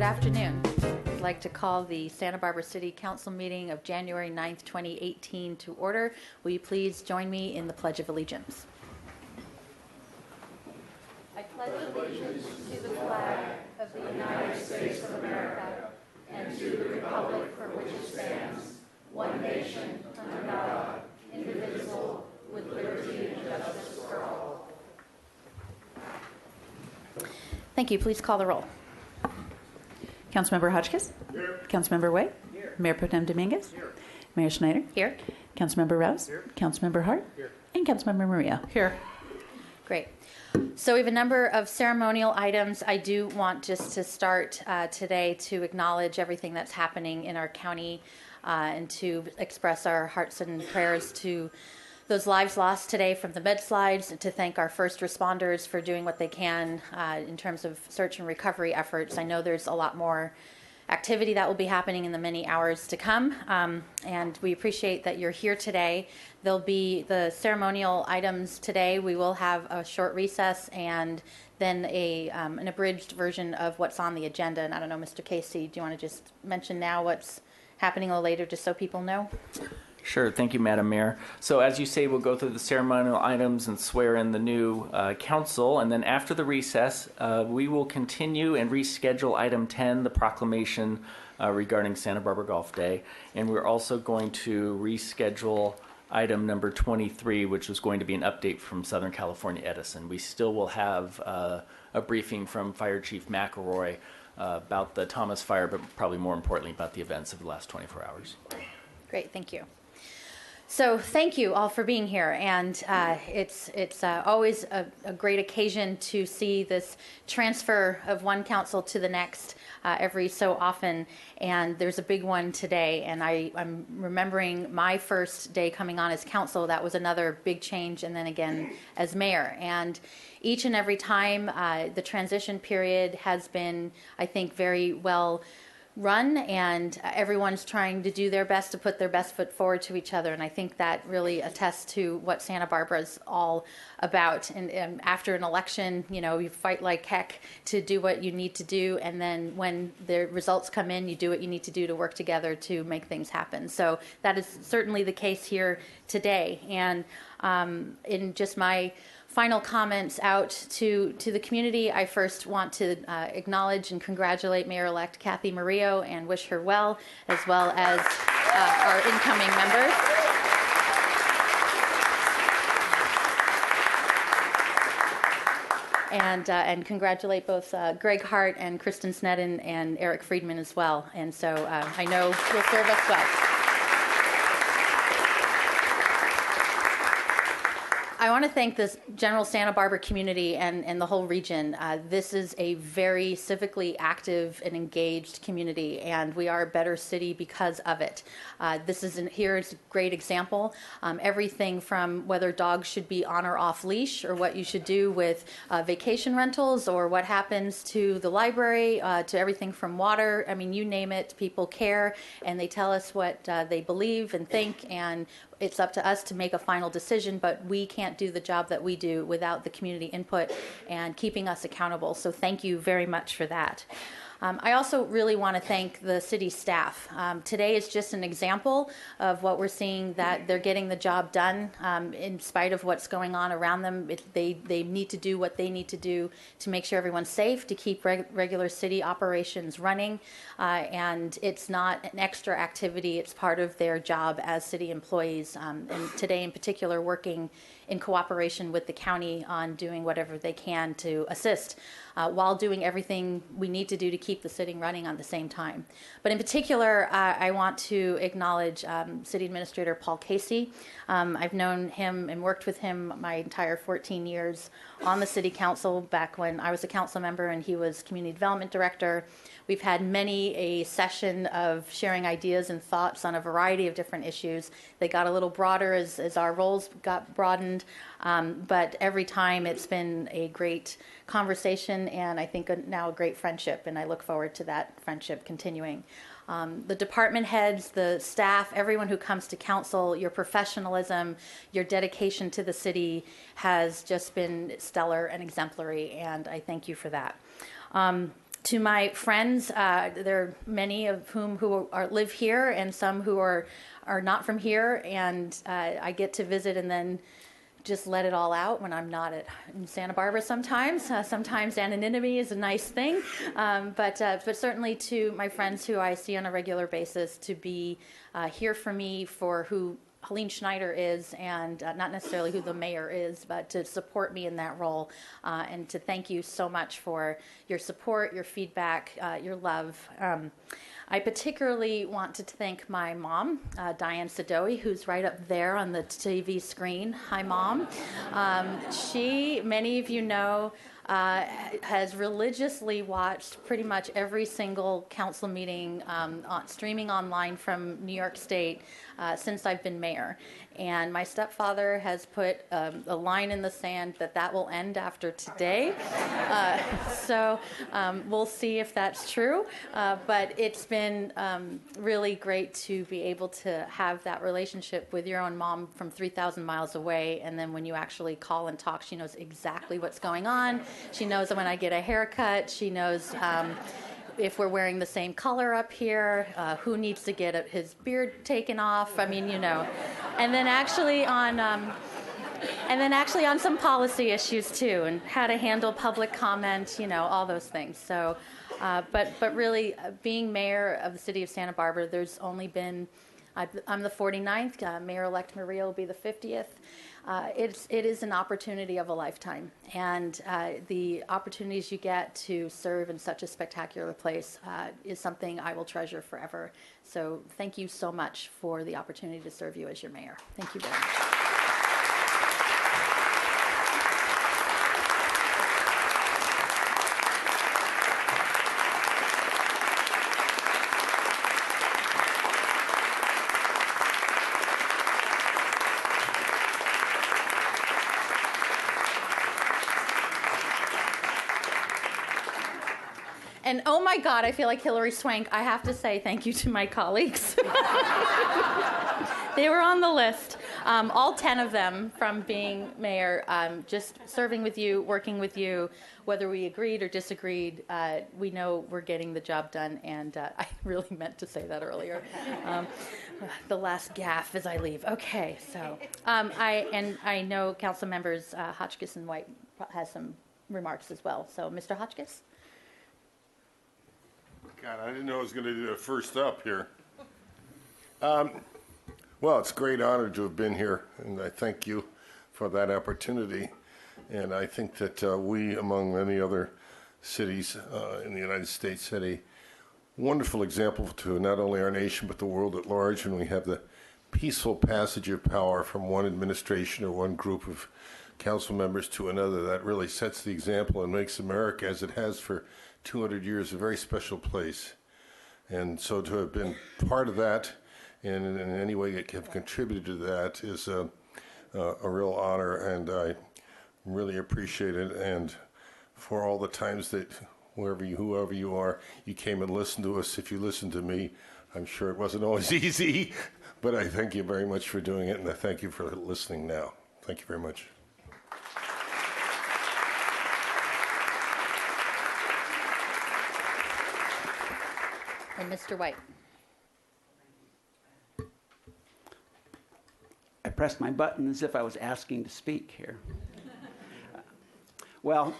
Good afternoon. I'd like to call the Santa Barbara City Council meeting of January 9th, 2018 to order. Will you please join me in the Pledge of Allegiance? I pledge allegiance to the flag of the United States of America and to the republic for which it stands, one nation, under God, indivisible, with liberty and justice for all. Thank you. Please call the roll. Councilmember Hotchkiss? Here. Councilmember Way? Here. Mayor Pro Tem Dominguez? Here. Mayor Schneider? Here. Councilmember Rouse? Here. Councilmember Hart? Here. And Councilmember Murillo? Here. Great. So we have a number of ceremonial items. I do want just to start today to acknowledge everything that's happening in our county and to express our hearts and prayers to those lives lost today from the mudslides, and to thank our first responders for doing what they can in terms of search and recovery efforts. I know there's a lot more activity that will be happening in the many hours to come, and we appreciate that you're here today. There'll be the ceremonial items today. We will have a short recess and then an abridged version of what's on the agenda. And I don't know, Mr. Casey, do you want to just mention now what's happening a little later just so people know? Sure. Thank you, Madam Mayor. So as you say, we'll go through the ceremonial items and swear in the new council. And then after the recess, we will continue and reschedule item 10, the proclamation regarding Santa Barbara Golf Day. And we're also going to reschedule item number 23, which was going to be an update from Southern California Edison. We still will have a briefing from Fire Chief McElroy about the Thomas Fire, but probably more importantly about the events of the last 24 hours. Great. Thank you. So thank you all for being here, and it's always a great occasion to see this transfer of one council to the next every so often, and there's a big one today, and I'm remembering my first day coming on as council. That was another big change, and then again as mayor, and each and every time the transition period has been, I think, very well run, and everyone's trying to do their best to put their best foot forward to each other, and I think that really attests to what Santa Barbara is all about. And after an election, you fight like heck to do what you need to do, and then when the results come in, you do what you need to do to work together to make things happen. So that is certainly the case here today. And in just my final comments out to the community, I first want to acknowledge and congratulate Mayor-elect Cathy Murillo and wish her well as our incoming members. And congratulate both Greg Hart and Kristen Sneddon and Eric Friedman as well. And so I know you'll serve us well. I want to thank this general Santa Barbara community and the whole region. This is a very civically active and engaged community, and we are a better city because of it. Here's a great example. Everything from whether dogs should be on or off leash, or what you should do with vacation rentals, or what happens to the library, to everything from water. I mean, you name it, people care, and they tell us what they believe and think, and it's up to us to make a final decision, but we can't do the job that we do without the community input and keeping us accountable. So thank you very much for that. I also really want to thank the city staff. Today is just an example of what we're seeing, that they're getting the job done in spite of what's going on around them. They need to do what they need to do to make sure everyone's safe, to keep regular city operations running, and it's not an extra activity. It's part of their job as city employees, and today in particular working in cooperation with the county on doing whatever they can to assist while doing everything we need to do to keep the city running on the same time. But in particular, I want to acknowledge City Administrator Paul Casey. I've known him and worked with him my entire 14 years on the City Council, back when I was a council member and he was Community Development Director. We've had many a session of sharing ideas and thoughts on a variety of different issues. They got a little broader as our roles got broadened, but every time it's been a great conversation, and I think now a great friendship, and I look forward to that friendship continuing. The department heads, the staff, everyone who comes to council, your professionalism, your dedication to the city has just been stellar and exemplary, and I thank you for that. To my friends, there are many of whom live here, and some who are not from here, and I get to visit and then just let it all out when I'm not in Santa Barbara sometimes. Sometimes anonymity is a nice thing, but certainly to my friends who I see on a regular basis, to be here for me for who Helene Schneider is, and not necessarily who the mayor is, but to support me in that role, and to thank you so much for your support, your feedback, your love. I particularly want to thank my mom, Diane Sadoe, who's right up there on the TV screen. Hi, Mom. She, many of you know, has religiously watched pretty much every single council meeting streaming online from New York State since I've been mayor. And my stepfather has put a line in the sand that will end after today. So we'll see if that's true. But it's been really great to be able to have that relationship with your own mom from 3,000 miles away. And then when you actually call and talk, she knows exactly what's going on. She knows when I get a haircut. She knows if we're wearing the same color up here, who needs to get his beard taken off. I mean, you know. And then actually on some policy issues too, and how to handle public comment, you know, all those things. So, but really, being mayor of the city of Santa Barbara, there's only been, I'm the 49th. Mayor-elect Maria will be the 50th. It is an opportunity of a lifetime, and the opportunities you get to serve in such a spectacular place is something I will treasure forever. So thank you so much for the opportunity to serve you as your mayor. Thank you very much. And oh my God, I feel like Hillary Swank. I have to say thank you to my colleagues. They were on the list, all 10 of them from being mayor, just serving with you, working with you, whether we agreed or disagreed. We know we're getting the job done, and I really meant to say that earlier. The last gaffe as I leave. Okay, so I know Council members Hotchkiss and White has some remarks as well. So, Mr. Hotchkiss. God, I didn't know I was going to do it first up here. Well, it's a great honor to have been here, and I thank you for that opportunity. And I think that we, among many other cities in the United States, set a wonderful example to not only our nation but the world at large, when we have the peaceful passage of power from one administration or one group of council members to another. That really sets the example and makes America, as it has for 200 years, a very special place. And so to have been part of that and in any way have contributed to that is a real honor, and I really appreciate it. And for all the times that whoever you are, you came and listened to us. If you listened to me, I'm sure it wasn't always easy, but I thank you very much for doing it, and I thank you for listening now. Thank you very much. And Mr. White. I pressed my button as if I was asking to speak here. Well,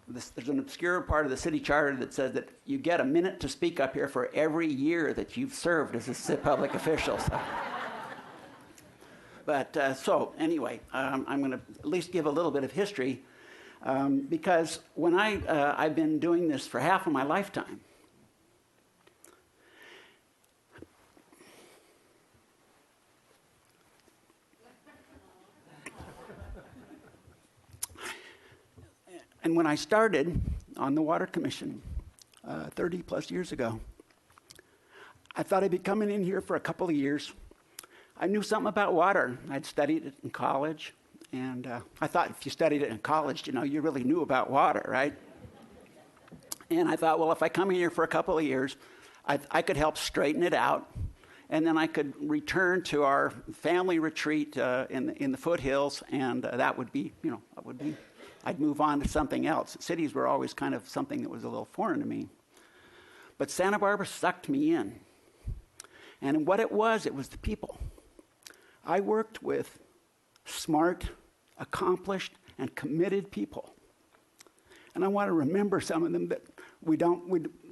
there's an obscure part of the city charter that says that you get a minute to speak up here for every year that you've served as a public official. So. But so anyway, I'm going to at least give a little bit of history, because when I've been doing this for half of my lifetime. And when I started on the Water Commission 30 plus years ago, I thought I'd be coming in here for a couple of years. I knew something about water. I'd studied it in college, and I thought if you studied it in college, you really knew about water, right? And I thought, well, if I come in here for a couple of years, I could help straighten it out, and then I could return to our family retreat in the foothills, and that would be, I'd move on to something else. Cities were always kind of something that was a little foreign to me. But Santa Barbara sucked me in. And what it was the people. I worked with smart, accomplished, and committed people. And I want to remember some of them that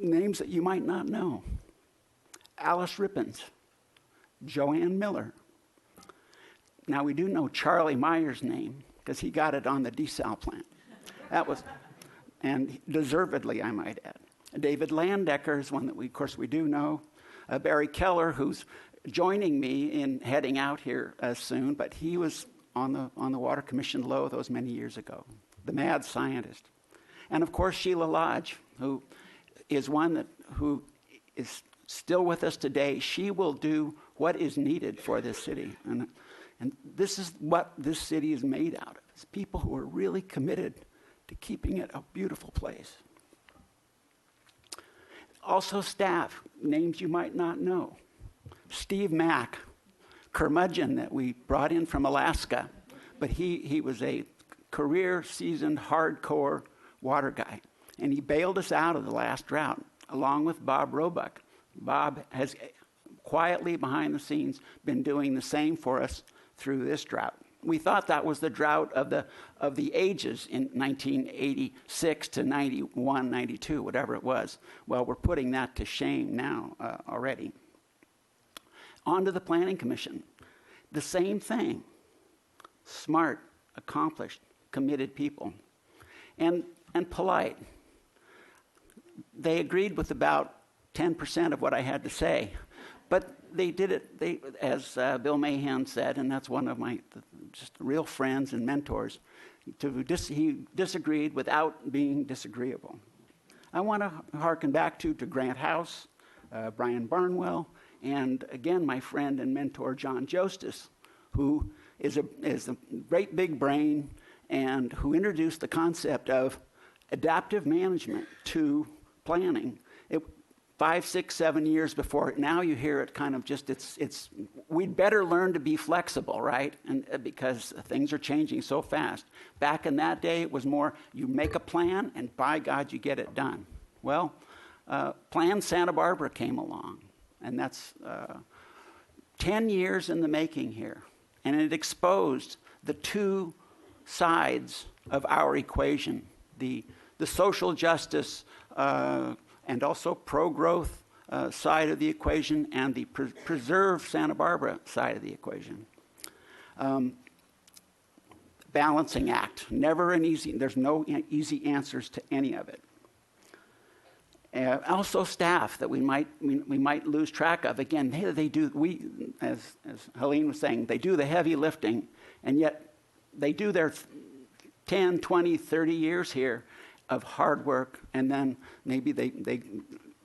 names that you might not know. Alice Rippins, Joanne Miller. Now we do know Charlie Meyer's name because he got it on the desal plant. And deservedly, I might add. David Landecker is one that we do know. Barry Keller, who's joining me in heading out here soon, but he was on the Water Commission low those many years ago, the mad scientist. And of course, Sheila Lodge, who is one who is still with us today. She will do what is needed for this city. And this is what this city is made out of. It's people who are really committed to keeping it a beautiful place. Also staff, names you might not know. Steve Mack, curmudgeon that we brought in from Alaska, but he was a career seasoned hardcore water guy. And he bailed us out of the last drought, along with Bob Roebuck. Bob has quietly behind the scenes been doing the same for us through this drought. We thought that was the drought of the ages in 1986 to 91, 92, whatever it was. Well, we're putting that to shame now already. On to the Planning Commission. The same thing. Smart, accomplished, committed people. And polite. They agreed with about 10% of what I had to say. But they did it, as Bill Mahan said, and that's one of my just real friends and mentors, he disagreed without being disagreeable. I want to hearken back to Grant House, Brian Barnwell, and again, my friend and mentor, John Jostis, who is a great big brain and who introduced the concept of adaptive management to planning. 5, 6, 7 years before, now you hear it kind of just, we'd better learn to be flexible, right? And because things are changing so fast. Back in that day, it was more, you make a plan, and by God, you get it done. Well, Plan Santa Barbara came along, and that's 10 years in the making here. And it exposed the two sides of our equation, the social justice, and also pro-growth side of the equation, and the preserve Santa Barbara side of the equation. Balancing act, there's no easy answers to any of it. Also staff that we might lose track of. Again, as Helene was saying, they do the heavy lifting, and yet they do their 10, 20, 30 years here of hard work, and then maybe they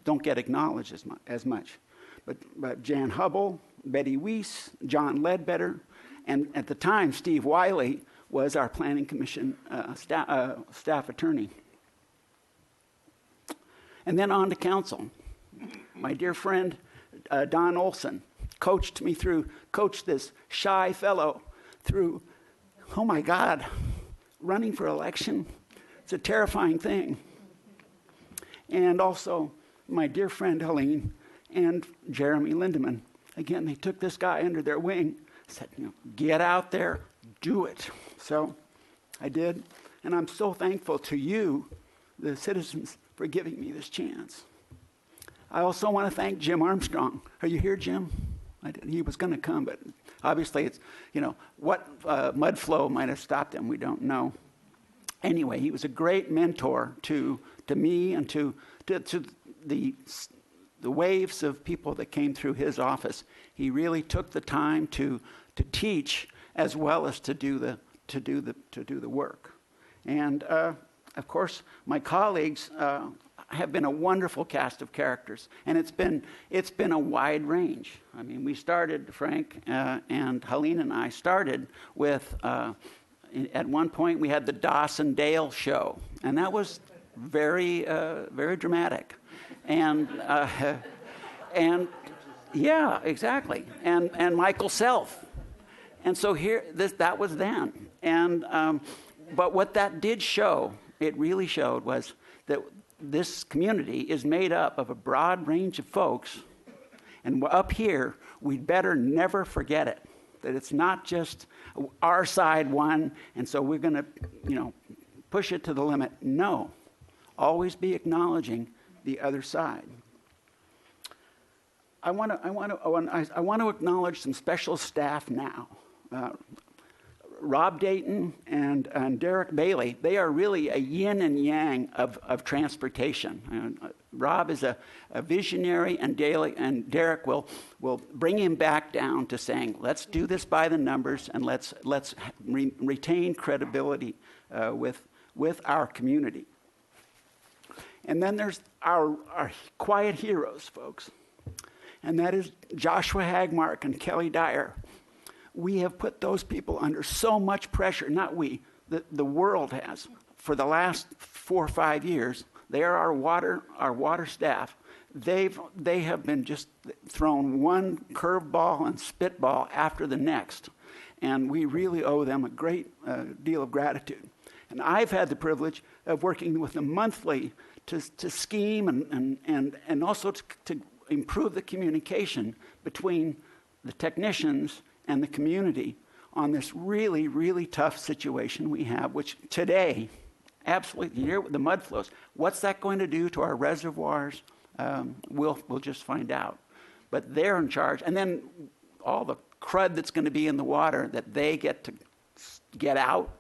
don't get acknowledged as much. But Jan Hubble, Betty Weiss, John Ledbetter, and at the time, Steve Wiley was our Planning Commission staff attorney. And then on to council. My dear friend, Don Olson, coached this shy fellow through, oh my God, running for election. It's a terrifying thing. And also my dear friend Helene and Jeremy Lindeman. Again, they took this guy under their wing, said, get out there, do it. So I did, and I'm so thankful to you, the citizens, for giving me this chance. I also want to thank Jim Armstrong. Are you here, Jim? He was going to come, but obviously it's, what mud flow might have stopped him, we don't know. Anyway, he was a great mentor to me and to the waves of people that came through his office. He really took the time to teach as well as to do the work. And of course, my colleagues have been a wonderful cast of characters, and it's been a wide range. I mean, we started, Frank and Helene and I started with. At one point, we had the Dawson Dale show, and that was very, very dramatic, and yeah, exactly, and Michael Self, and so that was then, and But what that did show, it really showed, was that this community is made up of a broad range of folks. And up here, we'd better never forget it, that it's not just our side won, and so we're going to, push it to the limit. No, always be acknowledging the other side. I want to acknowledge some special staff now. Rob Dayton and Derek Bailey, they are really a yin and yang of transportation. Rob is a visionary, and Derek will bring him back down to saying, let's do this by the numbers, and let's retain credibility with our community. And then there's our quiet heroes, folks, and that is Joshua Hagmark and Kelly Dyer. We have put those people under so much pressure, not we, the world has, for the last 4 or 5 years. They are our water staff. They have been just thrown one curveball and spitball after the next, and we really owe them a great deal of gratitude. And I've had the privilege of working with them monthly to scheme and also to improve the communication between the technicians and the community on this really, really tough situation we have, which today, absolutely, here with the mud flows, what's that going to do to our reservoirs? We'll just find out. But they're in charge. And then all the crud that's going to be in the water that they get to get out,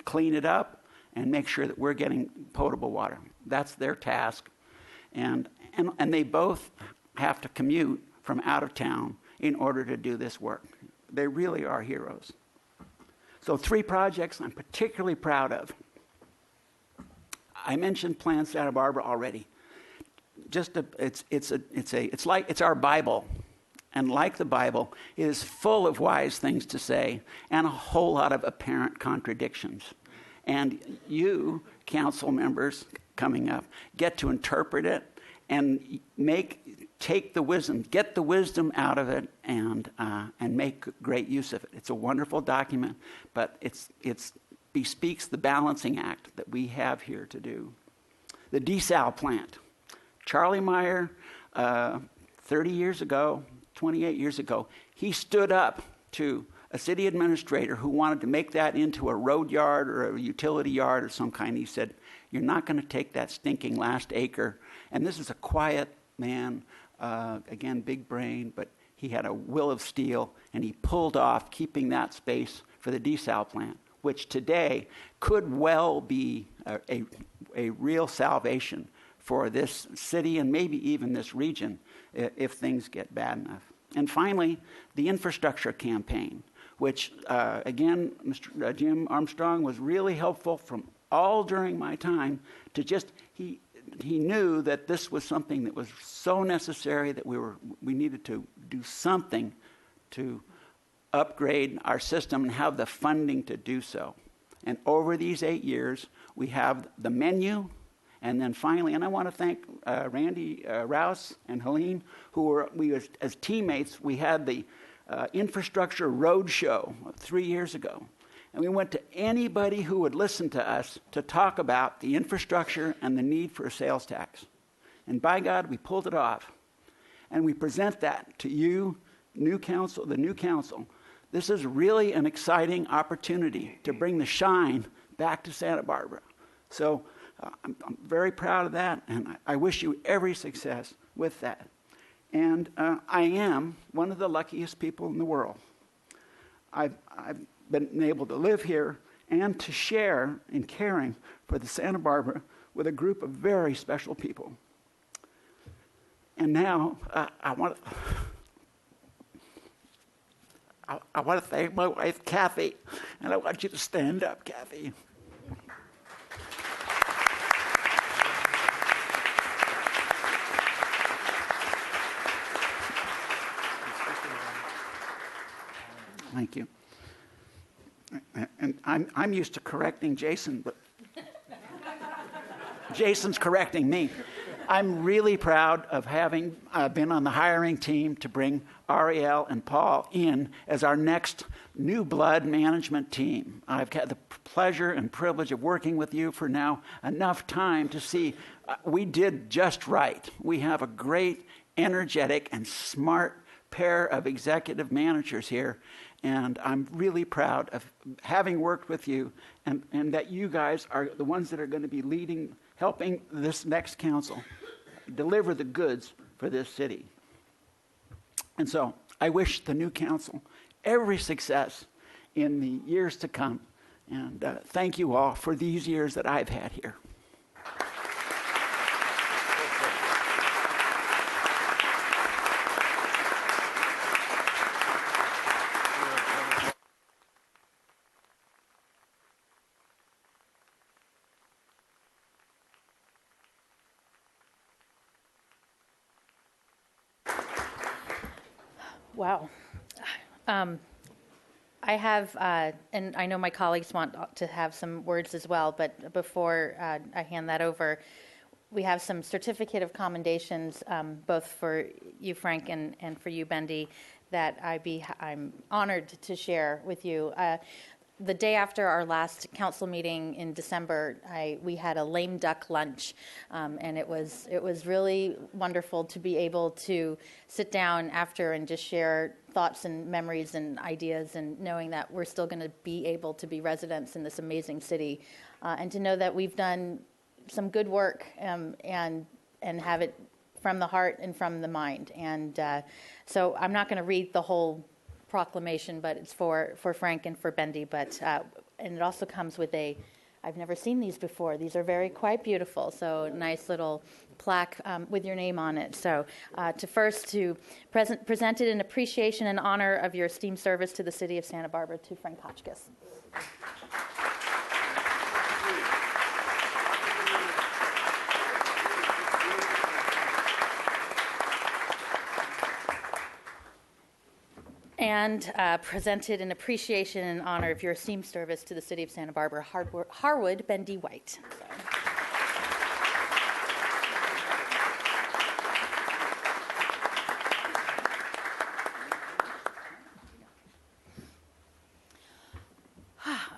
clean it up, and make sure that we're getting potable water. That's their task. And they both have to commute from out of town in order to do this work. They really are heroes. So 3 projects I'm particularly proud of. I mentioned Plan Santa Barbara already. It's our Bible, and like the Bible, it is full of wise things to say and a whole lot of apparent contradictions. And you, council members coming up, get to interpret it and take the wisdom, get the wisdom out of it, and make great use of it. It's a wonderful document, but it bespeaks the balancing act that we have here to do. The desal plant. Charlie Meyer, 30 years ago, 28 years ago, he stood up to a city administrator who wanted to make that into a road yard or a utility yard or some kind. He said, you're not going to take that stinking last acre. And this is a quiet man, again, big brain, but he had a will of steel, and he pulled off keeping that space for the desal plant, which today could well be a real salvation for this city and maybe even this region if things get bad enough. And finally, the infrastructure campaign, which, again, Mr. Jim Armstrong was really helpful from all during my time to just, he knew that this was something that was so necessary that we needed to do something to upgrade our system and have the funding to do so. And over these 8 years, we have the menu, and then finally, and I want to thank Randy Rouse and Helene, who were, as teammates, we had the infrastructure roadshow 3 years ago. And we went to anybody who would listen to us to talk about the infrastructure and the need for a sales tax. And by God, we pulled it off. And we present that to you, the new council. This is really an exciting opportunity to bring the shine back to Santa Barbara. So I'm very proud of that, and I wish you every success with that. And I am one of the luckiest people in the world. I've been able to live here and to share in caring for the Santa Barbara with a group of very special people. And now I want to thank my wife, Kathy, and I want you to stand up, Kathy. Thank you. And I'm used to correcting Jason, but Jason's correcting me. I'm really proud of having been on the hiring team to bring Ariel and Paul in as our next new blood management team. I've had the pleasure and privilege of working with you for now enough time to see we did just right. We have a great, energetic, and smart pair of executive managers here. And I'm really proud of having worked with you and that you guys are the ones that are going to be helping this next council deliver the goods for this city. And so I wish the new council every success in the years to come. And thank you all for these years that I've had here. Wow. I have, and I know my colleagues want to have some words as well, but before I hand that over, we have some certificate of commendations, both for you, Frank, and for you, Bendy, that I'm honored to share with you. The day after our last council meeting in December, we had a lame duck lunch, and it was really wonderful to be able to sit down after and just share thoughts and memories and ideas, and knowing that we're still going to be able to be residents in this amazing city, and to know that we've done some good work and have it from the heart and from the mind. And so I'm not going to read the whole proclamation, but it's for Frank and for Bendy. But and it also comes with I've never seen these before. These are quite beautiful. So nice little plaque with your name on it. So to present it in appreciation and honor of your esteemed service to the city of Santa Barbara, to Frank Hotchkiss. And presented in appreciation and honor of your esteemed service to the city of Santa Barbara, Harwood Bendy White.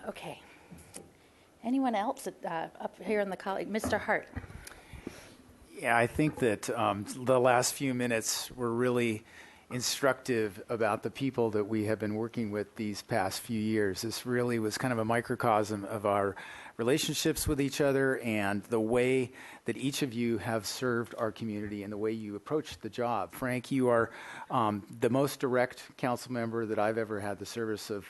Okay. Anyone else up here in the colleague? Mr. Hart. Yeah, I think that the last few minutes were really instructive about the people that we have been working with these past few years. This really was kind of a microcosm of our relationships with each other and the way that each of you have served our community and the way you approached the job. Frank, you are the most direct council member that I've ever had the service of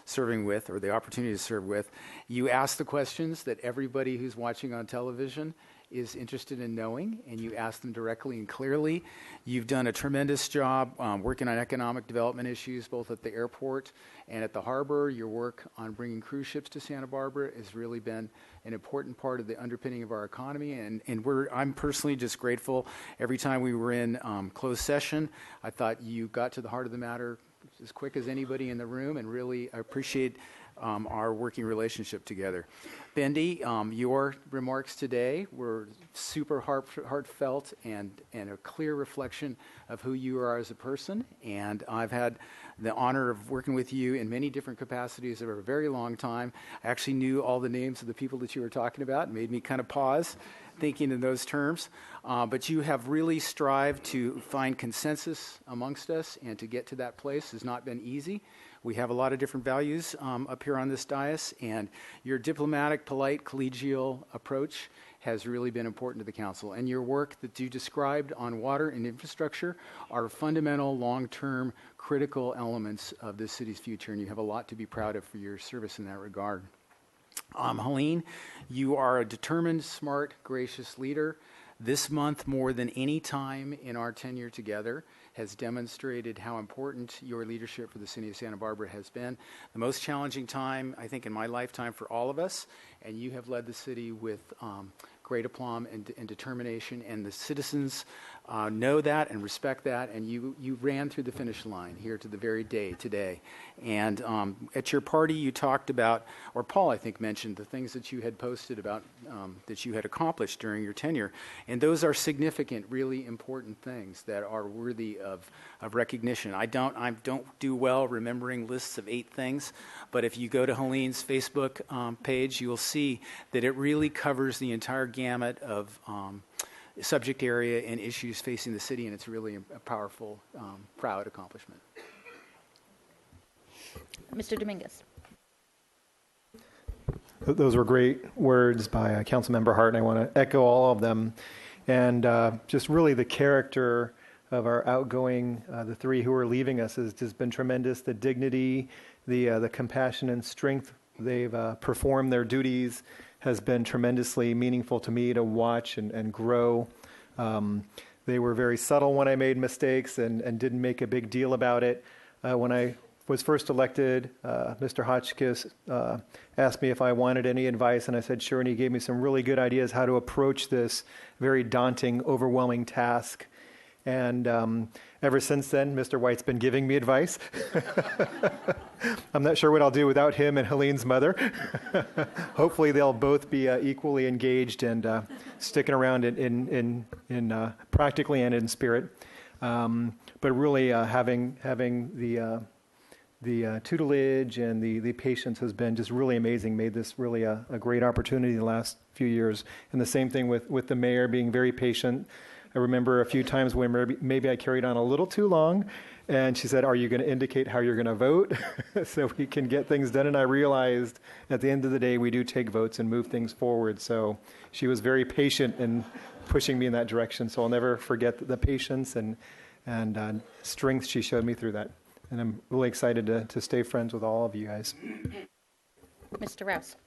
serving with, or the opportunity to serve with. You ask the questions that everybody who's watching on television is interested in knowing, and you ask them directly and clearly. You've done a tremendous job working on economic development issues, both at the airport and at the harbor. Your work on bringing cruise ships to Santa Barbara has really been an important part of the underpinning of our economy, and I'm personally just grateful. Every time we were in closed session, I thought you got to the heart of the matter as quick as anybody in the room, and really appreciate our working relationship together. Bendy, your remarks today were super heartfelt and a clear reflection of who you are as a person. And I've had the honor of working with you in many different capacities over a very long time. I actually knew all the names of the people that you were talking about. It made me kind of pause thinking in those terms. But you have really strived to find consensus amongst us, and to get to that place has not been easy. We have a lot of different values up here on this dais, and your diplomatic, polite, collegial approach has really been important to the council. And your work that you described on water and infrastructure are fundamental, long-term, critical elements of this city's future, and you have a lot to be proud of for your service in that regard. Helene, you are a determined, smart, gracious leader. This month, more than any time in our tenure together, has demonstrated how important your leadership for the city of Santa Barbara has been. The most challenging time, I think, in my lifetime for all of us, and you have led the city with great aplomb and determination, and the citizens know that and respect that, and you ran through the finish line here to the very day today. And at your party, you talked about, or Paul, I think, mentioned the things that you had posted about that you had accomplished during your tenure. And those are significant, really important things that are worthy of recognition. I don't do well remembering lists of 8 things, but if you go to Helene's Facebook page, you'll see that it really covers the entire gamut of subject area and issues facing the city, and it's really a powerful, proud accomplishment. Mr. Dominguez. Those were great words by Councilmember Hart, and I want to echo all of them. And just really the character of our outgoing, the 3 who are leaving us, has just been tremendous. The dignity, the compassion and strength they've performed their duties has been tremendously meaningful to me to watch and grow. They were very subtle when I made mistakes and didn't make a big deal about it. When I was first elected, Mr. Hotchkiss asked me if I wanted any advice, and I said sure, and he gave me some really good ideas how to approach this very daunting, overwhelming task. And ever since then, Mr. White's been giving me advice. I'm not sure what I'll do without him and Helene's mother. Hopefully they'll both be equally engaged and sticking around in practically and in spirit. But really having the tutelage and the patience has been just really amazing, made this really a great opportunity the last few years. And the same thing with the mayor being very patient. I remember a few times when maybe I carried on a little too long, and she said, "Are you going to indicate how you're going to vote so we can get things done?" And I realized at the end of the day, we do take votes and move things forward. So she was very patient in pushing me in that direction. So I'll never forget the patience and strength she showed me through that. And I'm really excited to stay friends with all of you guys. Mr. Rouse.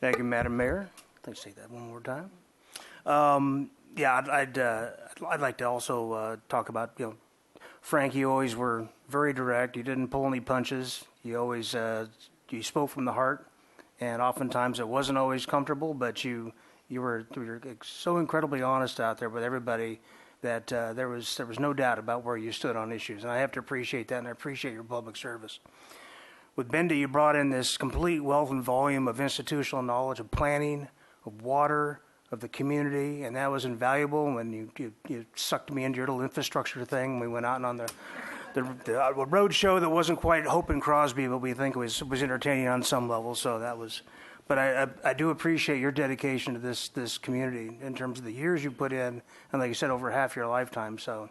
Thank you, Madam Mayor. Let's say that one more time. Yeah, I'd like to also talk about, Frank, you always were very direct. You didn't pull any punches. You always you spoke from the heart, and oftentimes it wasn't always comfortable, but you were so incredibly honest out there with everybody that there was no doubt about where you stood on issues, and I have to appreciate that, and I appreciate your public service. With Benda, you brought in this complete wealth and volume of institutional knowledge of planning, of water, of the community, and that was invaluable when you sucked me into your little infrastructure thing. We went out on the road show that wasn't quite Hope and Crosby, but we think was entertaining on some level. So that was, but I do appreciate your dedication to this community in terms of the years you put in, and like you said, over half your lifetime. So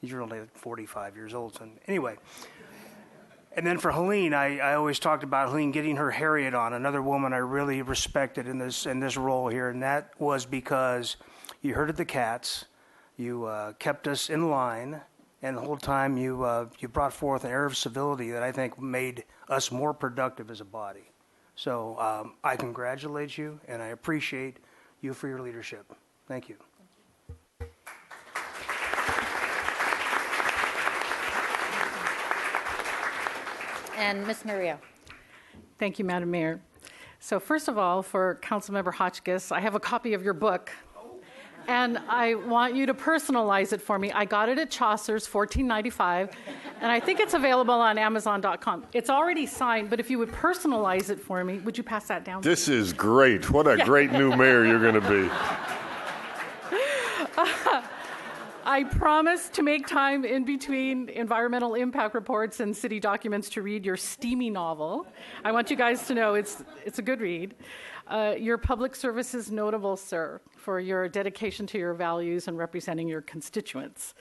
you're only 45 years old. So anyway. And then for Helene, I always talked about Helene getting her Harriet on, another woman I really respected in this role here, and that was because you herded the cats, you kept us in line, and the whole time you brought forth an air of civility that I think made us more productive as a body. So I congratulate you, and I appreciate you for your leadership. Thank you. And Ms. Maria. Thank you, Madam Mayor. So first of all, for Councilmember Hotchkiss, I have a copy of your book, and I want you to personalize it for me. I got it at Chaucer's, $14.95, and I think it's available on Amazon.com. It's already signed, but if you would personalize it for me, would you pass that down? This is great. What a great new mayor you're going to be. I promise to make time in between environmental impact reports and city documents to read your steamy novel. I want you guys to know it's a good read. Your public service is notable, sir, for your dedication to your values and representing your constituents.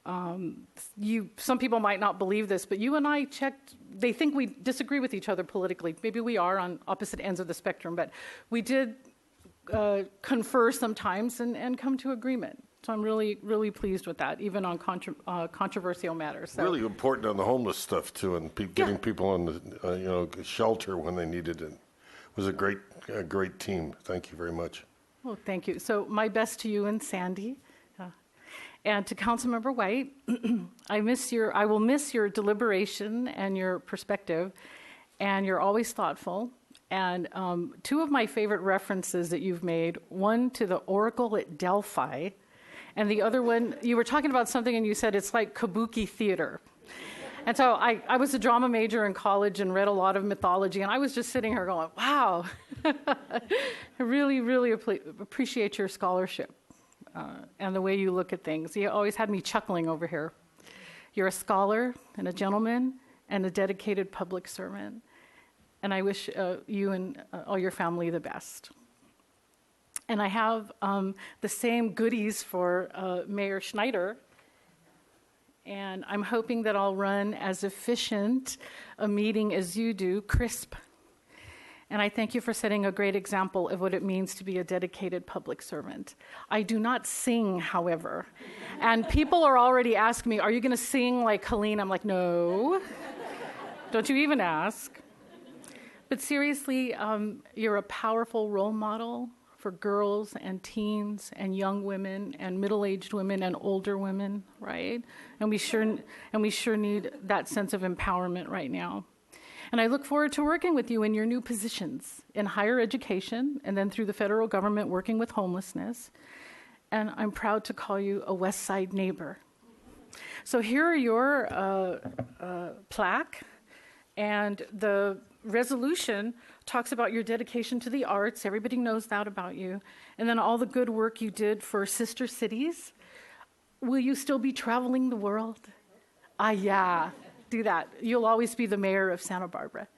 Some people might not believe this, but you and I checked. They think we disagree with each other politically. Maybe we are on opposite ends of the spectrum, but we did confer sometimes and come to agreement. So I'm really, really pleased with that, even on controversial matters. So. Really important on the homeless stuff too, and getting people on the shelter when they needed it. It was a great team. Thank you very much. Well, thank you. So my best to you and Sandy, and to Councilmember White. I will miss your deliberation and your perspective, and you're always thoughtful. And 2 of my favorite references that you've made: one to the Oracle at Delphi, And the other one, you were talking about something and you said it's like kabuki theater. And so I was a drama major in college and read a lot of mythology, and I was just sitting here going, wow, I really, really appreciate your scholarship and the way you look at things. You always had me chuckling over here. You're a scholar and a gentleman and a dedicated public servant, and I wish you and all your family the best. And I have the same goodies for Mayor Schneider. And I'm hoping that I'll run as efficient a meeting as you do, crisp. And I thank you for setting a great example of what it means to be a dedicated public servant. I do not sing, however. And people are already asking me, are you going to sing like Helene? I'm like, no. Don't you even ask. But seriously, you're a powerful role model for girls and teens and young women and middle-aged women and older women, right? And we sure need that sense of empowerment right now. And I look forward to working with you in your new positions in higher education and then through the federal government working with homelessness. And I'm proud to call you a West Side neighbor. So here are your plaque, and the resolution talks about your dedication to the arts. Everybody knows that about you. And then all the good work you did for sister cities. Will you still be traveling the world? Yeah, do that. You'll always be the mayor of Santa Barbara.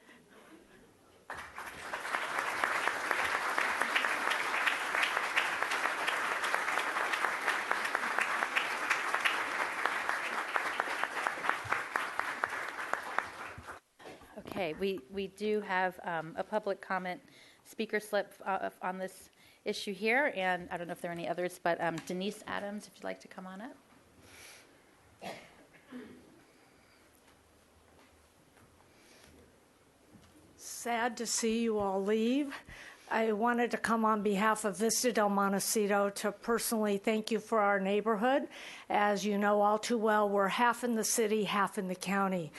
Okay, we do have a public comment speaker slip on this issue here, and I don't know if there are any others, but Denise Adams, if you'd like to come on up. Sad to see you all leave. I wanted to come on behalf of Vista del Montecito to personally thank you for our neighborhood. As you know all too well, we're half in the city, half in the county.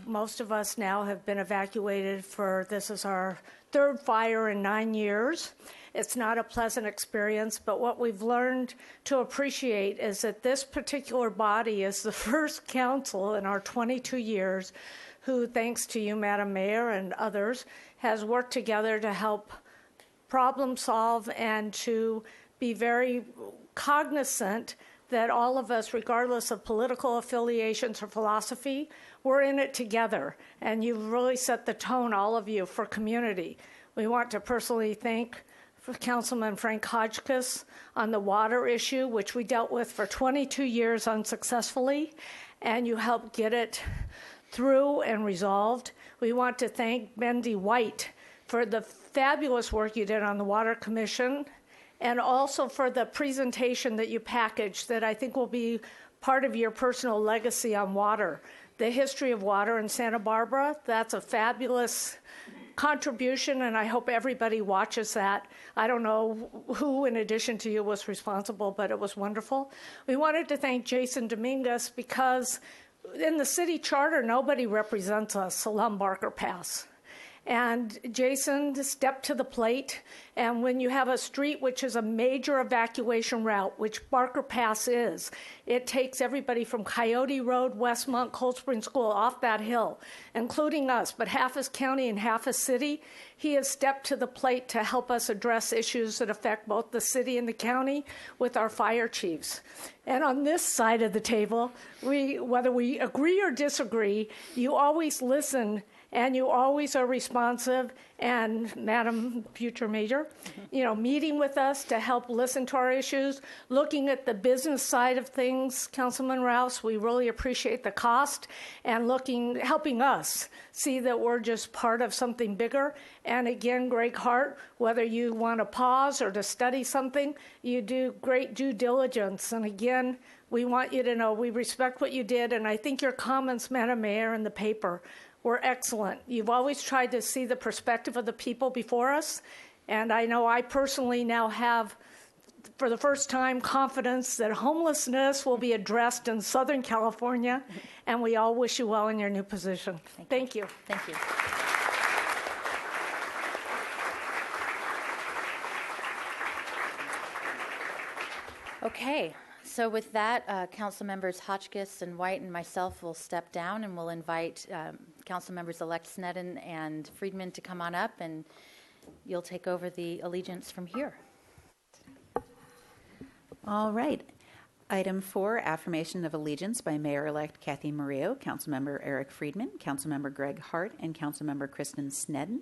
Most of us now have been evacuated this is our third fire in 9 years. It's not a pleasant experience, but what we've learned to appreciate is that this particular body is the first council in our 22 years who, thanks to you, Madam Mayor, and others, has worked together to help problem solve and to be very cognizant that all of us, regardless of political affiliations or philosophy, we're in it together. And you've really set the tone, all of you, for community. We want to personally thank Councilman Frank Hotchkiss on the water issue, which we dealt with for 22 years unsuccessfully, and you helped get it through and resolved. We want to thank Bendy White for the fabulous work you did on the Water Commission, and also for the presentation that you packaged that I think will be part of your personal legacy on water. The history of water in Santa Barbara, that's a fabulous contribution, and I hope everybody watches that. I don't know who, in addition to you, was responsible, but it was wonderful. We wanted to thank Jason Dominguez because in the city charter, nobody represents us along Barker Pass. And Jason stepped to the plate, and when you have a street which is a major evacuation route, which Barker Pass is, it takes everybody from Coyote Road, Westmont, Cold Spring School off that hill, including us, but half is county and half is city. He has stepped to the plate to help us address issues that affect both the city and the county with our fire chiefs. And on this side of the table, whether we agree or disagree, you always listen and you always are responsive, and Madam Future Mayor, meeting with us to help listen to our issues, looking at the business side of things, Councilman Rouse, we really appreciate the cost, and helping us see that we're just part of something bigger. And again, Greg Hart, whether you want to pause or to study something, you do great due diligence. And again, we want you to know we respect what you did, and I think your comments, Madam Mayor, in the paper were excellent. You've always tried to see the perspective of the people before us, and I know I personally now have, for the first time, confidence that homelessness will be addressed in Southern California, and we all wish you well in your new position. Thank you. Thank you. Okay, So with that, council members Hotchkiss and White and myself will step down, and we'll invite council members-elect Sneddon and Friedman to come on up, and you'll take over the allegiance from here. All right. Item 4, affirmation of allegiance by Mayor-elect Kathy Murillo, Councilmember Eric Friedman, Councilmember Greg Hart, and Councilmember Kristen Sneddon.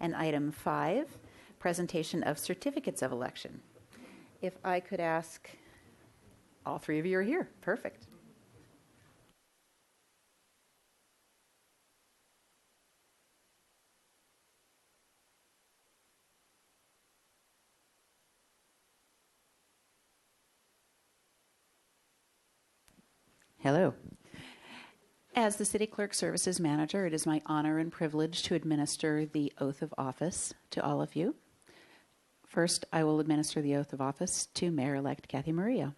And item 5, presentation of certificates of election. If I could ask, all three of you are here. Perfect. Hello. As the City Clerk Services Manager, it is my honor and privilege to administer the oath of office to all of you. First, I will administer the oath of office to Mayor-elect Kathy Murillo.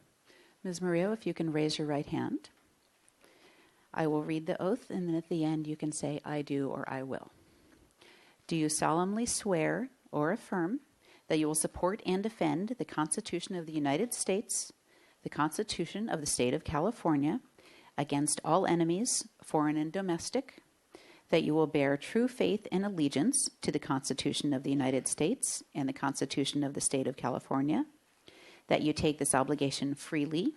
Ms. Murillo, if you can raise your right hand. I will read the oath, and then at the end you can say, I do or I will. Do you solemnly swear or affirm that you will support and defend the Constitution of the United States, the Constitution of the State of California, against all enemies, foreign and domestic, that you will bear true faith and allegiance to the Constitution of the United States and the Constitution of the State of California, that you take this obligation freely,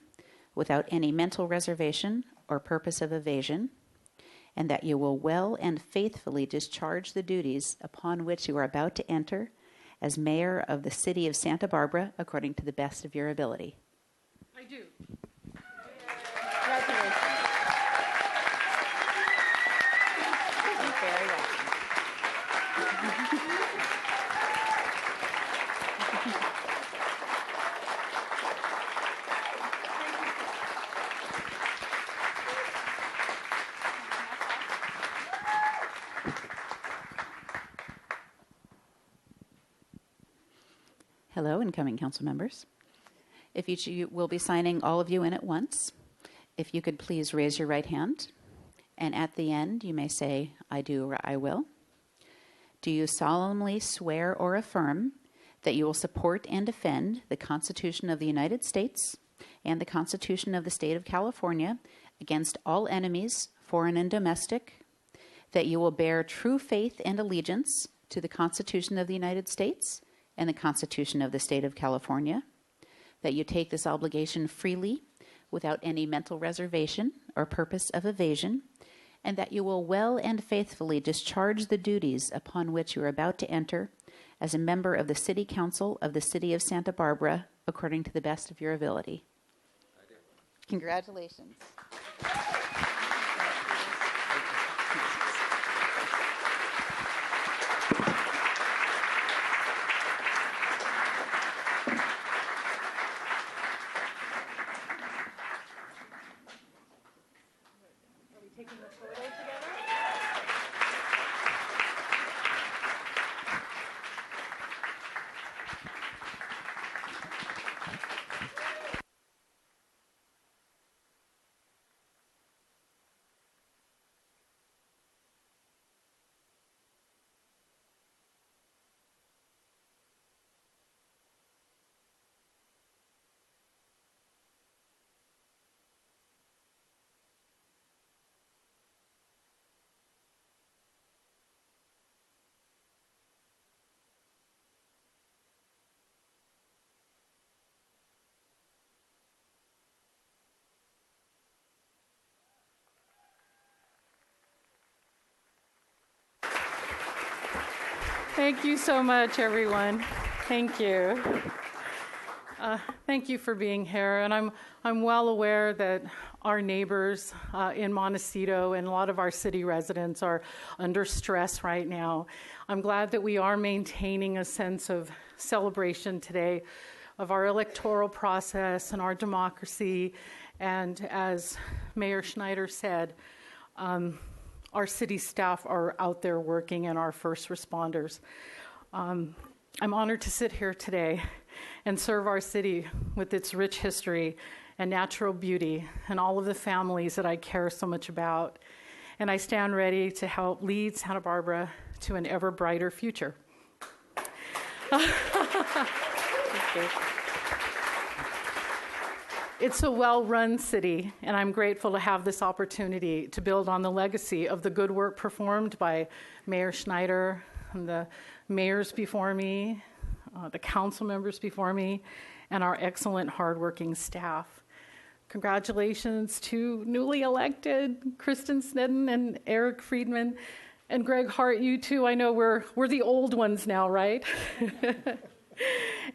without any mental reservation or purpose of evasion, and that you will well and faithfully discharge the duties upon which you are about to enter as Mayor of the City of Santa Barbara according to the best of your ability. I do. Congratulations. Very welcome. Hello, incoming council members. If you will be signing all of you in at once, if you could please raise your right hand, and at the end you may say, I do or I will. Do you solemnly swear or affirm that you will support and defend the Constitution of the United States and the Constitution of the State of California against all enemies, foreign and domestic, that you will bear true faith and allegiance to the Constitution of the United States and the Constitution of the State of California, that you take this obligation freely without any mental reservation or purpose of evasion, and that you will well and faithfully discharge the duties upon which you are about to enter as a member of the City Council of the City of Santa Barbara according to the best of your ability. I do. Congratulations. Thank you so much, everyone. Thank you. Thank you for being here. And I'm well aware that our neighbors in Montecito and a lot of our city residents are under stress right now. I'm glad that we are maintaining a sense of celebration today of our electoral process and our democracy. And as Mayor Schneider said, our city staff are out there working and our first responders. I'm honored to sit here today and serve our city with its rich history and natural beauty and all of the families that I care so much about. And I stand ready to help lead Santa Barbara to an ever brighter future. It's a well-run city, and I'm grateful to have this opportunity to build on the legacy of the good work performed by Mayor Schneider and the mayors before me, the council members before me, and our excellent, hardworking staff. Congratulations to newly elected Kristen Snedden and Eric Friedman and Greg Hart. You two, I know we're the old ones now, right?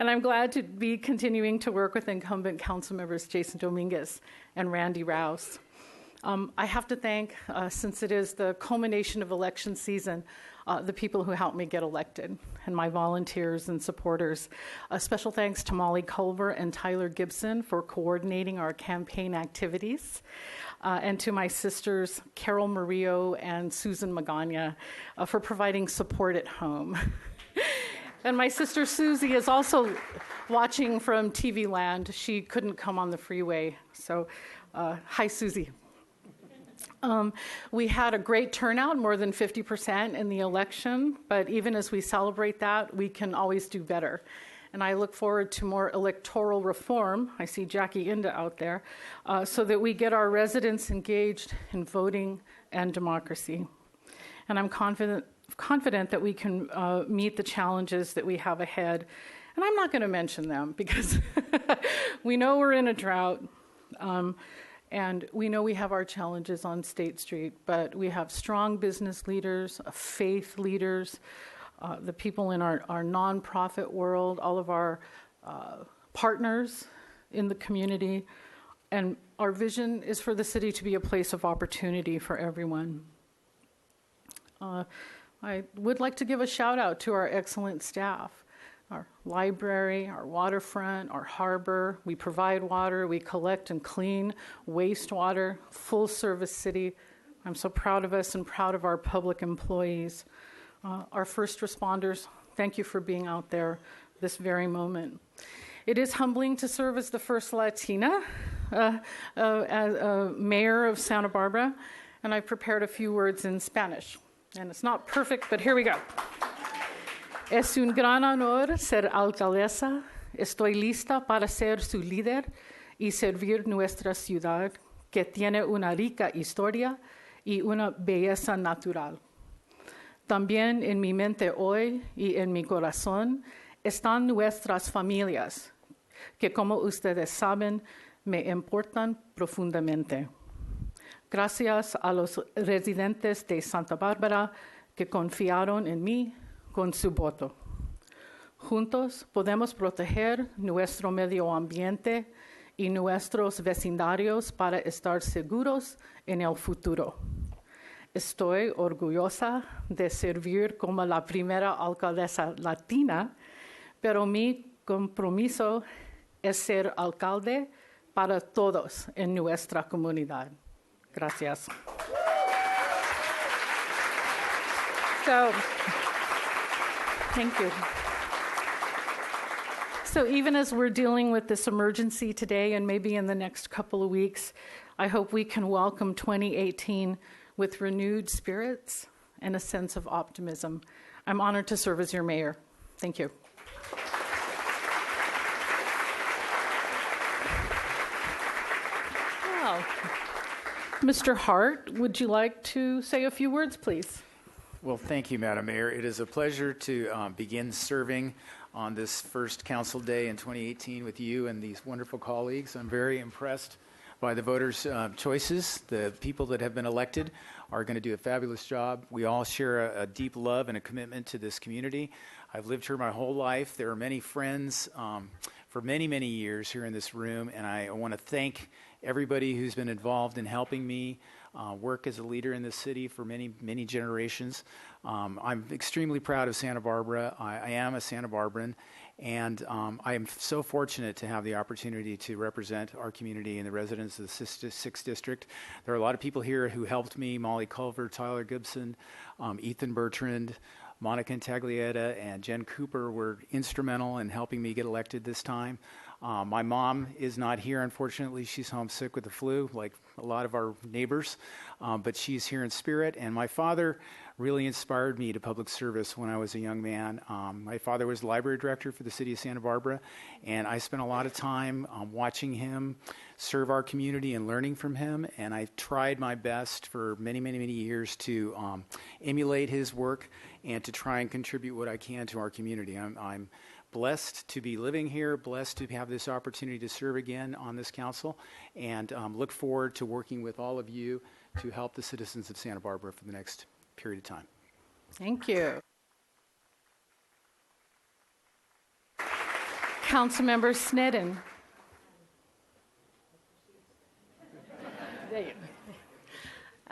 And I'm glad to be continuing to work with incumbent council members Jason Dominguez and Randy Rouse. I have to thank, since it is the culmination of election season, the people who helped me get elected and my volunteers and supporters. A special thanks to Molly Culver and Tyler Gibson for coordinating our campaign activities, and to my sisters Carol Murillo and Susan Magana for providing support at home. And my sister Susie is also watching from TV land. She couldn't come on the freeway, so hi, Susie. We had a great turnout, more than 50% in the election, but even as we celebrate that, we can always do better. And I look forward to more electoral reform. I see Jackie Inda out there, so that we get our residents engaged in voting and democracy. And I'm confident that we can meet the challenges that we have ahead. And I'm not going to mention them because we know we're in a drought. And we know we have our challenges on State Street, but we have strong business leaders, faith leaders, the people in our nonprofit world, all of our partners in the community. And our vision is for the city to be a place of opportunity for everyone. I would like to give a shout out to our excellent staff. Our library, our waterfront, our harbor. We provide water, we collect and clean wastewater, full service city. I'm so proud of us and proud of our public employees. Our first responders, thank you for being out there this very moment. It is humbling to serve as the first Latina as mayor of Santa Barbara, and I've prepared a few words in Spanish. And it's not perfect, but here we go. Es un gran honor ser alcaldesa. Estoy lista para ser su líder y servir nuestra ciudad, que tiene una rica historia y una belleza natural. También en mi mente hoy y en mi corazón están nuestras familias, que como ustedes saben, me importan profundamente. Gracias a los residentes de Santa Bárbara que confiaron en mí con su voto. Juntos podemos proteger nuestro medio ambiente y nuestros vecindarios para estar seguros en el futuro. Estoy orgullosa de servir como la primera alcaldesa latina, pero mi compromiso es ser alcalde para todos en nuestra comunidad. Gracias. Thank you. So even as we're dealing with this emergency today and maybe in the next couple of weeks, I hope we can welcome 2018 with renewed spirits and a sense of optimism. I'm honored to serve as your mayor. Thank you. Well, Mr. Hart, would you like to say a few words, please? Well, thank you, Madam Mayor. It is a pleasure to begin serving on this first council day in 2018 with you and these wonderful colleagues. I'm very impressed by the voters' choices. The people that have been elected are going to do a fabulous job. We all share a deep love and a commitment to this community. I've lived here my whole life. There are many friends for many, many years here in this room, and I want to thank everybody who's been involved in helping me work as a leader in this city for many, many generations. I'm extremely proud of Santa Barbara. I am a Santa Barbaran, and I am so fortunate to have the opportunity to represent our community and the residents of the 6th District. There are a lot of people here who helped me: Molly Culver, Tyler Gibson, Ethan Bertrand, Monica Intaglietta, and Jen Cooper were instrumental in helping me get elected this time. My mom is not here, unfortunately. She's homesick with the flu, like a lot of our neighbors, but she's here in spirit. And my father really inspired me to public service when I was a young man. My father was library director for the city of Santa Barbara, and I spent a lot of time watching him serve our community and learning from him. And I tried my best for many, many, many years to emulate his work and to try and contribute what I can to our community. I'm blessed to be living here, blessed to have this opportunity to serve again on this council, and look forward to working with all of you to help the citizens of Santa Barbara for the next period of time. Thank you. Councilmember Snedden. There you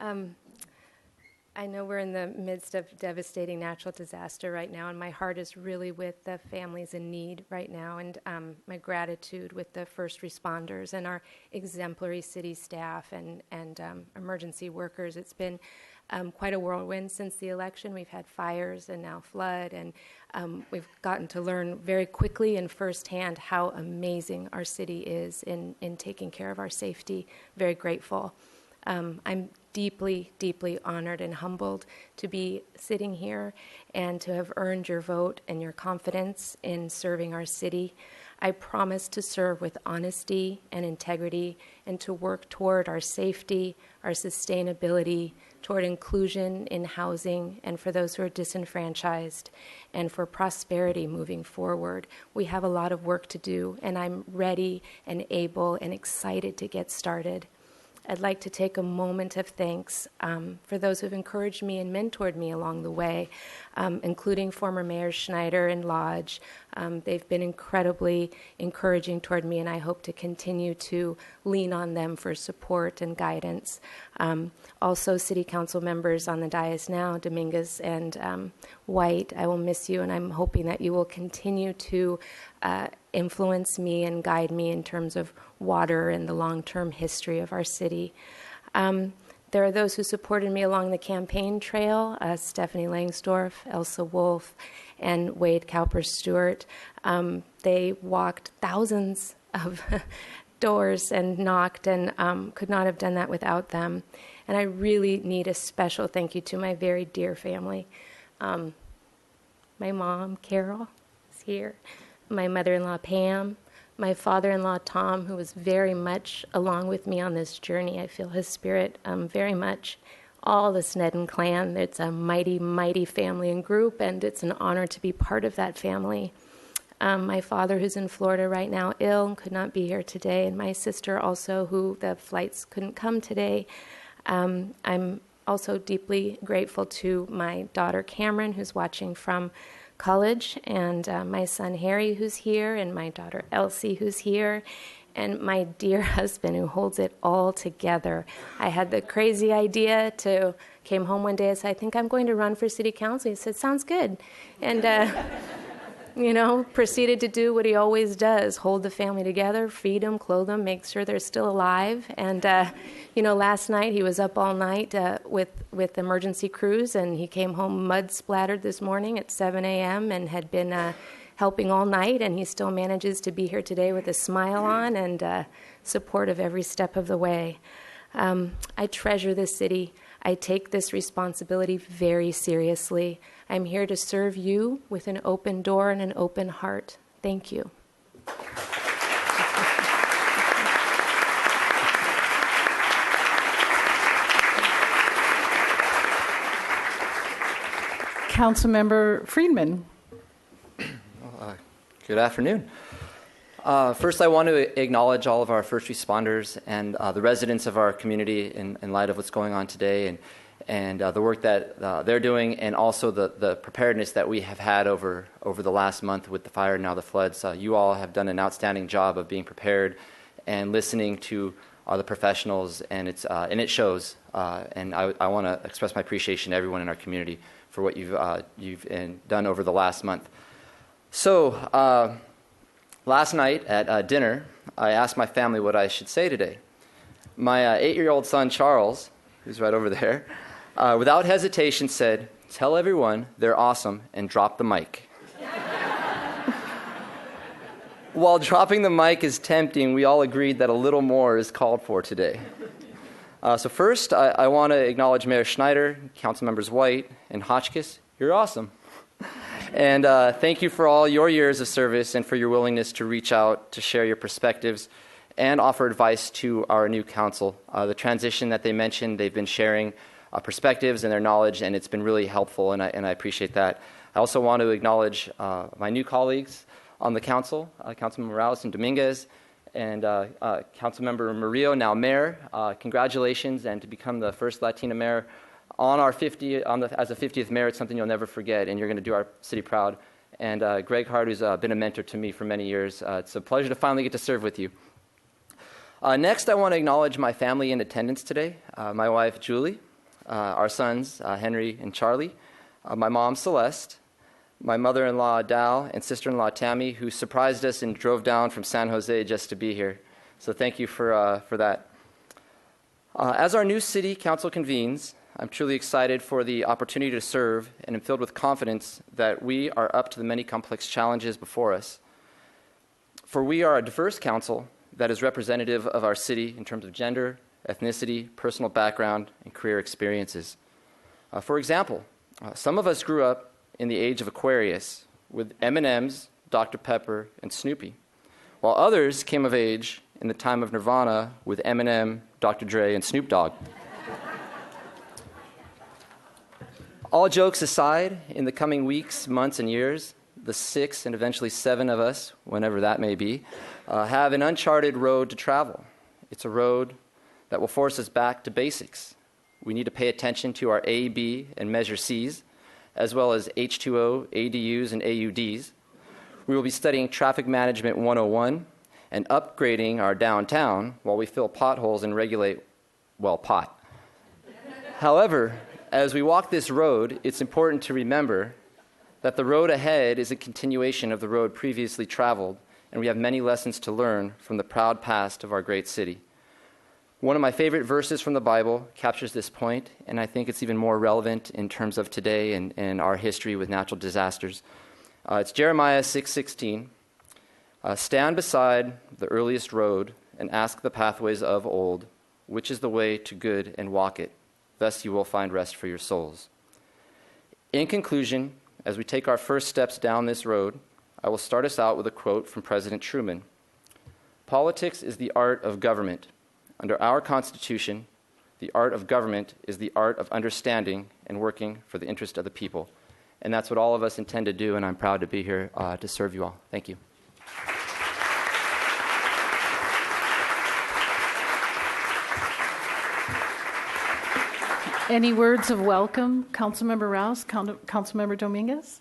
go. I know we're in the midst of devastating natural disaster right now, and my heart is really with the families in need right now, and my gratitude with the first responders and our exemplary city staff and emergency workers. It's been quite a whirlwind since the election. We've had fires and now flood, and we've gotten to learn very quickly and firsthand how amazing our city is in taking care of our safety. Very grateful. I'm deeply, deeply honored and humbled to be sitting here and to have earned your vote and your confidence in serving our city. I promise to serve with honesty and integrity and to work toward our safety, our sustainability, toward inclusion in housing and for those who are disenfranchised, and for prosperity moving forward. We have a lot of work to do, and I'm ready and able and excited to get started. I'd like to take a moment of thanks for those who've encouraged me and mentored me along the way, including former Mayors Schneider and Lodge. They've been incredibly encouraging toward me, and I hope to continue to lean on them for support and guidance. Also, City Council members on the dais now, Dominguez and White, I will miss you, and I'm hoping that you will continue to influence me and guide me in terms of water and the long-term history of our city. There are those who supported me along the campaign trail, Stephanie Langsdorf, Elsa Wolf, and Wade Cowper-Stewart. They walked thousands of doors and knocked, and could not have done that without them. And I really need a special thank you to my very dear family. My mom, Carol, is here. My mother-in-law, Pam. My father-in-law, Tom, who was very much along with me on this journey. I feel his spirit very much. All the Snedden clan. It's a mighty, mighty family and group, and it's an honor to be part of that family. My father, who's in Florida right now, ill, and could not be here today, and my sister also, who the flights couldn't come today. I'm also deeply grateful to my daughter, Cameron, who's watching from college, and my son Harry, who's here, and my daughter Elsie, who's here, and my dear husband, who holds it all together. I had the crazy idea came home one day and said, I think I'm going to run for city council. He said, sounds good. And proceeded to do what he always does, hold the family together, feed them, clothe them, make sure they're still alive. And, last night he was up all night with emergency crews, and he came home mud splattered this morning at 7 a.m. and had been helping all night, and he still manages to be here today with a smile on and support of every step of the way. I treasure this city. I take this responsibility very seriously. I'm here to serve you with an open door and an open heart. Thank you. Councilmember Friedman. Good afternoon. First, I want to acknowledge all of our first responders and the residents of our community in light of what's going on today and the work that they're doing, and also the preparedness that we have had over the last month with the fire and now the floods. You all have done an outstanding job of being prepared and listening to the professionals, and it shows. And I want to express my appreciation to everyone in our community for what you've done over the last month. So, last night at dinner, I asked my family what I should say today. My 8-year-old son, Charles, who's right over there, without hesitation said, "Tell everyone they're awesome and drop the mic." While dropping the mic is tempting, we all agreed that a little more is called for today. So first, I want to acknowledge Mayor Schneider, Council Members White and Hotchkiss. You're awesome. And thank you for all your years of service and for your willingness to reach out to share your perspectives and offer advice to our new council. The transition that they mentioned, they've been sharing perspectives and their knowledge, and it's been really helpful, and I appreciate that. I also want to acknowledge my new colleagues on the council, Councilmember Morales and Dominguez, and Councilmember Murillo, now mayor. Congratulations, and to become the first Latina mayor on our as a 50th mayor, it's something you'll never forget, and you're going to do our city proud. And Greg Hart, who's been a mentor to me for many years, it's a pleasure to finally get to serve with you. Next, I want to acknowledge my family in attendance today. My wife, Julie, our sons, Henry and Charlie, my mom, Celeste, my mother-in-law, Dal, and sister-in-law, Tammy, who surprised us and drove down from San Jose just to be here. So thank you for that. As our new city council convenes, I'm truly excited for the opportunity to serve and am filled with confidence that we are up to the many complex challenges before us. For we are a diverse council that is representative of our city in terms of gender, ethnicity, personal background, and career experiences. For example, some of us grew up in the age of Aquarius with M&Ms, Dr. Pepper, and Snoopy, while others came of age in the time of Nirvana with Eminem, Dr. Dre, and Snoop Dogg. All jokes aside, in the coming weeks, months, and years, the 6 and eventually 7 of us, whenever that may be, have an uncharted road to travel. It's a road that will force us back to basics. We need to pay attention to our A, B, and measure Cs, as well as H2O, ADUs, and AUDs. We will be studying Traffic Management 101 and upgrading our downtown while we fill potholes and regulate, well, pot. However, as we walk this road, it's important to remember that the road ahead is a continuation of the road previously traveled, and we have many lessons to learn from the proud past of our great city. One of my favorite verses from the Bible captures this point, and I think it's even more relevant in terms of today and our history with natural disasters. It's Jeremiah 6:16. Stand beside the earliest road and ask the pathways of old, which is the way to good, and walk it. Thus you will find rest for your souls. In conclusion, as we take our first steps down this road, I will start us out with a quote from President Truman. Politics is the art of government. Under our Constitution, the art of government is the art of understanding and working for the interest of the people. And that's what all of us intend to do, and I'm proud to be here to serve you all. Thank you. Any words of welcome, Councilmember Rouse, Councilmember Dominguez?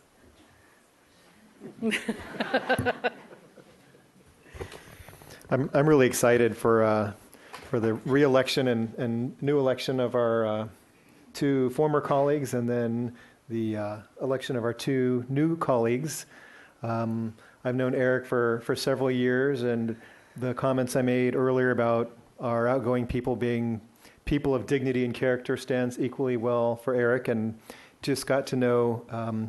I'm really excited for the re-election and new election of our 2 former colleagues, and then the election of our 2 new colleagues. I've known Eric for several years, and the comments I made earlier about our outgoing people being people of dignity and character stands equally well for Eric, and just got to know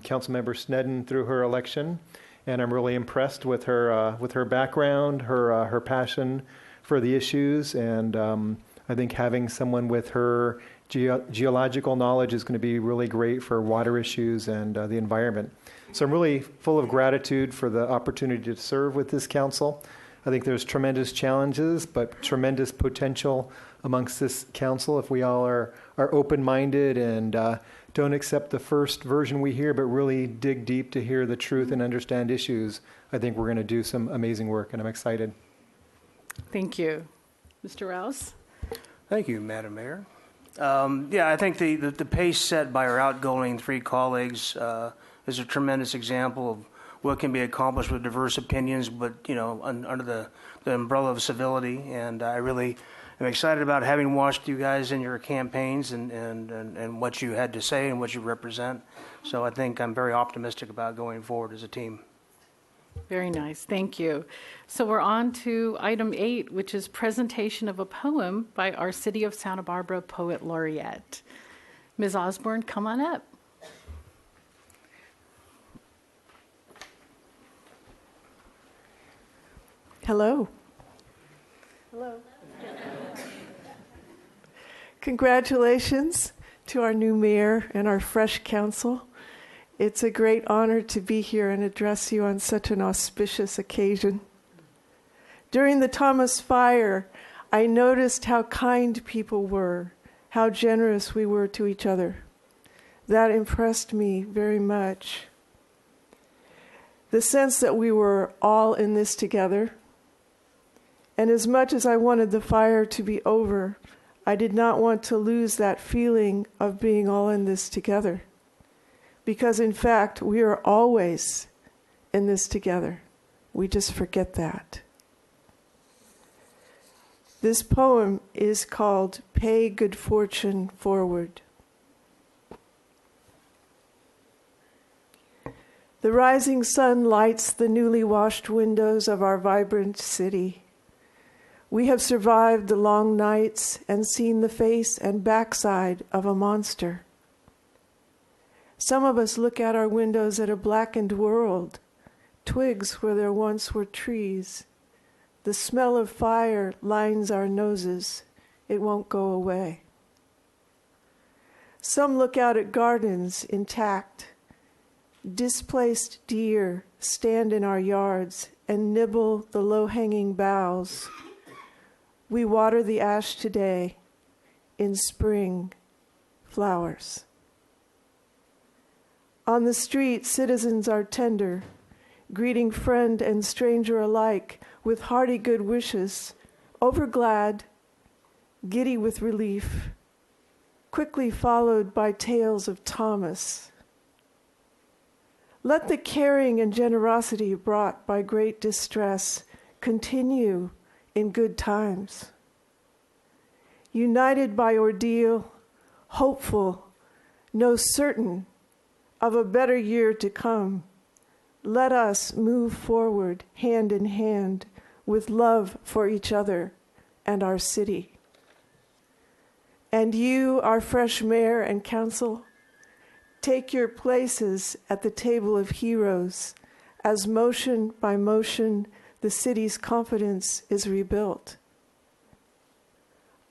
Councilmember Snedden through her election, and I'm really impressed with her background, her passion for the issues, and I think having someone with her geological knowledge is going to be really great for water issues and the environment. So I'm really full of gratitude for the opportunity to serve with this council. I think there's tremendous challenges, but tremendous potential amongst this council if we all are open-minded and don't accept the first version we hear, but really dig deep to hear the truth and understand issues. I think we're going to do some amazing work, and I'm excited. Thank you. Mr. Rouse? Thank you, Madam Mayor. I think the pace set by our outgoing 3 colleagues is a tremendous example of what can be accomplished with diverse opinions, but under the umbrella of civility. And I really am excited about having watched you guys in your campaigns and what you had to say and what you represent. So I think I'm very optimistic about going forward as a team. Very nice. Thank you. So we're on to item 8, which is presentation of a poem by our City of Santa Barbara Poet Laureate. Ms. Osborne, come on up. Hello. Hello. Congratulations to our new mayor and our fresh council. It's a great honor to be here and address you on such an auspicious occasion. During the Thomas Fire, I noticed how kind people were, how generous we were to each other. That impressed me very much. The sense that we were all in this together. And as much as I wanted the fire to be over, I did not want to lose that feeling of being all in this together. Because in fact, we are always in this together. We just forget that. This poem is called Pay Good Fortune Forward. The rising sun lights the newly washed windows of our vibrant city. We have survived the long nights and seen the face and backside of a monster. Some of us look out our windows at a blackened world, twigs where there once were trees. The smell of fire lines our noses. It won't go away. Some look out at gardens intact. Displaced deer stand in our yards and nibble the low-hanging boughs. We water the ash today. In spring, flowers. On the street, citizens are tender, greeting friend and stranger alike with hearty good wishes, overglad, giddy with relief, quickly followed by tales of Thomas. Let the caring and generosity brought by great distress continue in good times. United by ordeal, hopeful, no certain of a better year to come, let us move forward hand in hand with love for each other and our city. And you, our fresh mayor and council, take your places at the table of heroes as motion by motion the city's confidence is rebuilt.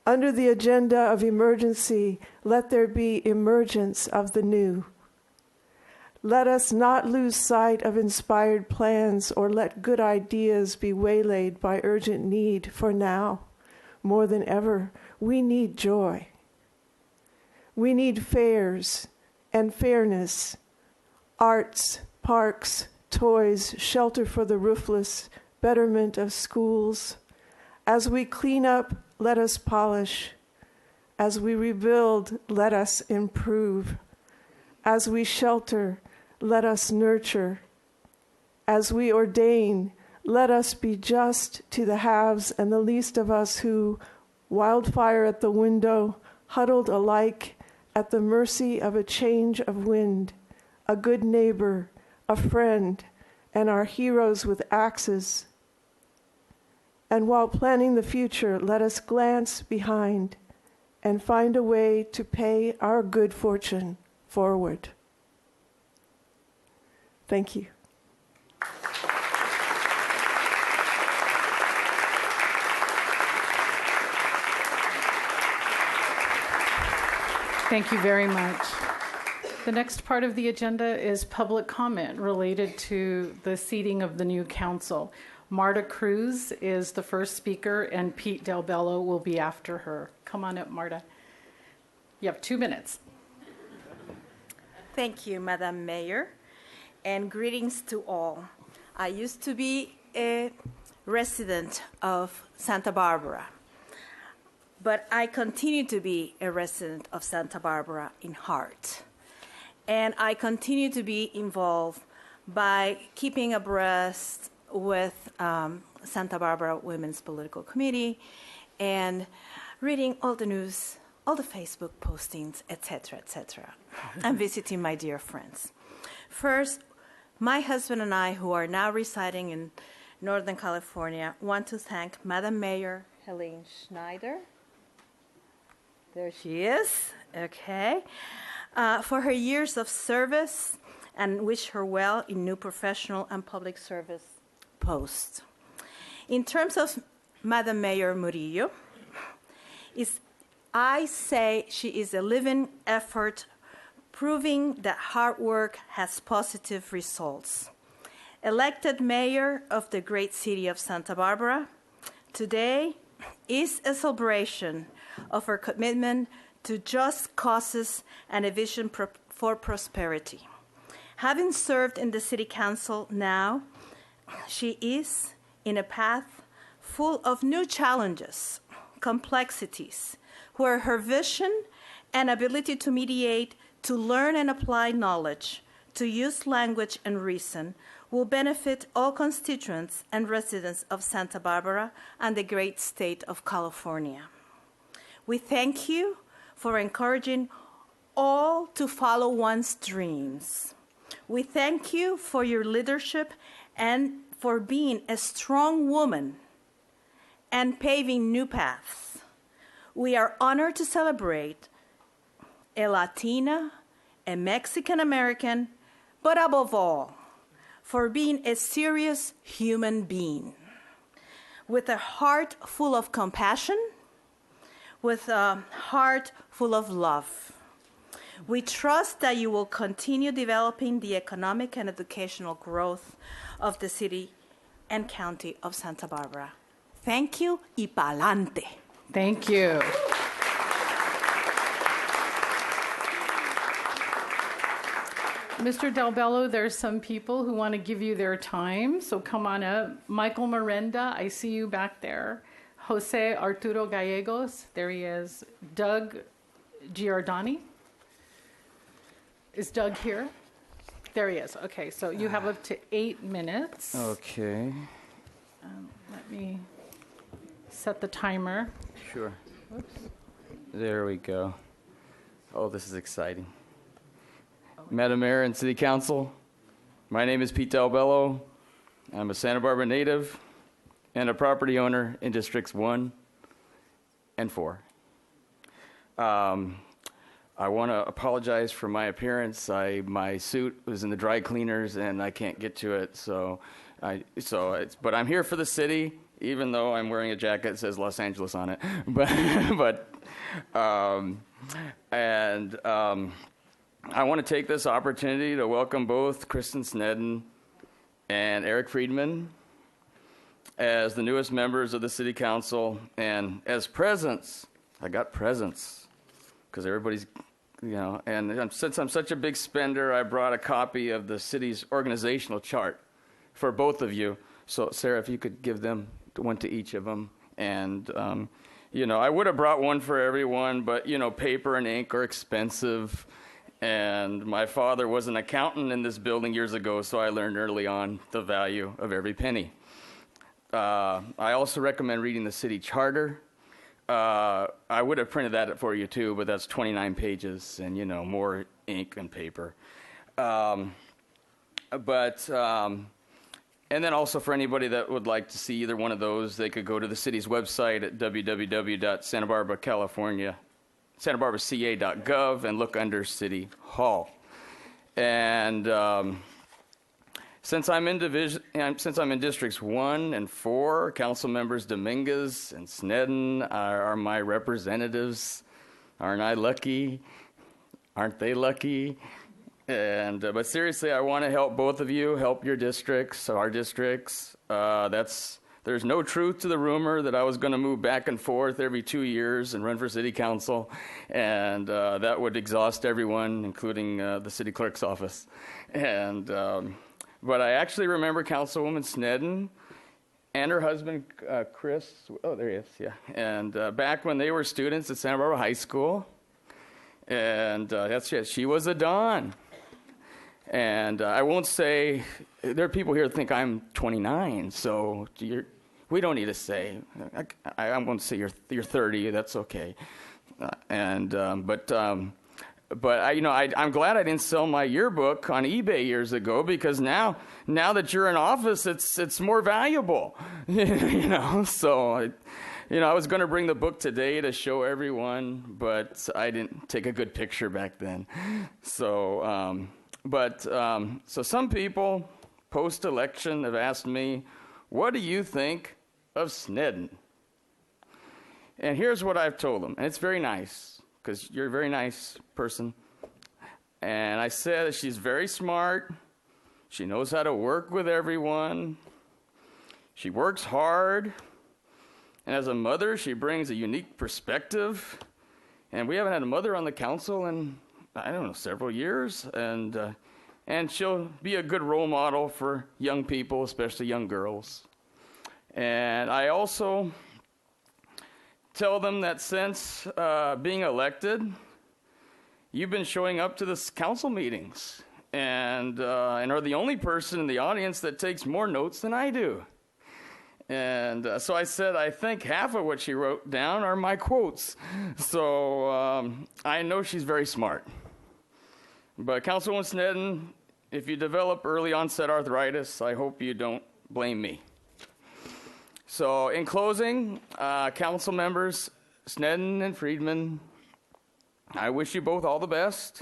Under the agenda of emergency, let there be emergence of the new. Let us not lose sight of inspired plans or let good ideas be waylaid by urgent need, for now, more than ever, we need joy. We need fairs and fairness, arts, parks, toys, shelter for the roofless, betterment of schools. As we clean up, let us polish. As we rebuild, let us improve. As we shelter, let us nurture. As we ordain, let us be just to the haves and the least of us who, wildfire at the window, huddled alike at the mercy of a change of wind, a good neighbor, a friend, and our heroes with axes. And while planning the future, let us glance behind and find a way to pay our good fortune forward. Thank you. Thank you very much. The next part of the agenda is public comment related to the seating of the new council. Marta Cruz is the first speaker, and Pete Del Bello will be after her. Come on up, Marta. You have 2 minutes. Thank you, Madam Mayor, and greetings to all. I used to be a resident of Santa Barbara, but I continue to be a resident of Santa Barbara in heart. And I continue to be involved by keeping abreast with Santa Barbara Women's Political Committee and reading all the news, all the Facebook postings, etc., and visiting my dear friends. First, my husband and I, who are now residing in Northern California, want to thank Madam Mayor Helene Schneider. There she is, okay, for her years of service and wish her well in new professional and public service posts. In terms of Madam Mayor Murillo, I say she is a living effort proving that hard work has positive results. Elected mayor of the great city of Santa Barbara, today is a celebration of her commitment to just causes and a vision for prosperity. Having served in the city council now, she is in a path full of new challenges, complexities, where her vision and ability to mediate, to learn and apply knowledge, to use language and reason will benefit all constituents and residents of Santa Barbara and the great state of California. We thank you for encouraging all to follow one's dreams. We thank you for your leadership and for being a strong woman and paving new paths. We are honored to celebrate a Latina, a Mexican American, but above all, for being a serious human being with a heart full of compassion, with a heart full of love. We trust that you will continue developing the economic and educational growth of the city and county of Santa Barbara. Thank you, y pa'lante. Thank you. Mr. Del Bello, there's some people who want to give you their time, so come on up. Michael Miranda, I see you back there. Jose Arturo Gallegos, there he is. Doug Giordani. Is Doug here? There he is. Okay, so you have up to 8 minutes. Okay. Let me set the timer. Sure. Whoops. There we go. Oh, this is exciting. Madam Mayor and City Council, my name is Pete Del Bello. I'm a Santa Barbara native and a property owner in Districts 1 and 4. I want to apologize for my appearance. My suit was in the dry cleaners and I can't get to it, but I'm here for the city, even though I'm wearing a jacket that says Los Angeles on it. I want to take this opportunity to welcome both Kristen Snedden and Eric Friedman as the newest members of the City Council, and as presents. I got presents because everybody's, and since I'm such a big spender, I brought a copy of the city's organizational chart for both of you. So, Sarah, if you could give them one to each of them. And, I would have brought one for everyone, but, paper and ink are expensive. And my father was an accountant in this building years ago, so I learned early on the value of every penny. I also recommend reading the city charter. I would have printed that for you too, but that's 29 pages and, more ink and paper. And then also for anybody that would like to see either one of those, they could go to the city's website at www.santabarbaraca.gov and look under City Hall. And since I'm in Districts 1 and 4, Council Members Dominguez and Snedden are my representatives. Aren't I lucky? Aren't they lucky? And but seriously, I want to help both of you, help your districts, our districts. There's no truth to the rumor that I was going to move back and forth every 2 years and run for city council, and that would exhaust everyone, including the city clerk's office. And but I actually remember Councilwoman Snedden and her husband Chris. Oh, there he is. Yeah. And back when they were students at Santa Barbara High School, and she was a Don. And I won't say, there are people here that think I'm 29, so we don't need to say. I won't say you're 30. That's okay. But I'm glad I didn't sell my yearbook on eBay years ago, because now that you're in office, it's more valuable. So I was going to bring the book today to show everyone, but I didn't take a good picture back then. So. So some people post-election have asked me, what do you think of Snedden. And here's what I've told them, and it's very nice, because you're a very nice person. And I said that she's very smart. She knows how to work with everyone. She works hard. And as a mother, she brings a unique perspective. And we haven't had a mother on the council in, I don't know, several years. And she'll be a good role model for young people, especially young girls. And I also tell them that since being elected, you've been showing up to the council meetings and are the only person in the audience that takes more notes than I do. And so I said, I think half of what she wrote down are my quotes. So I know she's very smart. But Councilwoman Snedden, if you develop early onset arthritis, I hope you don't blame me. So in closing, council members Snedden and Friedman, I wish you both all the best.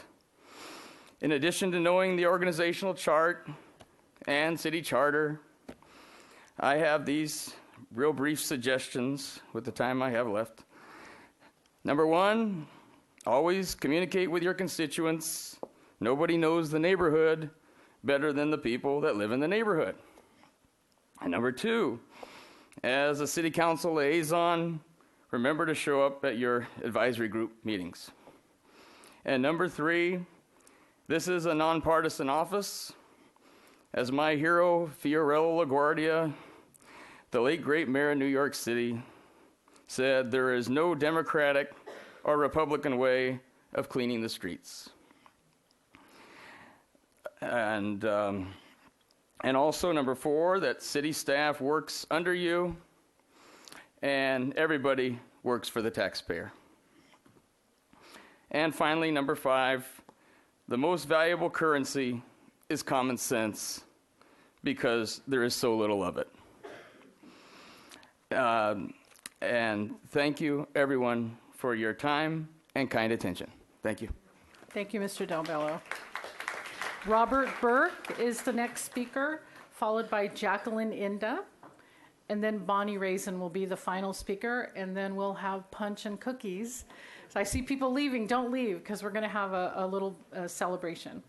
In addition to knowing the organizational chart and city charter, I have these real brief suggestions with the time I have left. Number one, always communicate with your constituents. Nobody knows the neighborhood better than the people that live in the neighborhood. And number two, as a city council liaison, remember to show up at your advisory group meetings. And number three, this is a nonpartisan office. As my hero, Fiorello LaGuardia, the late great mayor of New York City, said, there is no Democratic or Republican way of cleaning the streets. And also number four, that city staff works under you and everybody works for the taxpayer. And finally, number five, the most valuable currency is common sense because there is so little of it. And thank you, everyone, for your time and kind attention. Thank you. Thank you, Mr. Del Bello. Robert Burke is the next speaker, followed by Jacqueline Inda, and then Bonnie Raisin will be the final speaker, and then we'll have punch and cookies. So I see people leaving. Don't leave, because we're going to have a little celebration.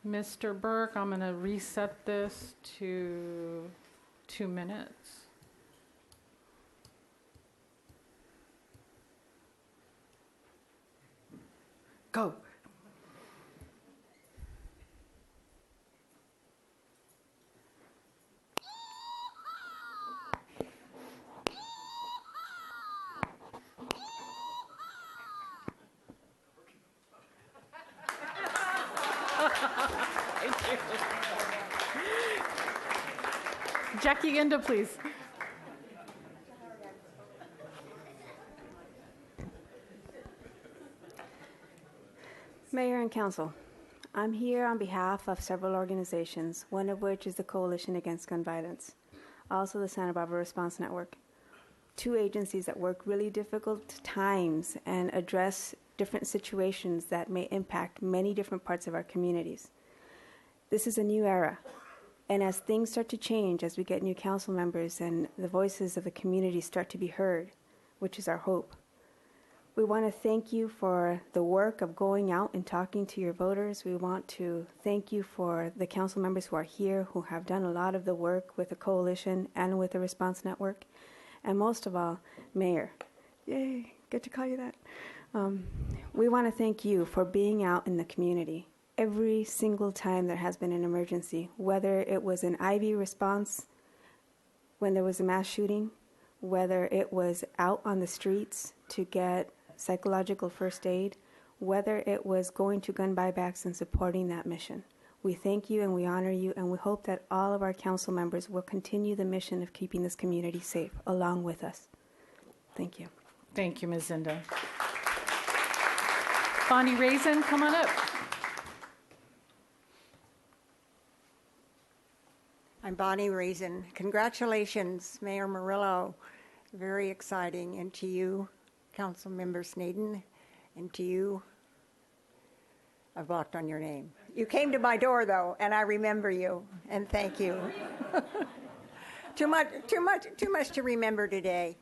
Mr. Burke, I'm going to reset this to 2 minutes. Go. Jackie Inda, please. Mayor and Council, I'm here on behalf of several organizations, one of which is the Coalition Against Gun Violence, also the Santa Barbara Response Network, two agencies that work really difficult times and address different situations that may impact many different parts of our communities. This is a new era, and as things start to change, as we get new council members and the voices of the community start to be heard, which is our hope, we want to thank you for the work of going out and talking to your voters. We want to thank you for the council members who are here, who have done a lot of the work with the coalition and with the Response Network. And most of all, Mayor. Yay, get to call you that. We want to thank you for being out in the community every single time there has been an emergency, whether it was an IV response when there was a mass shooting, whether it was out on the streets to get psychological first aid, whether it was going to gun buybacks and supporting that mission. We thank you and we honor you, and we hope that all of our council members will continue the mission of keeping this community safe along with us. Thank you. Thank you, Ms. Zinda. Bonnie Raisin, come on up. I'm Bonnie Raisin. Congratulations, Mayor Murillo. Very exciting. And to you, Council Member Snedden, and to you, I've blocked on your name. You came to my door, though, and I remember you, and thank you. Too much to remember today.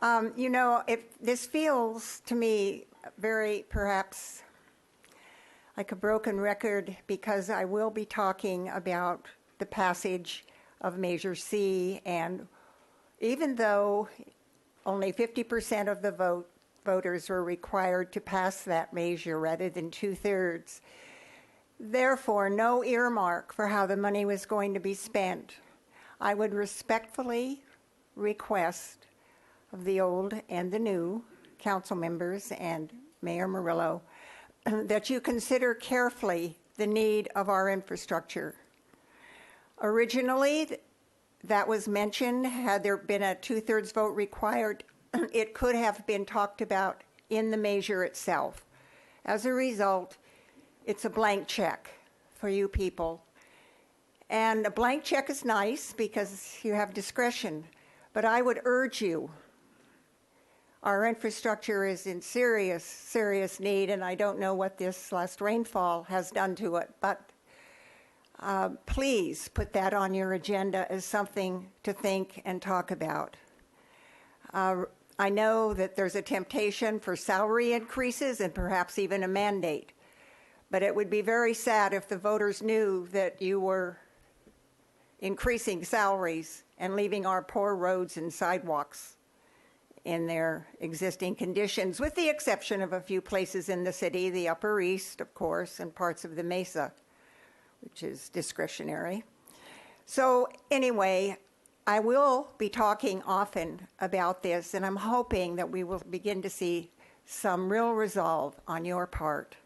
If this feels to me very perhaps like a broken record, because I will be talking about the passage of Measure C, and even though only 50% of the voters were required to pass that measure rather than 2/3, therefore no earmark for how the money was going to be spent, I would respectfully request of the old and the new council members and Mayor Murillo that you consider carefully the need of our infrastructure. Originally, that was mentioned, had there been a 2/3 vote required, it could have been talked about in the measure itself. As a result, it's a blank check for you people. And a blank check is nice because you have discretion, but I would urge you, our infrastructure is in serious, serious need, and I don't know what this last rainfall has done to it, but please put that on your agenda as something to think and talk about. I know that there's a temptation for salary increases and perhaps even a mandate, but it would be very sad if the voters knew that you were increasing salaries and leaving our poor roads and sidewalks in their existing conditions, with the exception of a few places in the city, the Upper East, of course, and parts of the Mesa, which is discretionary. So anyway, I will be talking often about this, and I'm hoping that we will begin to see some real resolve on your part.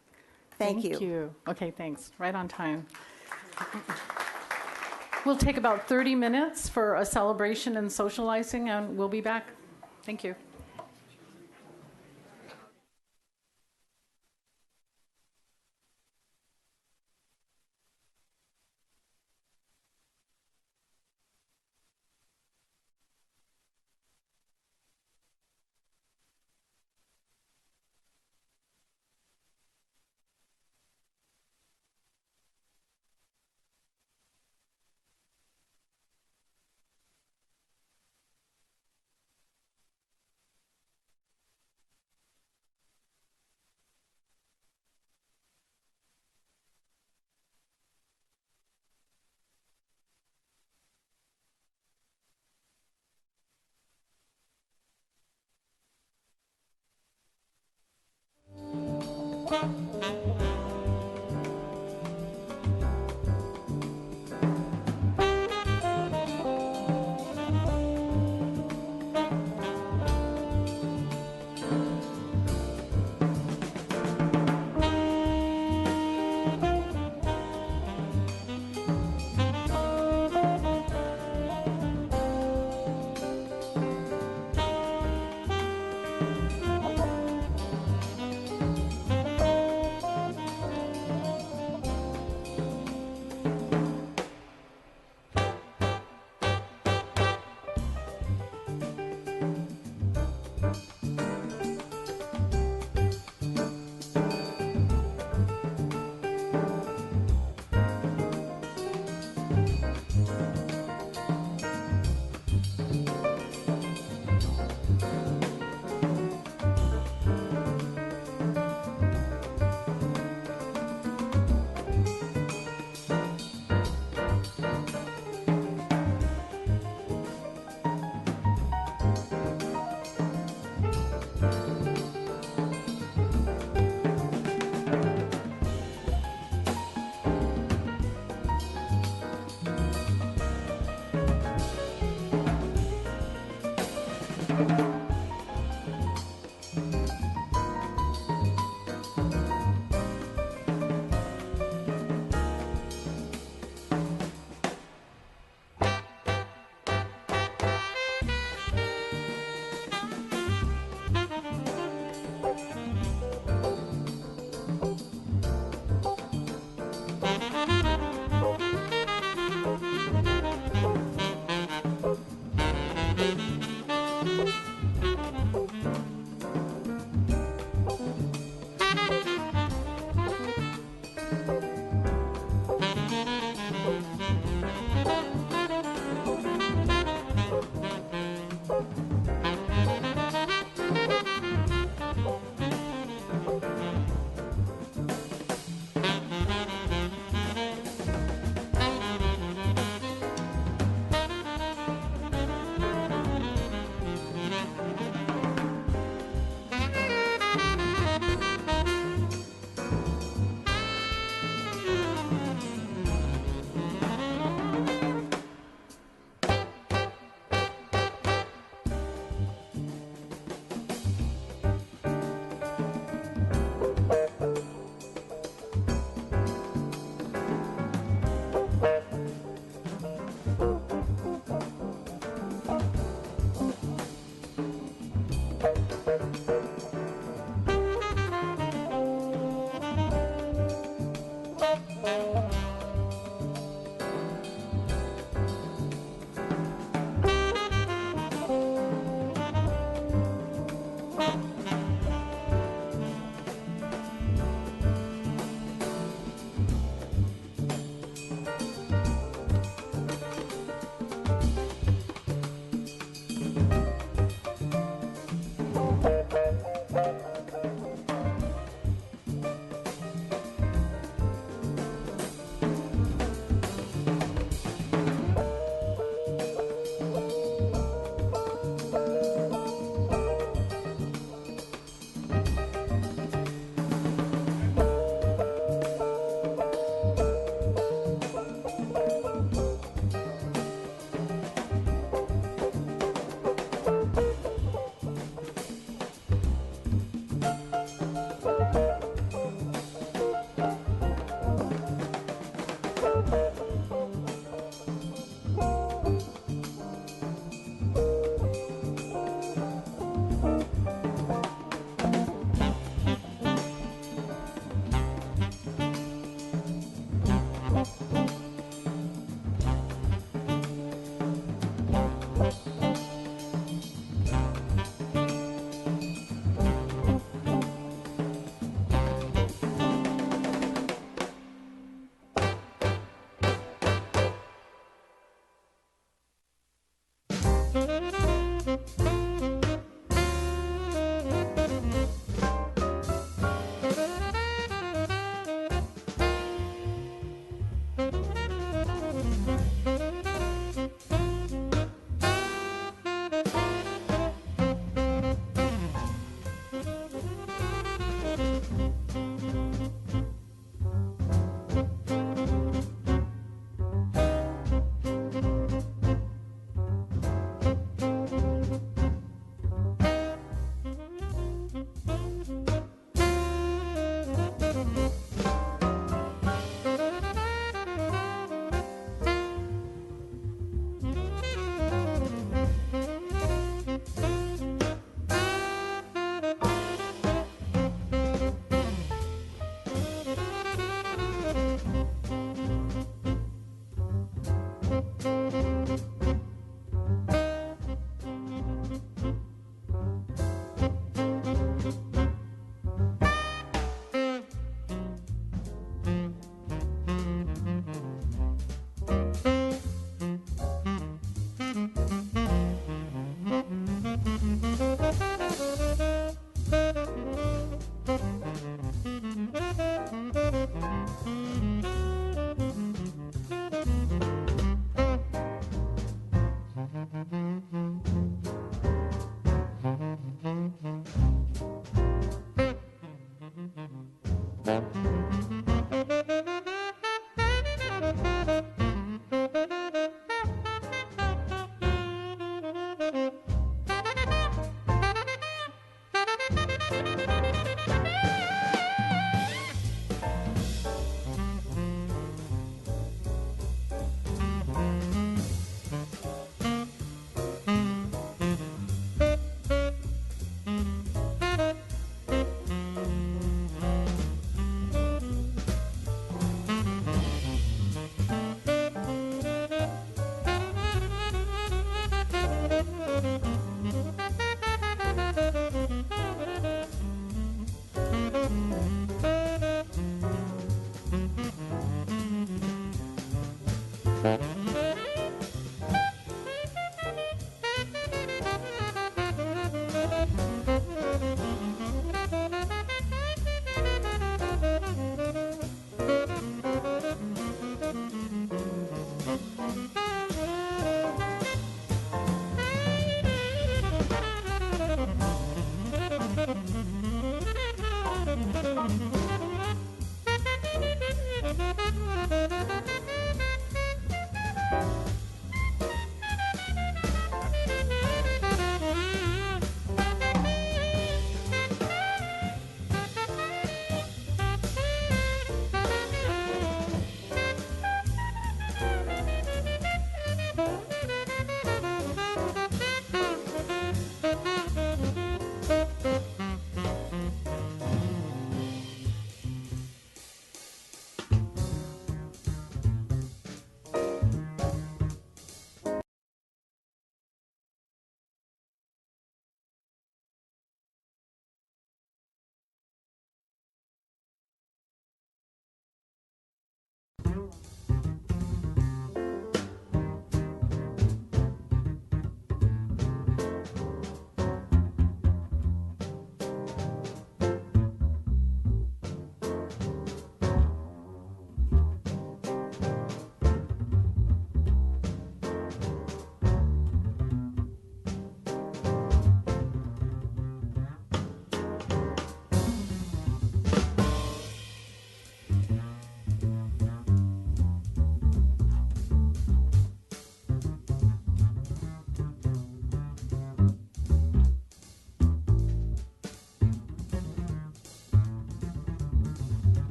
Thank you. Okay, thanks. Right on time. We'll take about 30 minutes for a celebration and socializing, and we'll be back. Thank you.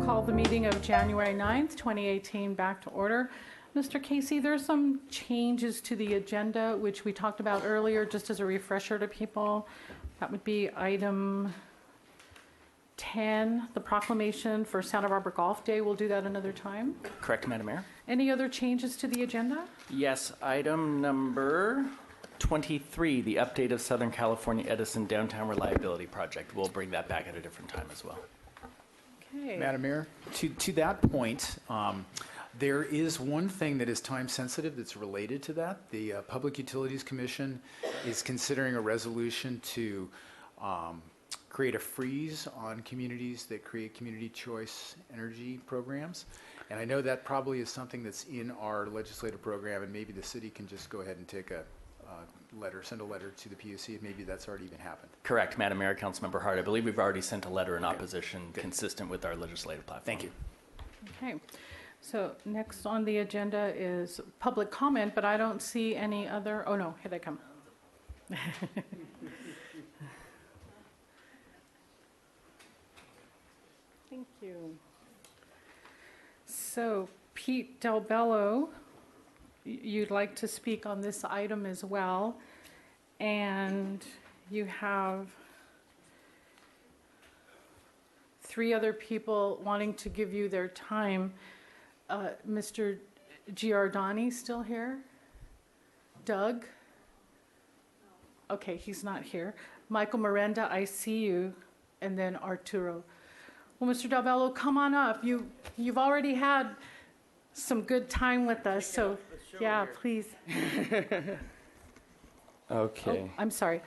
call the meeting of January 9th, 2018 back to order. Mr. Casey, there's some changes to the agenda, which we talked about earlier, just as a refresher to people. That would be item 10, the proclamation for Santa Barbara Golf Day. We'll do that another time. Correct, Madam Mayor? Any other changes to the agenda? Yes, item number 23, the update of Southern California Edison Downtown Reliability Project. We'll bring that back at a different time as well. Okay. Madam Mayor, to that point, there is one thing that is time sensitive that's related to that. The Public Utilities Commission is considering a resolution to create a freeze on communities that create community choice energy programs. And I know that probably is something that's in our legislative program, and maybe the city can just go ahead and take a send a letter to the PUC, and maybe that's already even happened. Correct, Madam Mayor, Councilmember Hart. I believe we've already sent a letter in opposition consistent with our legislative platform. Thank you. Okay. So next on the agenda is public comment, but I don't see any other. Oh no, here they come. Thank you. So Pete Del Bello, you'd like to speak on this item as well, and you have 3 other people wanting to give you their time. Mr. Giordani still here? Doug? Okay, he's not here. Michael Miranda, I see you, and then Arturo. Well, Mr. Del Bello, come on up. You've already had some good time with us, so yeah, please. Okay. Oh, I'm sorry.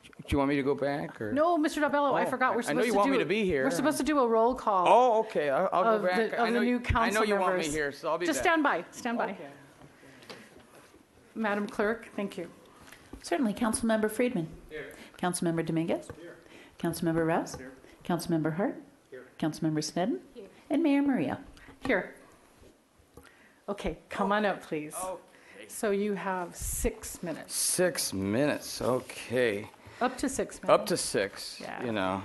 Do you want me to go back? Or? No, Mr. Del Bello, I Oh, forgot. We're I supposed know you to want do me to be here. We're supposed to do a roll call. Oh, okay. I'll of go back. The, of the new council I know you want me members. here, so I'll be Just back. stand by. Stand by. Okay. Madam Clerk, thank you. Certainly. Councilmember Friedman. Here. Councilmember Dominguez. Here. Councilmember Rouse. Here. Councilmember Hart. Here. Councilmember Snedden. Here. And Mayor Murillo. Here. Okay, come on up, please. Okay. So you have 6 minutes. 6 minutes. Okay. Up to 6 minutes. Up to 6. Yeah. You know.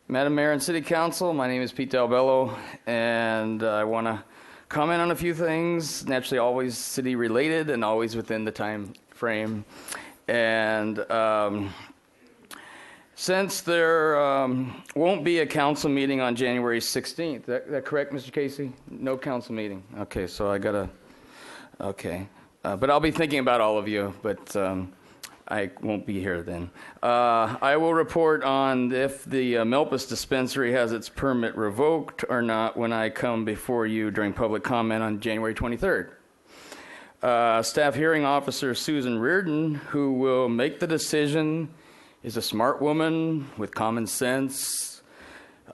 Madam Mayor and City Council, my name is Pete Del Bello, and I want to comment on a few things, naturally always city related and always within the time frame. And since there won't be a council meeting on January 16th, that correct, Mr. Casey? No council meeting. Okay, so I got to, okay. But I'll be thinking about all of you, but I won't be here then. I will report on if the Milpas dispensary has its permit revoked or not when I come before you during public comment on January 23rd. Staff hearing officer Susan Reardon, who will make the decision, is a smart woman with common sense.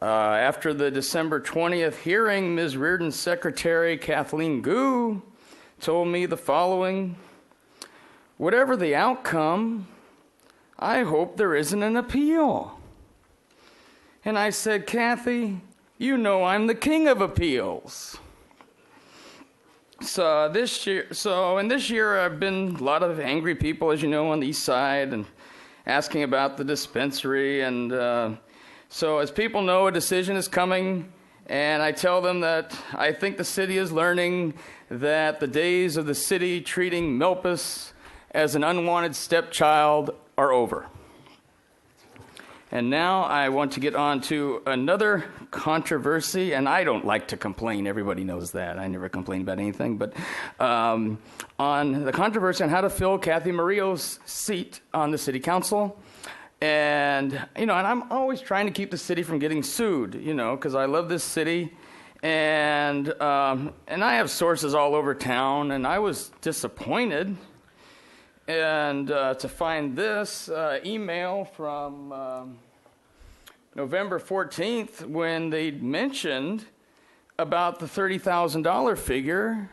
After the December 20th hearing, Ms. Reardon's secretary, Kathleen Gu, told me the following: whatever the outcome, I hope there isn't an appeal. And I said, Kathy, you know I'm the king of appeals. So this year I've been a lot of angry people, as you know, on the east side and asking about the dispensary. And so as people know, a decision is coming, and I tell them that I think the city is learning that the days of the city treating Milpas as an unwanted stepchild are over. And now I want to get on to another controversy, and I don't like to complain. Everybody knows that. I never complain about anything. But on the controversy on how to fill Kathy Murillo's seat on the city council. And, you know, and I'm always trying to keep the city from getting sued, you know, because I love this city. And I have sources all over town, and I was disappointed and to find this email from November 14th when they mentioned about the $30,000 figure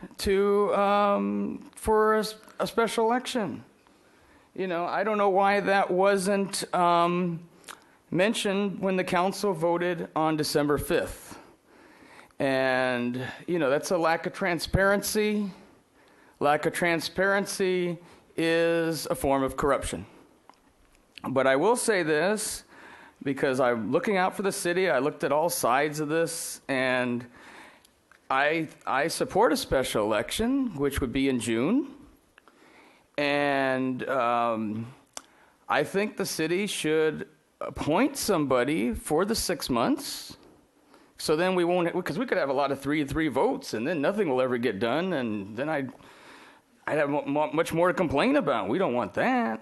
for a special election. You know, I don't know why that wasn't mentioned when the council voted on December 5th. And, you know, that's a lack of transparency. Lack of transparency is a form of corruption. But I will say this, because I'm looking out for the city. I looked at all sides of this, and I support a special election, which would be in June. And I think the city should appoint somebody for the 6 months. So then we won't, because we could have a lot of 3-3 votes, and then nothing will ever get done, and then I'd have much more to complain about. We don't want that.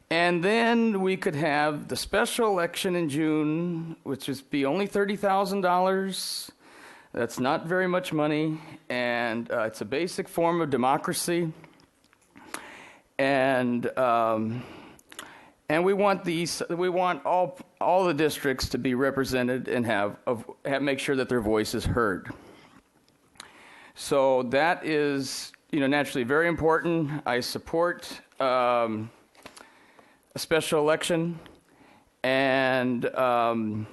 And then we could have the special election in June, which would be only $30,000. That's not very much money, and it's a basic form of democracy. And we want all the districts to be represented and make sure that their voice is heard. So that is, naturally very important. I support a special election, and I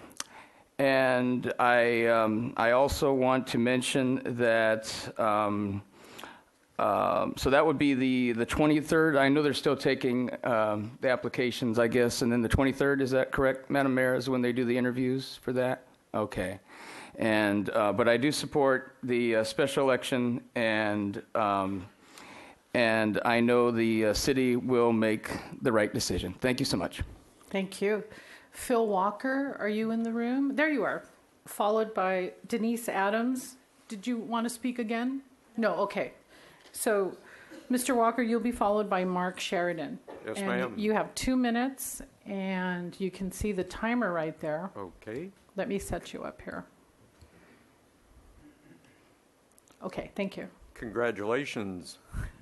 also want to mention that. So that would be the 23rd. I know they're still taking the applications, I guess, and then the 23rd, is that correct, Madam Mayor, is when they do the interviews for that? Okay. And but I do support the special election, and I know the city will make the right decision. Thank you so much. Thank you. Phil Walker, are you in the room? There you are. Followed by Denise Adams. Did you want to speak again? No, okay. So, Mr. Walker, you'll be followed by Mark Sheridan. Yes, and ma'am. You have 2 minutes, and you can see the timer right there. Okay. Let me set you up here. Okay, thank you. Congratulations,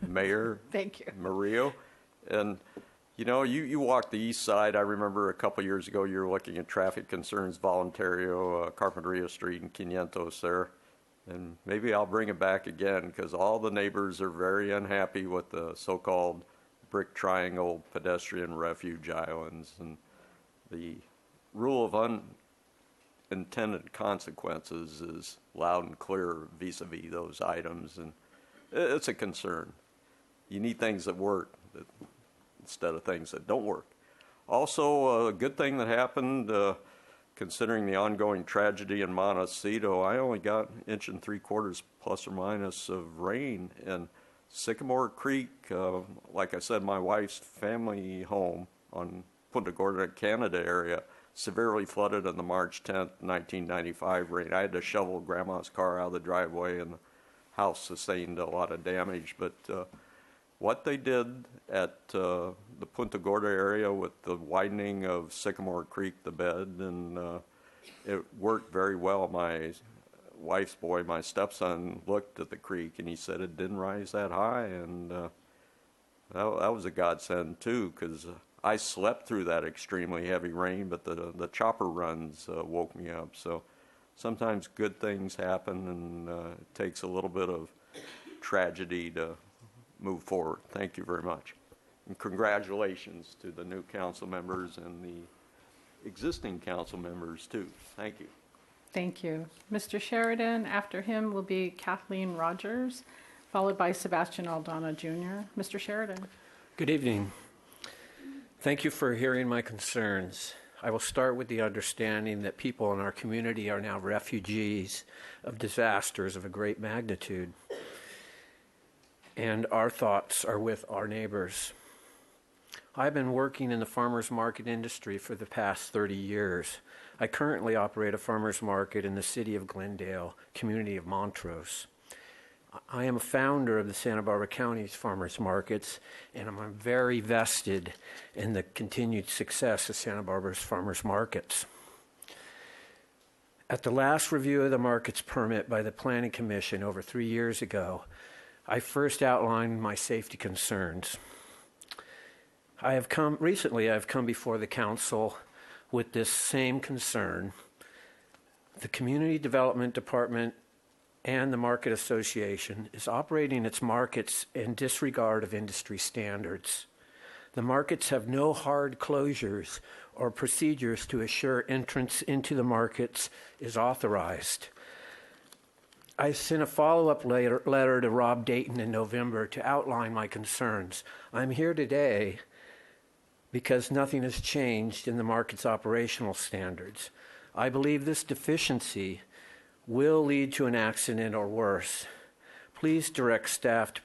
Mayor. Thank you. Murillo. And, you walked the east side. I remember a couple years ago you were looking at traffic concerns, Voluntario, Carpinteria Street, and 500 there. And maybe I'll bring it back again, because all the neighbors are very unhappy with the so-called brick triangle pedestrian refuge islands. And the rule of unintended consequences is loud and clear vis-a-vis those items. And it's a concern. You need things that work instead of things that don't work. Also, a good thing that happened, considering the ongoing tragedy in Montecito, I only got 1.75 inches plus or minus of rain, and Sycamore Creek, like I said, my wife's family home on Punta Gorda, Canada area, severely flooded in the March 10th, 1995 rain. I had to shovel Grandma's car out of the driveway, and the house sustained a lot of damage. But what they did at the Punta Gorda area with the widening of Sycamore Creek, the bed, and it worked very well. My wife's boy, my stepson, looked at the creek and he said it didn't rise that high, and that was a godsend too, because I slept through that extremely heavy rain, but the chopper runs woke me up. So sometimes good things happen, and it takes a little bit of tragedy to move forward. Thank you very much. And congratulations to the new council members and the existing council members too. Thank you. Thank you. Mr. Sheridan, after him will be Kathleen Rogers, followed by Sebastian Aldana Jr. Mr. Sheridan. Good evening. Thank you for hearing my concerns. I will start with the understanding that people in our community are now refugees of disasters of a great magnitude. And our thoughts are with our neighbors. I've been working in the farmers market industry for the past 30 years. I currently operate a farmers market in the city of Glendale, community of Montrose. I am a founder of the Santa Barbara County's farmers markets, and I'm very vested in the continued success of Santa Barbara's farmers markets. At the last review of the markets permit by the Planning Commission over 3 years ago, I first outlined my safety concerns. Recently I've come before the council with this same concern. The Community Development Department and the Market Association is operating its markets in disregard of industry standards. The markets have no hard closures or procedures to assure entrance into the markets is authorized. I sent a follow-up letter to Rob Dayton in November to outline my concerns. I'm here today because nothing has changed in the market's operational standards. I believe this deficiency will lead to an accident or worse. Please direct staff to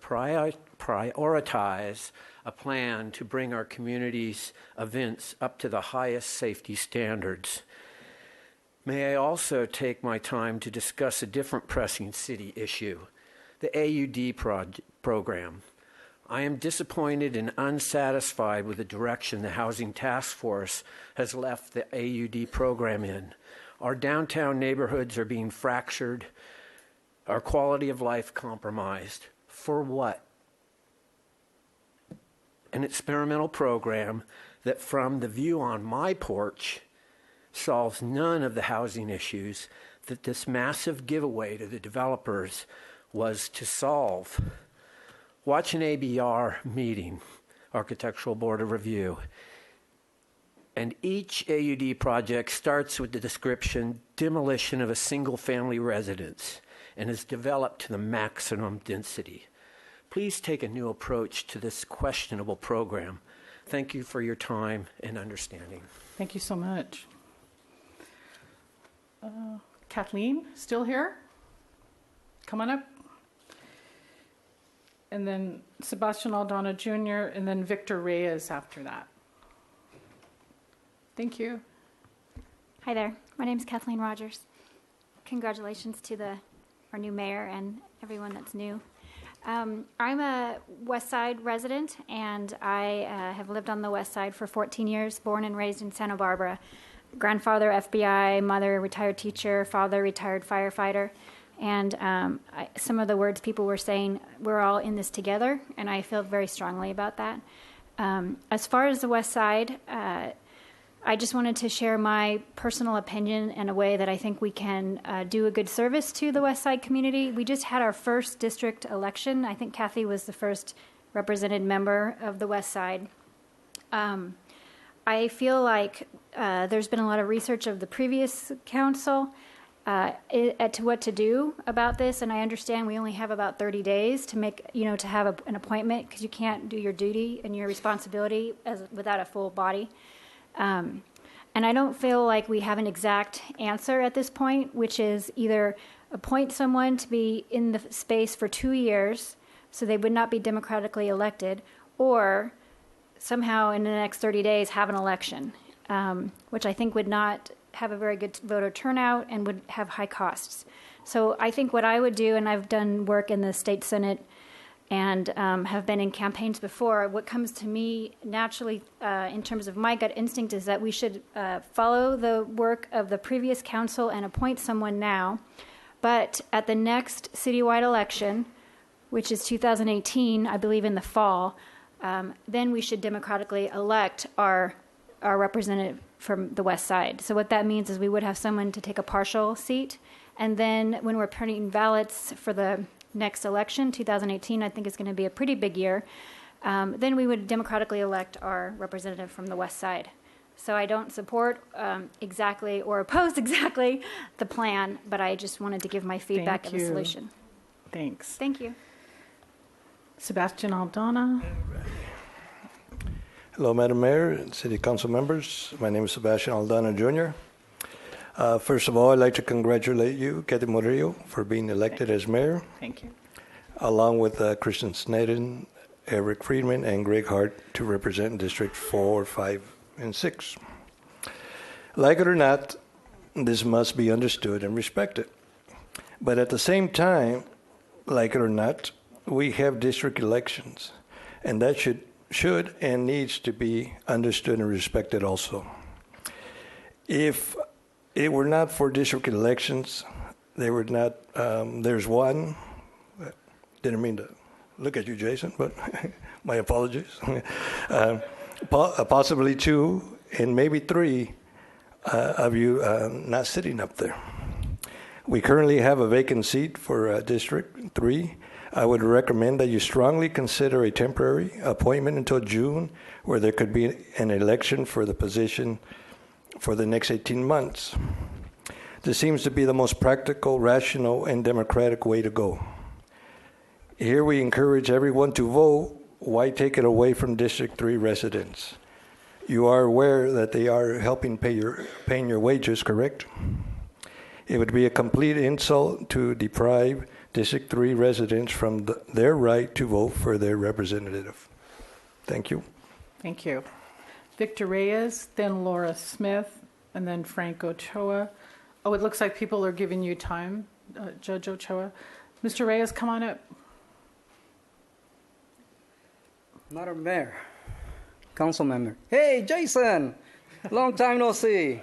prioritize a plan to bring our community's events up to the highest safety standards. May I also take my time to discuss a different pressing city issue, the AUD program. I am disappointed and unsatisfied with the direction the Housing Task Force has left the AUD program in. Our downtown neighborhoods are being fractured, our quality of life compromised. For what? An experimental program that, from the view on my porch, solves none of the housing issues that this massive giveaway to the developers was to solve. Watch an ABR meeting, Architectural Board of Review, and each AUD project starts with the description, demolition of a single-family residence, and is developed to the maximum density. Please take a new approach to this questionable program. Thank you for your time and understanding. Thank you so much. Kathleen, still here? Come on up. And then Sebastian Aldana Jr., and then Victor Reyes after that. Thank you. Hi there. My name is Kathleen Rogers. Congratulations to our new mayor and everyone that's new. I'm a West Side resident, and I have lived on the West Side for 14 years, born and raised in Santa Barbara. Grandfather FBI, mother retired teacher, father retired firefighter. And some of the words people were saying, we're all in this together, and I feel very strongly about that. As far as the West Side, I just wanted to share my personal opinion in a way that I think we can do a good service to the West Side community. We just had our first district election. I think Kathy was the first represented member of the West Side. I feel like there's been a lot of research of the previous council to what to do about this, and I understand we only have about 30 days to make, to have an appointment, because you can't do your duty and your responsibility without a full body. And I don't feel like we have an exact answer at this point, which is either appoint someone to be in the space for 2 years, so they would not be democratically elected, or somehow in the next 30 days have an election, which I think would not have a very good voter turnout and would have high costs. So I think what I would do, and I've done work in the state senate and have been in campaigns before, what comes to me naturally in terms of my gut instinct is that we should follow the work of the previous council and appoint someone now. But at the next citywide election, which is 2018, I believe in the fall, then we should democratically elect our representative from the West Side. So what that means is we would have someone to take a partial seat, and then when we're printing ballots for the next election, 2018, I think is going to be a pretty big year, then we would democratically elect our representative from the West Side. So I don't support exactly or oppose exactly the plan, but I just wanted to give my feedback on the solution. Thanks. Thank you. Sebastian Aldana. Hello, Madam Mayor and City Council members. My name is Sebastian Aldana Jr. First of all, I'd like to congratulate you, Kathy Murillo, for being elected as mayor. Thank you. Along with Christian Sneddon, Eric Friedman, and Greg Hart to represent District 4, 5, and 6. Like it or not, this must be understood and respected. But at the same time, like it or not, we have district elections, and that should and needs to be understood and respected also. If it were not for district elections, they would not, there's one, didn't mean to look at you, Jason, but my apologies. Possibly two, and maybe three of you not sitting up there. We currently have a vacant seat for District 3. I would recommend that you strongly consider a temporary appointment until June, where there could be an election for the position for the next 18 months. This seems to be the most practical, rational, and democratic way to go. Here we encourage everyone to vote why take it away from District 3 residents? You are aware that they are helping paying your wages, correct? It would be a complete insult to deprive District 3 residents from their right to vote for their representative. Thank you. Thank you. Victor Reyes, then Laura Smith, and then Frank Ochoa. Oh, it looks like people are giving you time, Judge Ochoa. Mr. Reyes, come on up. Madam Mayor, council member. Hey, Jason, long time no see.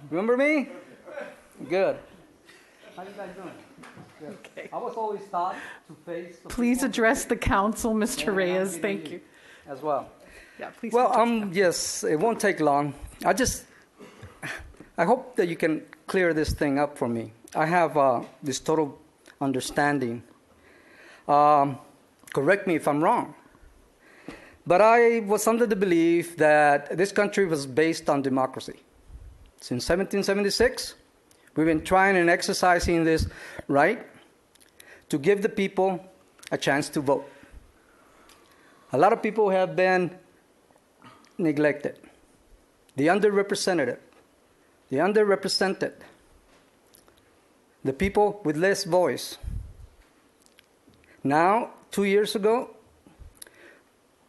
Remember me? Good. How you guys doing? Good. Okay. I was always taught to face. Please address the council, Mr. Reyes. Thank you. As well. Yeah, please. Well, yes, it won't take long. I hope that you can clear this thing up for me. I have this total understanding. Correct me if I'm wrong. But I was under the belief that this country was based on democracy. Since 1776, we've been trying and exercising this right to give the people a chance to vote. A lot of people have been neglected, the underrepresented, the underrepresented, the people with less voice. Now, 2 years ago,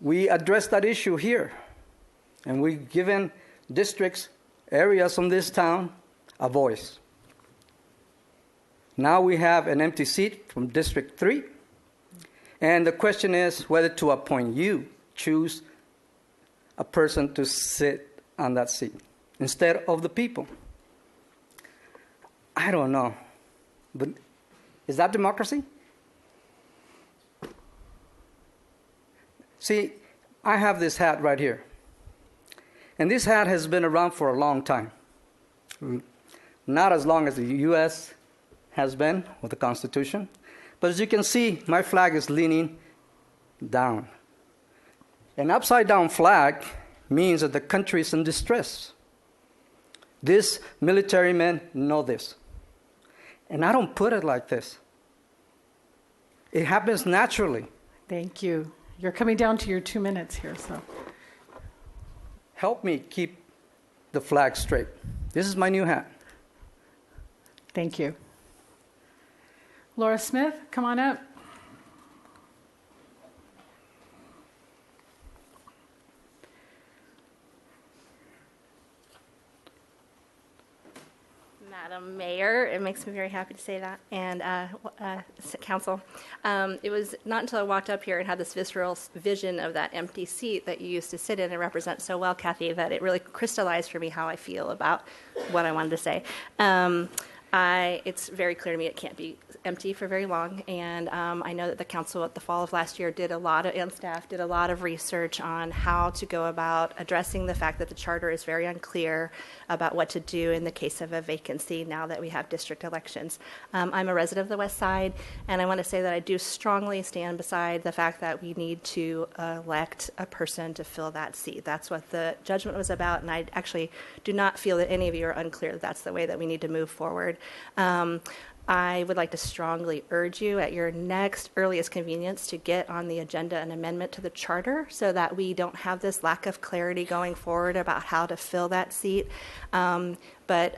we addressed that issue here, and we've given districts, areas on this town, a voice. Now we have an empty seat from District 3, and the question is whether to appoint you, choose a person to sit on that seat instead of the people. I don't know, but is that democracy? See, I have this hat right here. And this hat has been around for a long time. Not as long as the U.S. has been with the Constitution. But as you can see, my flag is leaning down. An upside-down flag means that the country is in distress. These military men know this. And I don't put it like this. It happens naturally. Thank you. You're coming down to your 2 minutes here, so. Help me keep the flag straight. This is my new hat. Thank you. Laura Smith, come on up. Madam Mayor, it makes me very happy to say that, and Council. It was not until I walked up here and had this visceral vision of that empty seat that you used to sit in and represent so well, Kathy, that it really crystallized for me how I feel about what I wanted to say. It's very clear to me it can't be empty for very long, and I know that the council at the fall of last year and staff did a lot of research on how to go about addressing the fact that the charter is very unclear about what to do in the case of a vacancy now that we have district elections. I'm a resident of the West Side, and I want to say that I do strongly stand beside the fact that we need to elect a person to fill that seat. That's what the judgment was about, and I actually do not feel that any of you are unclear that that's the way that we need to move forward. I would like to strongly urge you at your next earliest convenience to get on the agenda an amendment to the charter so that we don't have this lack of clarity going forward about how to fill that seat. But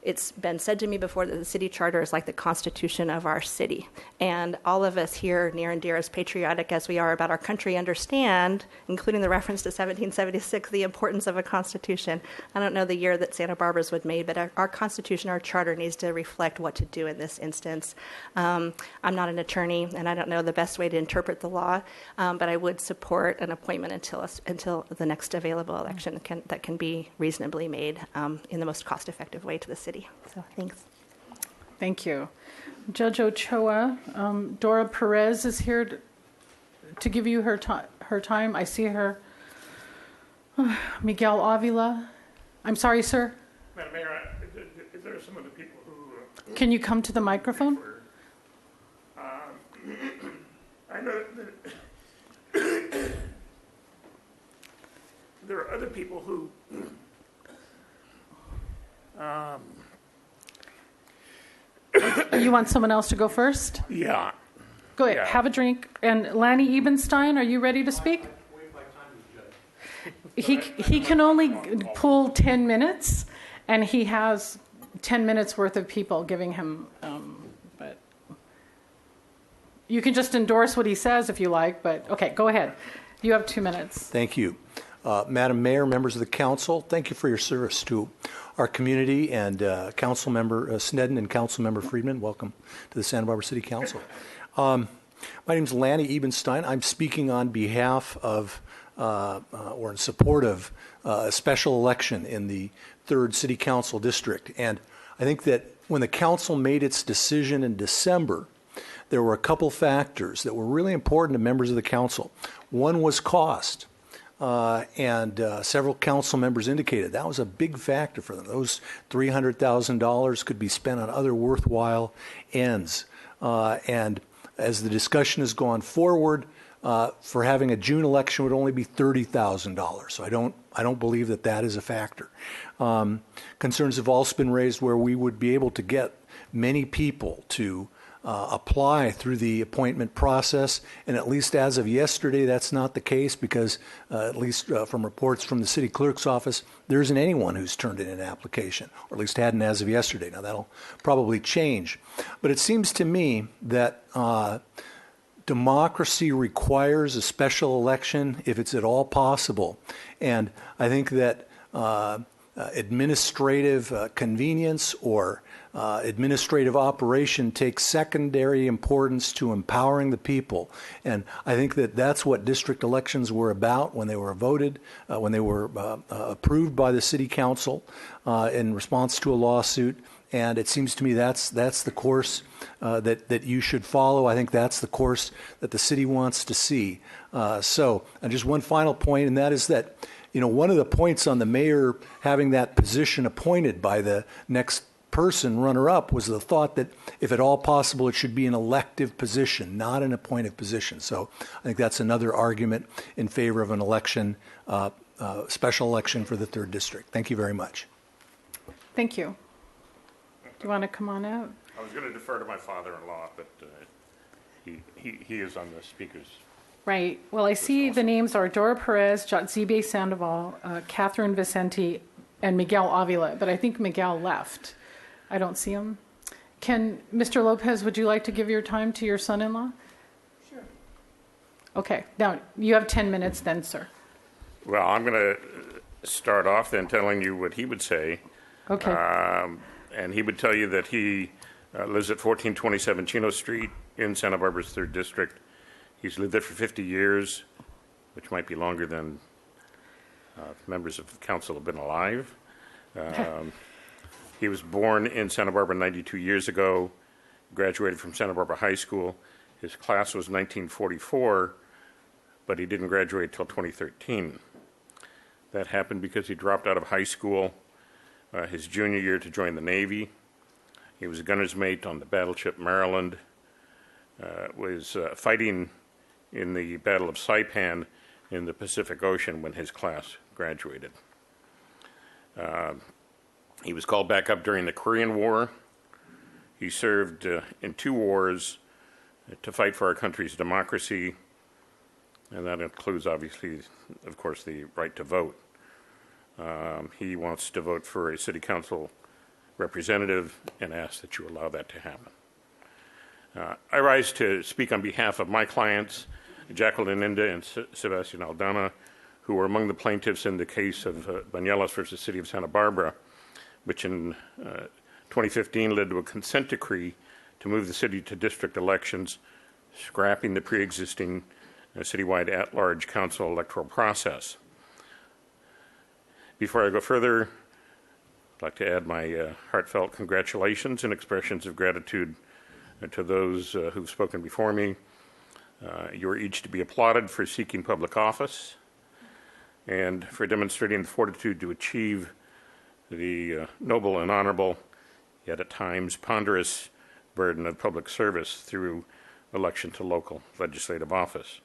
it's been said to me before that the city charter is like the constitution of our city. And all of us here, near and dear, as patriotic as we are about our country, understand, including the reference to 1776, the importance of a constitution. I don't know the year that Santa Barbara's was made, but our constitution, our charter needs to reflect what to do in this instance. I'm not an attorney, and I don't know the best way to interpret the law, but I would support an appointment until the next available election that can be reasonably made in the most cost-effective way to the city. So thanks. Thank you. Judge Ochoa, Dora Perez is here to give you her time. I see her. Miguel Avila. I'm sorry, sir. Madam Mayor, there are some of the people who... Can you come to the microphone? I know that there are other people who... You want someone else to go first? Yeah. Go ahead, have a drink. And Lanny Ebenstein, are you ready to speak? He can only pull 10 minutes, and he has 10 minutes worth of people giving him, but you can just endorse what he says if you like, but okay, go ahead. You have 2 minutes. Thank you. Madam Mayor, members of the council, thank you for your service to our community, and Council Member Snedden and Council Member Friedman, welcome to the Santa Barbara City Council. My name is Lanny Ebenstein. I'm speaking on behalf of or in support of a special election in the 3rd City Council District. And I think that when the council made its decision in December, there were a couple factors that were really important to members of the council. One was cost. And several council members indicated that was a big factor for them. Those $300,000 could be spent on other worthwhile ends. And as the discussion has gone forward, for having a June election would only be $30,000. So I don't believe that that is a factor. Concerns have also been raised where we would be able to get many people to apply through the appointment process, and at least as of yesterday, that's not the case because, at least from reports from the city clerk's office, there isn't anyone who's turned in an application, or at least hadn't as of yesterday. Now, that'll probably change. But it seems to me that democracy requires a special election if it's at all possible. And I think that administrative convenience or administrative operation takes secondary importance to empowering the people. And I think that that's what district elections were about when they were voted, when they were approved by the city council in response to a lawsuit. And it seems to me that's the course that you should follow. I think that's the course that the city wants to see. And just one final point, and that is that, you know, one of the points on the mayor having that position appointed by the next person runner-up was the thought that if at all possible it should be an elective position, not an appointed position. So I think that's another argument in favor of an election, special election for the 3rd District. Thank you very much. Thank you. Do you want to come on out? I was going to defer to my father-in-law, but he is on the speakers. Right. Well, I see the names are Dora Perez, Jotzibe Sandoval, Catherine Vicente, and Miguel Avila, but I think Miguel left. I don't see him. Mr. Lopez, would you like to give your time to your son-in-law? Sure. Okay. Now, you have 10 minutes then, sir. Well, I'm going to start off then telling you what he would say. Okay. And he would tell you that he lives at 1427 Chino Street in Santa Barbara's 3rd District. He's lived there for 50 years, which might be longer than members of the council have been alive. He was born in Santa Barbara 92 years ago, graduated from Santa Barbara High School. His class was 1944, but he didn't graduate till 2013. That happened because he dropped out of high school his junior year to join the Navy. He was a gunner's mate on the battleship Maryland, was fighting in the Battle of Saipan in the Pacific Ocean when his class graduated. He was called back up during the Korean War. He served in 2 wars to fight for our country's democracy, and that includes, obviously, of course, the right to vote. He wants to vote for a city council representative and asks that you allow that to happen. I rise to speak on behalf of my clients, Jacqueline Inda and Sebastian Aldana, who were among the plaintiffs in the case of Bañuelos versus City of Santa Barbara, which in 2015 led to a consent decree to move the city to district elections, scrapping the pre-existing citywide at-large council electoral process. Before I go further, I'd like to add my heartfelt congratulations and expressions of gratitude to those who've spoken before me. You are each to be applauded for seeking public office and for demonstrating the fortitude to achieve the noble and honorable, yet at times ponderous, burden of public service through election to local legislative office.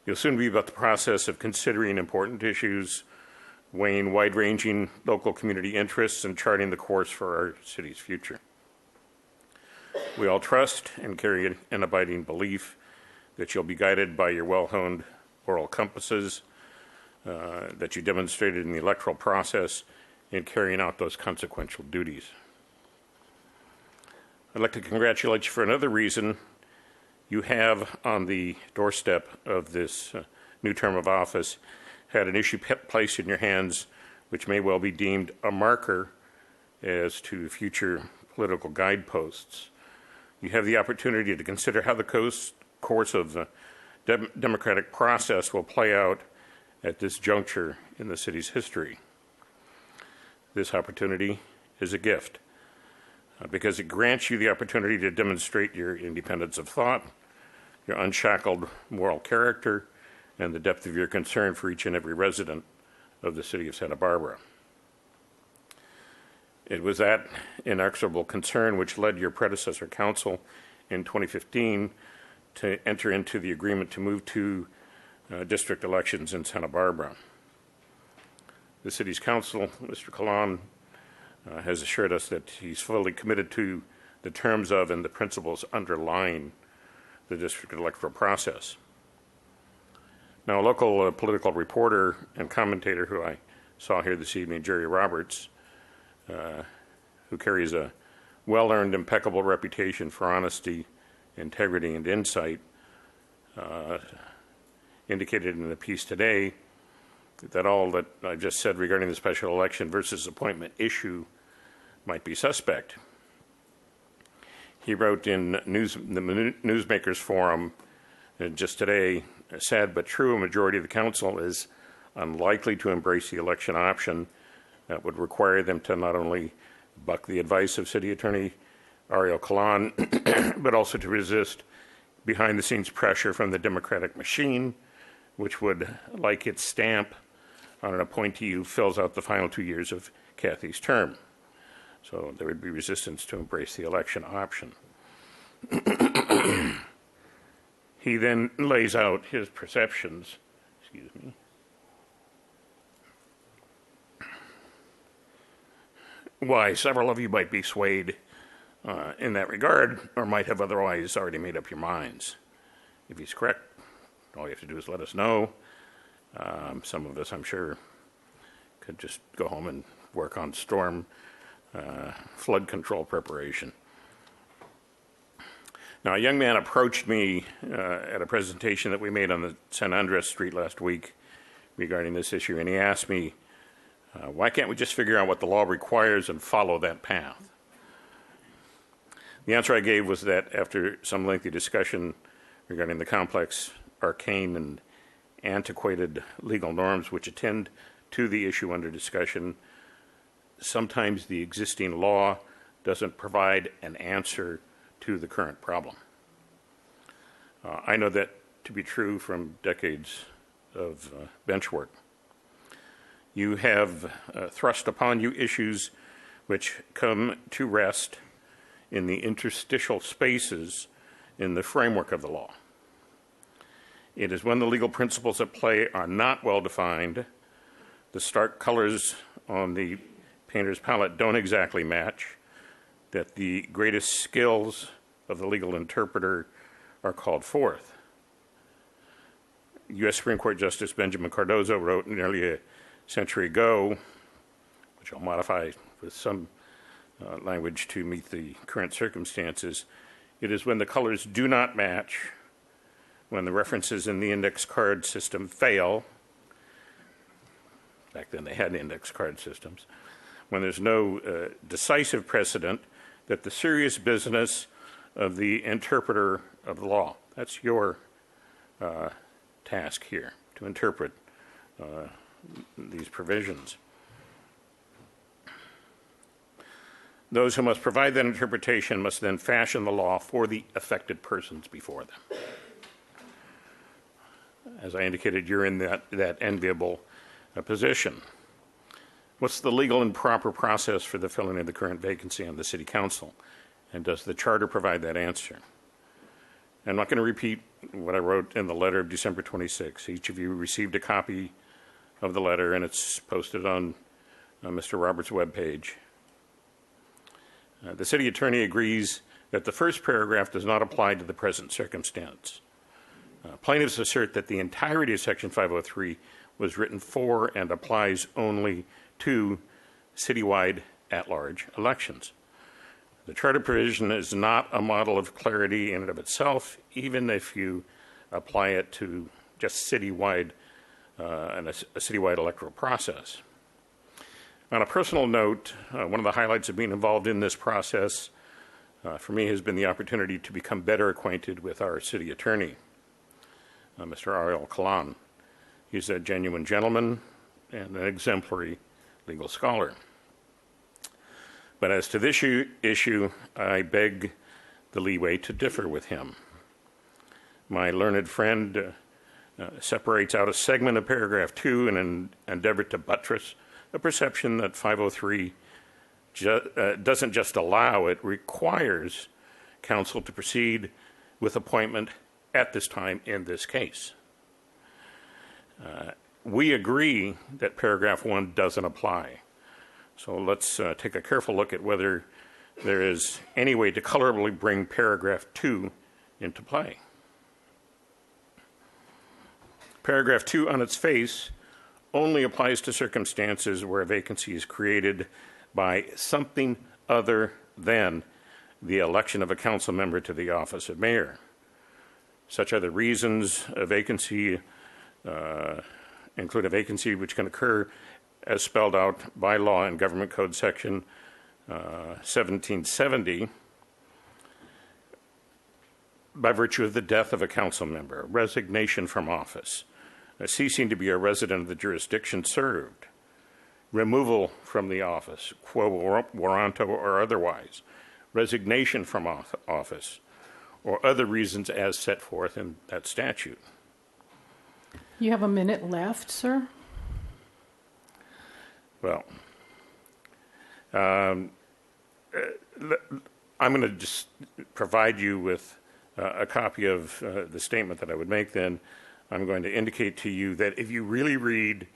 You'll soon be about the process of considering important issues, weighing wide-ranging local community interests, and charting the course for our city's future. We all trust and carry an abiding belief that you'll be guided by your well-honed moral compasses that you demonstrated in the electoral process in carrying out those consequential duties. I'd like to congratulate you for another reason. You have on the doorstep of this new term of office had an issue placed in your hands which may well be deemed a marker as to future political guideposts. You have the opportunity to consider how the course of the democratic process will play out at this juncture in the city's history. This opportunity is a gift because it grants you the opportunity to demonstrate your independence of thought, your unshackled moral character, and the depth of your concern for each and every resident of the city of Santa Barbara. It was that inexorable concern which led your predecessor council in 2015 to enter into the agreement to move to district elections in Santa Barbara. The city's council, Mr. Kalan, has assured us that he's fully committed to the terms of and the principles underlying the district electoral process. Now, a local political reporter and commentator who I saw here this evening, Jerry Roberts, who carries a well-earned, impeccable reputation for honesty, integrity, and insight, indicated in the piece today that all that I just said regarding the special election versus appointment issue might be suspect. He wrote in the Newsmakers Forum just today, sad but true, a majority of the council is unlikely to embrace the election option that would require them to not only buck the advice of City Attorney Ariel Kalan, but also to resist behind-the-scenes pressure from the Democratic machine, which would like its stamp on an appointee who fills out the final 2 years of Kathy's term. So there would be resistance to embrace the election option. He then lays out his perceptions, why several of you might be swayed in that regard, or might have otherwise already made up your minds. If he's correct, all you have to do is let us know. Some of us, I'm sure, could just go home and work on storm flood control preparation. Now, a young man approached me at a presentation that we made on the San Andres Street last week regarding this issue, and he asked me, why can't we just figure out what the law requires and follow that path? The answer I gave was that after some lengthy discussion regarding the complex, arcane, and antiquated legal norms which attend to the issue under discussion, sometimes the existing law doesn't provide an answer to the current problem. I know that to be true from decades of bench work. You have thrust upon you issues which come to rest in the interstitial spaces in the framework of the law. It is when the legal principles at play are not well defined, the stark colors on the painter's palette don't exactly match, that the greatest skills of the legal interpreter are called forth. U.S. Supreme Court Justice Benjamin Cardozo wrote nearly a century ago, which I'll modify with some language to meet the current circumstances, it is when the colors do not match, when the references in the index card system fail, back then they had index card systems, when there's no decisive precedent, that the serious business of the interpreter of the law, that's your task here, to interpret these provisions. Those who must provide that interpretation must then fashion the law for the affected persons before them. As I indicated, you're in that enviable position. What's the legal and proper process for the filling of the current vacancy on the City Council? And does the Charter provide that answer? I'm not going to repeat what I wrote in the letter of December 26. Each of you received a copy of the letter, and it's posted on Mr. Roberts' webpage. The City Attorney agrees that the first paragraph does not apply to the present circumstance. Plaintiffs assert that the entirety of Section 503 was written for and applies only to citywide at-large elections. The charter provision is not a model of clarity in and of itself, even if you apply it to just citywide and a citywide electoral process. On a personal note, one of the highlights of being involved in this process for me has been the opportunity to become better acquainted with our city attorney, Mr. Ariel Kalan. He's a genuine gentleman and an exemplary legal scholar. But as to this issue, I beg the leeway to differ with him. My learned friend separates out a segment of paragraph 2 in an endeavor to buttress a perception that 503 doesn't just allow, it requires council to proceed with appointment at this time in this case. We agree that paragraph 1 doesn't apply. So let's take a careful look at whether there is any way to colorably bring paragraph 2 into play. Paragraph 2 on its face only applies to circumstances where a vacancy is created by something other than the election of a council member to the office of mayor. Such other reasons a vacancy include a vacancy which can occur as spelled out by law in Government Code Section 1770 by virtue of the death of a council member, resignation from office, ceasing to be a resident of the jurisdiction served, removal from the office, quo warranto or otherwise, resignation from office, or other reasons as set forth in that statute. You have a minute left, sir. Well, I'm going to just provide you with a copy of the statement that I would make then. I'm going to indicate to you that if you really read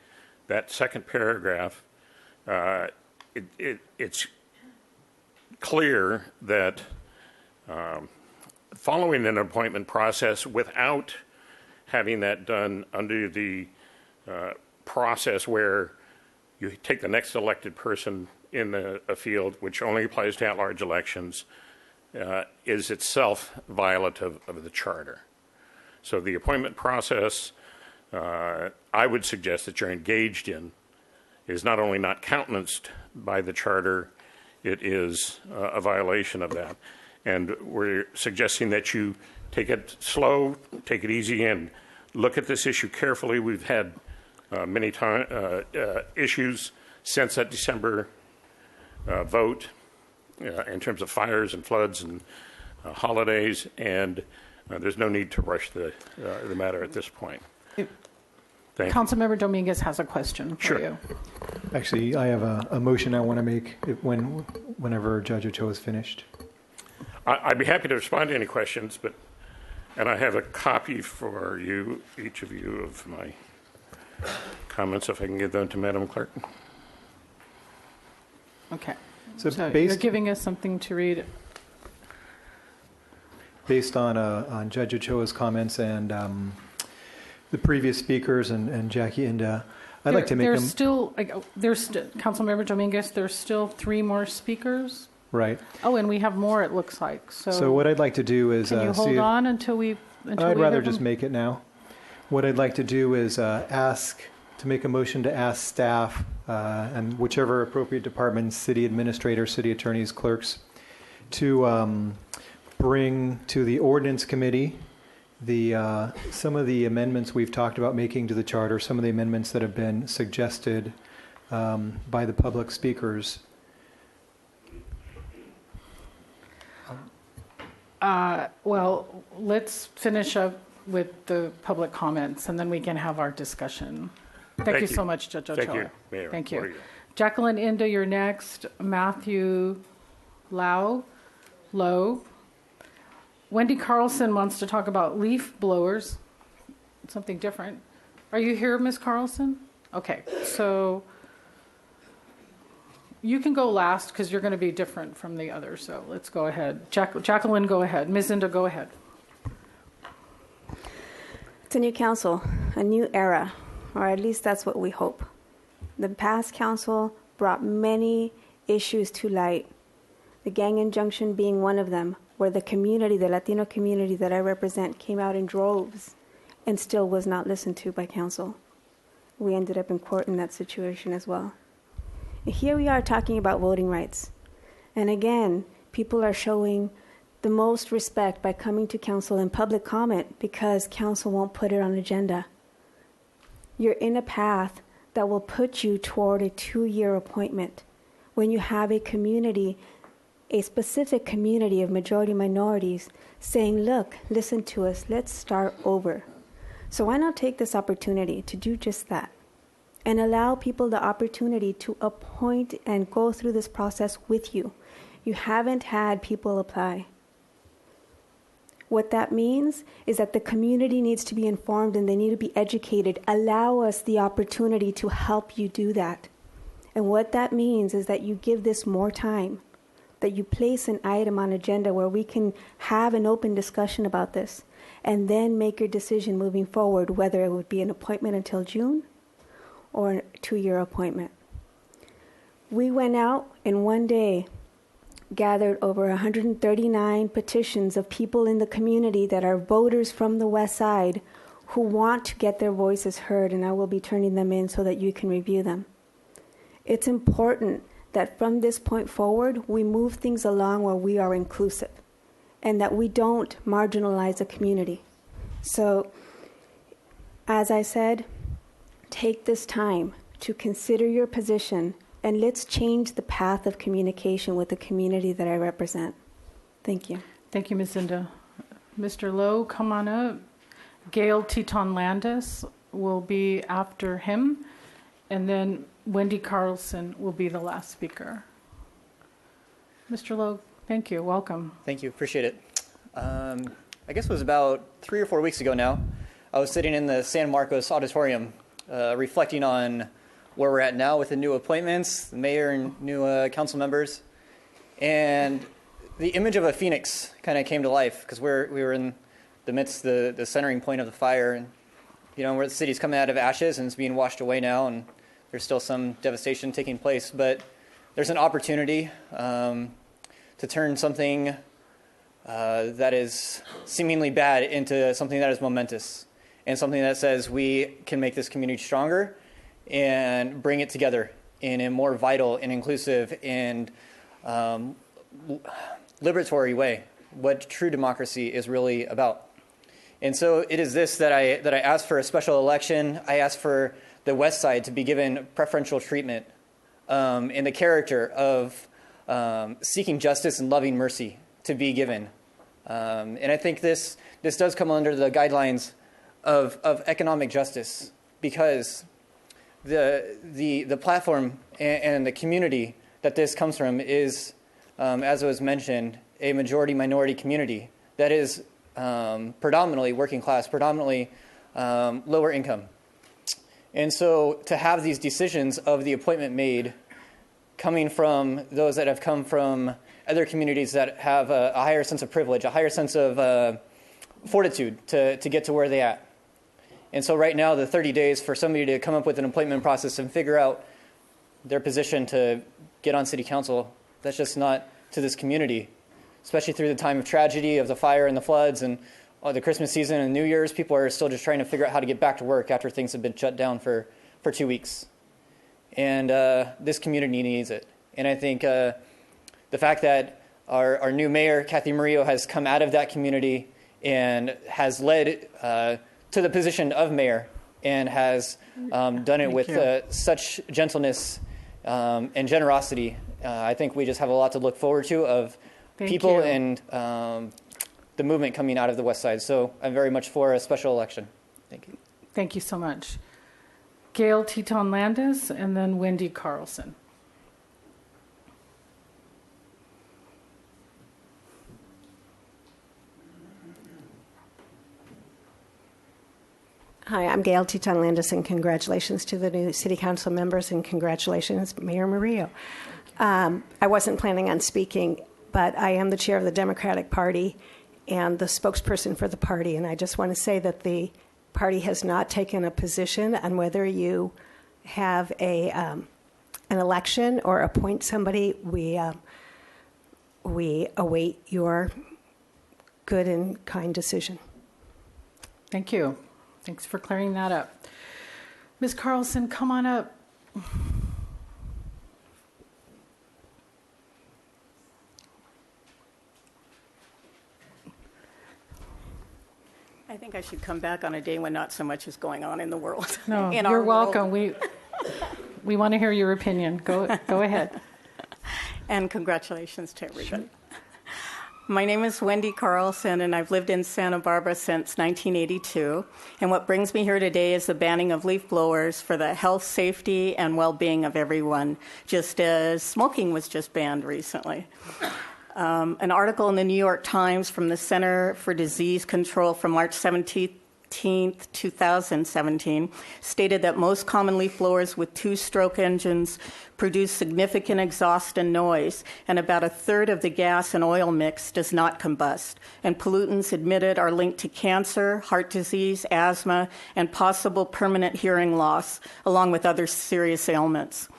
that second paragraph, it's clear that following an appointment process without having that done under the process where you take the next elected person in a field, which only applies to at-large elections, is itself violative of the charter. So the appointment process, I would suggest that you're engaged in, is not only not countenanced by the charter, it is a violation of that. And we're suggesting that you take it slow, take it easy, and look at this issue carefully. We've had many issues since that December vote in terms of fires and floods and holidays, and there's no need to rush the matter at this point. Thank you. Councilmember Dominguez has a question for you. Actually, I have a motion I want to make whenever Judge Ochoa is finished. I'd be happy to respond to any questions, and I have a copy for you, each of you, of my comments, if I can give them to Madam Clerk. Okay. So you're giving us something to read. Based on Judge Ochoa's comments and the previous speakers and Jackie Inda, I'd like to make them. There's Councilmember Dominguez. There's still 3 more speakers. Right. Oh, and we have more. It looks like. So what I'd like to do is can you hold on until we? I'd rather just make it now. What I'd like to do is make a motion to ask staff and whichever appropriate departments, city administrators, city attorneys, clerks, to bring to the ordinance committee some of the amendments we've talked about making to the charter, some of the amendments that have been suggested by the public speakers. Well, let's finish up with the public comments, and then we can have our discussion. Thank you so much, Judge Ochoa. Thank you, Mayor. Thank you. Jacqueline Inda, you're next. Matthew Lowe. Wendy Carlson wants to talk about leaf blowers, something different. Are you here, Ms. Carlson? Okay, so you can go last because you're going to be different from the others. So let's go ahead. Jacqueline, go ahead. Ms. Zinda, go ahead. It's a new council, a new era, or at least that's what we hope. The past council brought many issues to light, the gang injunction being one of them, where the community, the Latino community that I represent, came out in droves and still was not listened to by council. We ended up in court in that situation as well. And here we are talking about voting rights. And again, people are showing the most respect by coming to council in public comment because council won't put it on agenda. You're in a path that will put you toward a 2-year appointment when you have a community, a specific community of majority minorities saying, look, listen to us, let's start over. So why not take this opportunity to do just that and allow people the opportunity to appoint and go through this process with you? You haven't had people apply. What that means is that the community needs to be informed and they need to be educated. Allow us the opportunity to help you do that. And what that means is that you give this more time, that you place an item on agenda where we can have an open discussion about this and then make your decision moving forward, whether it would be an appointment until June or a 2-year appointment. We went out in one day, gathered over 139 petitions of people in the community that are voters from the West Side who want to get their voices heard, and I will be turning them in so that you can review them. It's important that from this point forward, we move things along where we are inclusive and that we don't marginalize the community. So, as I said, take this time to consider your position and let's change the path of communication with the community that I represent. Thank you. Thank you, Ms. Zinda. Mr. Lowe, come on up. Gail Teton Landis will be after him, and then Wendy Carlson will be the last speaker. Mr. Lowe, thank you. Welcome. Thank you. Appreciate it. I guess it was about 3 or 4 weeks ago now. I was sitting in the San Marcos auditorium reflecting on where we're at now with the new appointments, the mayor and new council members. And the image of a phoenix kind of came to life because we were in the midst, the centering point of the fire. And, you know, where the city's coming out of ashes and it's being washed away now. And there's still some devastation taking place. But there's an opportunity to turn something that is seemingly bad into something that is momentous and something that says we can make this community stronger and bring it together in a more vital and inclusive and liberatory way, what true democracy is really about. And so it is this that I asked for a special election. I asked for the West Side to be given preferential treatment in the character of seeking justice and loving mercy to be given. And I think this does come under the guidelines of economic justice because the platform and the community that this comes from is, as was mentioned, a majority minority community that is predominantly working class, predominantly lower income. And so to have these decisions of the appointment made coming from those that have come from other communities that have a higher sense of privilege, a higher sense of fortitude to get to where they're at. And so right now, the 30 days for somebody to come up with an appointment process and figure out their position to get on city council, that's just not to this community, especially through the time of tragedy of the fire and the floods and the Christmas season and New Year's. People are still just trying to figure out how to get back to work after things have been shut down for 2 weeks. And this community needs it. And I think the fact that our new mayor, Kathy Murillo, has come out of that community and has led to the position of mayor and has done it with such gentleness and generosity. I think we just have a lot to look forward to of people and the movement coming out of the West Side. So I'm very much for a special election. Thank you. Thank you so much. Gail Teton Landis and then Wendy Carlson. Hi, I'm Gail Teton Landis, and congratulations to the new City Council members, and congratulations, Mayor Murillo. I wasn't planning on speaking, but I am the chair of the Democratic Party and the spokesperson for the party. And I just want to say that the party has not taken a position on whether you have an election or appoint somebody. We await your good and kind decision. Thank you. Thanks for clearing that up. Ms. Carlson, come on up. I think I should come back on a day when not so much is going on in the world. No, in you're our world. welcome. We want to hear your opinion. Go ahead. And congratulations to everybody. My name is Wendy Carlson, and I've lived in Santa Barbara since 1982. And what brings me here today is the banning of leaf blowers for the health, safety, and well-being of everyone, just as smoking was just banned recently. An article in the New York Times from the Center for Disease Control from March 17th, 2017, stated that most common leaf blowers with two-stroke engines produce significant exhaust and noise, and about a third of the gas and oil mix does not combust. And pollutants emitted are linked to cancer, heart disease, asthma, and possible permanent hearing loss, along with other serious ailments.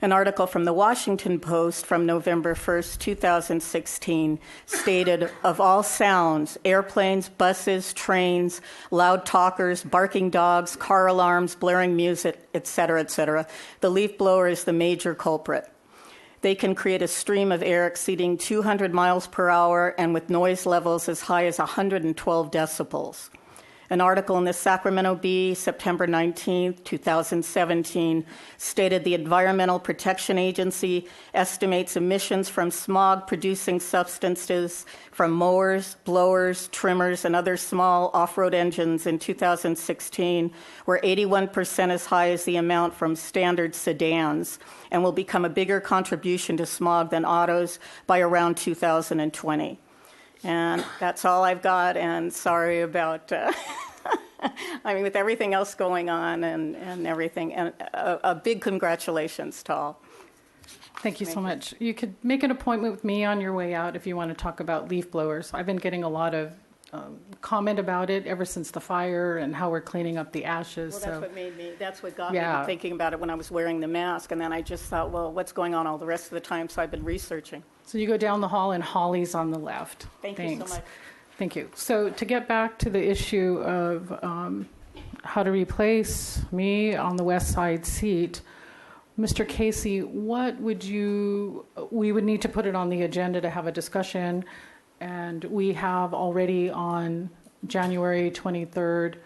An article from the Washington Post from November 1st, 2016 stated, of all sounds, airplanes, buses, trains, loud talkers, barking dogs, car alarms, blaring music, etc., the leaf blower is the major culprit. They can create a stream of air exceeding 200 miles per hour and with noise levels as high as 112 decibels. An article in the Sacramento Bee, September 19, 2017, stated the Environmental Protection Agency estimates emissions from smog-producing substances from mowers, blowers, trimmers, and other small off-road engines in 2016 were 81% as high as the amount from standard sedans and will become a bigger contribution to smog than autos by around 2020. And that's all I've got, and sorry about, I mean, with everything else going on and everything, and a big congratulations to all. Thank you so much. You could make an appointment with me on your way out if you want to talk about leaf blowers. I've been getting a lot of comment about it ever since the fire and how we're cleaning up the ashes. Well, that's what got me thinking about it when I was wearing the mask, and then I just thought, well, what's going on all the rest of the time, so I've been researching. So you go down the hall and Holly's on the left. Thank you so much. Thank you. So to get back to the issue of how to replace me on the west side seat, Mr. Casey, we would need to put it on the agenda to have a discussion, and we have already on January 23rd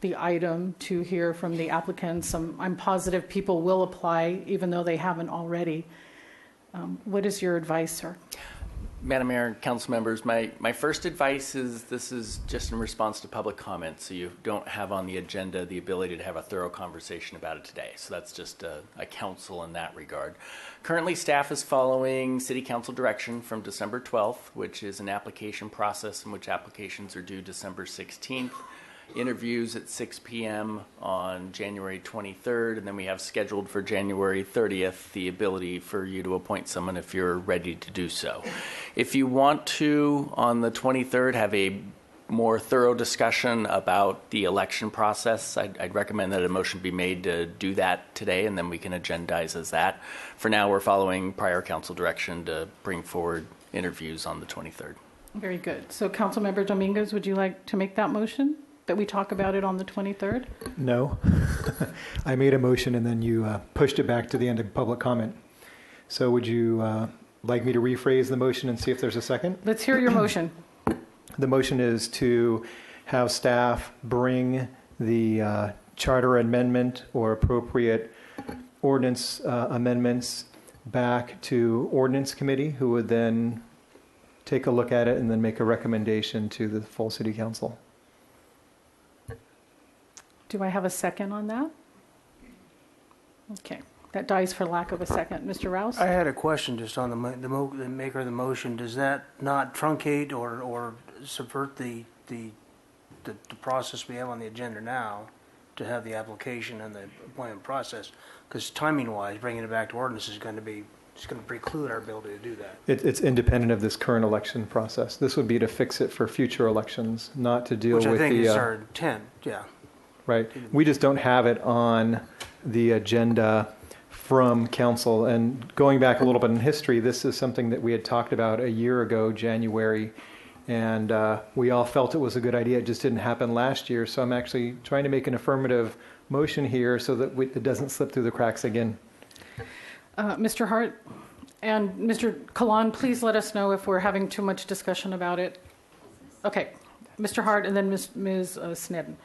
the item to hear from the applicants. I'm positive people will apply even though they haven't already. What is your advice, sir? Madam Mayor and council members, my first advice is this is just in response to public comment, so you don't have on the agenda the ability to have a thorough conversation about it today. So that's just a counsel in that regard. Currently, staff is following City Council direction from December 12th, which is an application process in which applications are due December 16th. Interviews at 6 p.m. on January 23rd, and then we have scheduled for January 30th the ability for you to appoint someone if you're ready to do so. If you want to, on the 23rd, have a more thorough discussion about the election process, I'd recommend that a motion be made to do that today, and then we can agendize as that. For now, we're following prior council direction to bring forward interviews on the 23rd. Very good. So Councilmember Dominguez, would you like to make that motion? That we talk about it on the 23rd? No. I made a motion and then you pushed it back to the end of public comment. So would you like me to rephrase the motion and see if there's a second? Let's hear your motion. The motion is to have staff bring the charter amendment or appropriate ordinance amendments back to ordinance committee, who would then take a look at it and then make a recommendation to the full city council. Do I have a second on that? Okay, that dies for lack of a second. Mr. Rouse? I had a question just on the maker of the motion. Does that not truncate or subvert the process we have on the agenda now to have the application and the appointment process? Because timing-wise, bringing it back to ordinance is going to be just going to preclude our ability to do that. It's independent of this current election process. This would be to fix it for future elections, not to deal Which with I think the. is our intent, yeah. Right. We just don't have it on the agenda from council. And going back a little bit in history, this is something that we had talked about a year ago, January, and we all felt it was a good idea. It just didn't happen last year. So I'm actually trying to make an affirmative motion here so that it doesn't slip through the cracks again. Mr. Hart and Mr. Kalan, please let us know if we're having too much discussion about it. Okay. Mr. Hart and then Ms. Snedden.